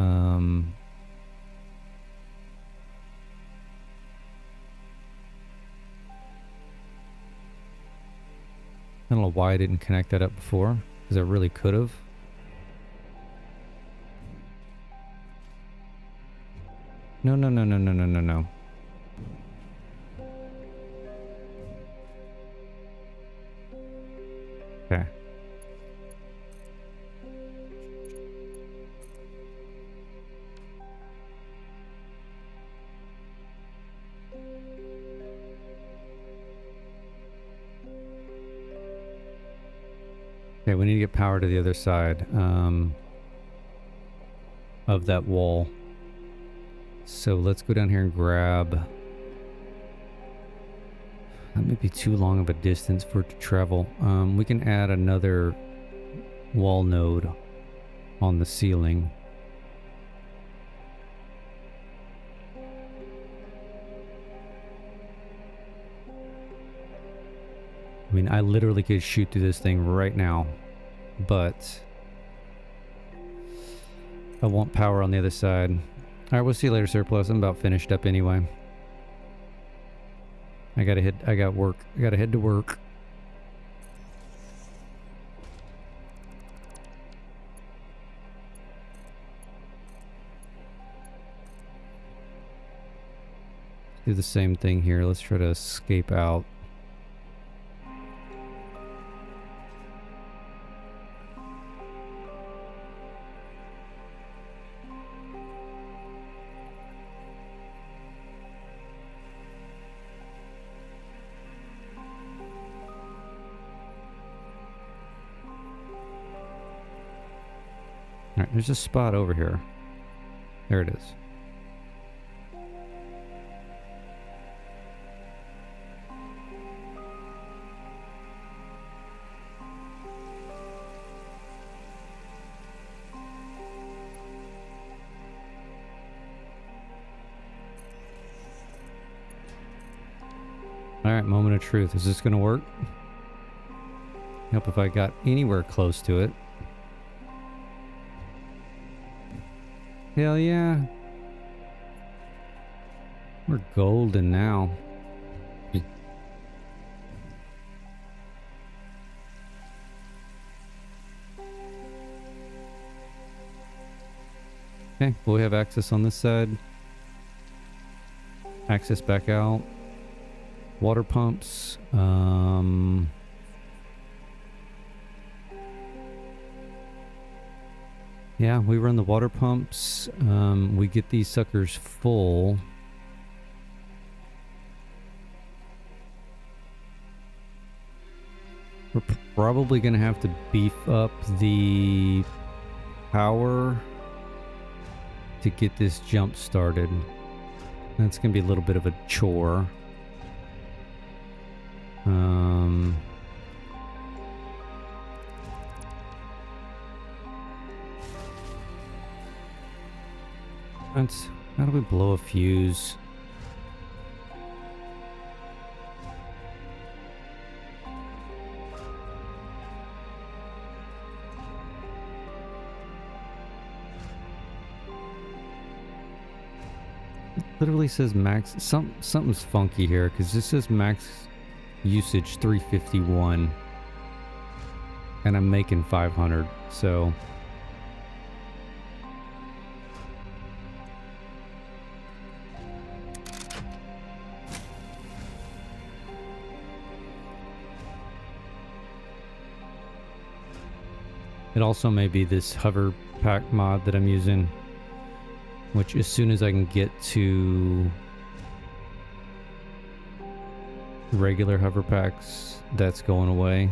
don't know why I didn't connect that up before, because I really could have. No, no, no, no, no, no, no, no. Okay. Okay, we need to get power to the other side of that wall. So let's go down here and grab... That may be too long of a distance for it to travel. We can add another wall node on the ceiling. I mean, I literally could shoot through this thing right now, but I want power on the other side. All right, we'll see you later, Surplus. I'm about finished up anyway. I gotta head to work. Do the same thing here. Let's try to escape out. Alright, there's a spot over here. There it is. Alright, moment of truth. Is this gonna work? Help if I got anywhere close to it. Hell yeah. We're golden now. Okay, well, we have access on this side. Access back out. Water pumps. Yeah, we run the water pumps. We get these suckers full. We're probably going to have to beef up the power to get this jump started. That's going to be a little bit of a chore. How do we blow a fuse? It literally says max. Something's funky here because this says max usage 351 and I'm making 500, so it also may be this hover pack mod that I'm using, which as soon as I can get to regular hover packs, that's going away.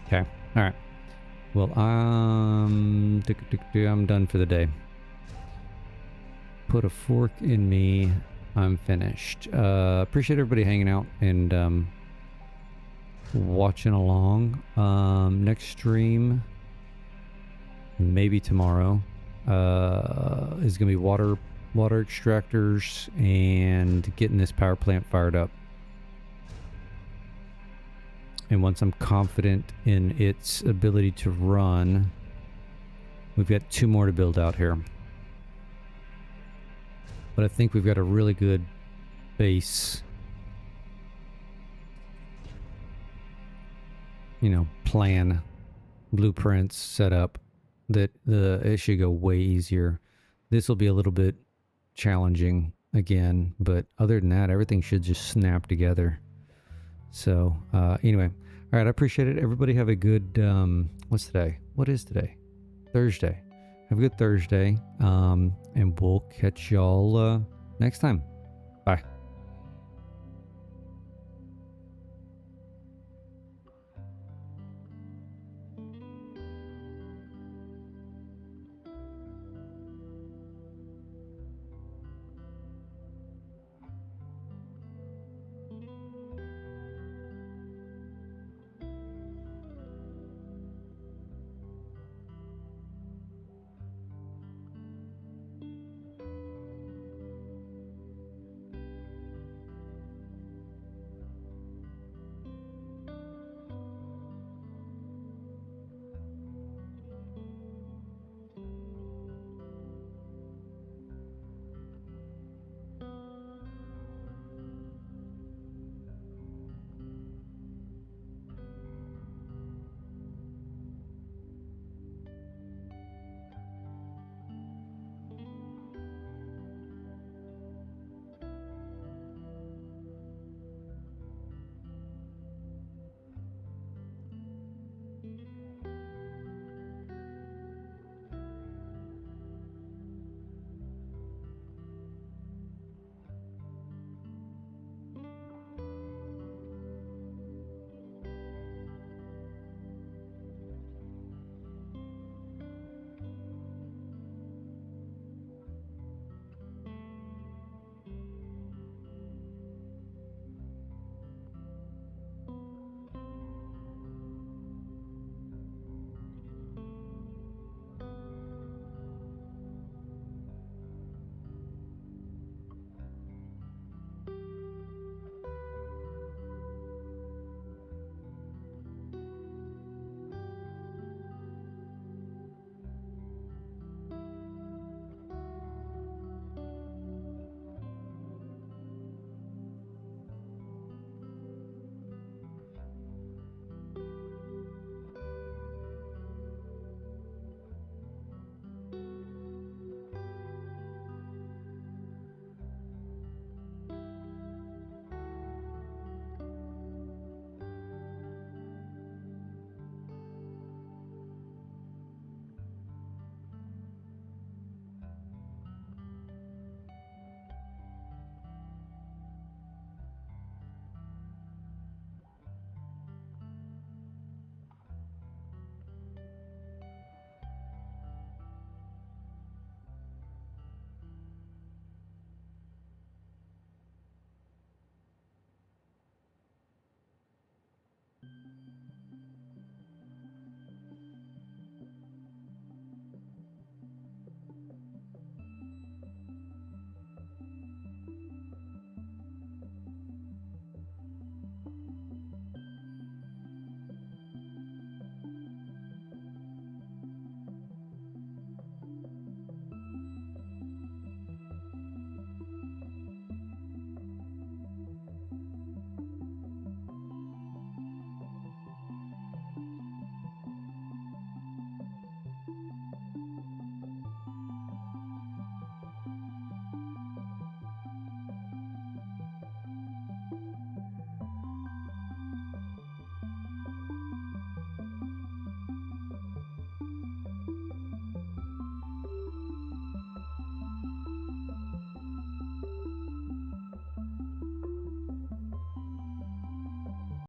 Okay. All right. Well, I'm done for the day. Put a fork in me. I'm finished. Appreciate everybody hanging out and watching along. Next stream, maybe tomorrow, is gonna be water extractors and getting this power plant fired up. And once I'm confident in its ability to run, we've got 2 more to build out here. But I think we've got a really good base, plan, blueprints set up that it should go way easier. This will be a little bit challenging. again. But other than that, everything should just snap together. So anyway, all right, I appreciate it. Everybody have a good, what's today? What is today? Thursday. Have a good Thursday. And we'll catch y'all next time. Bye.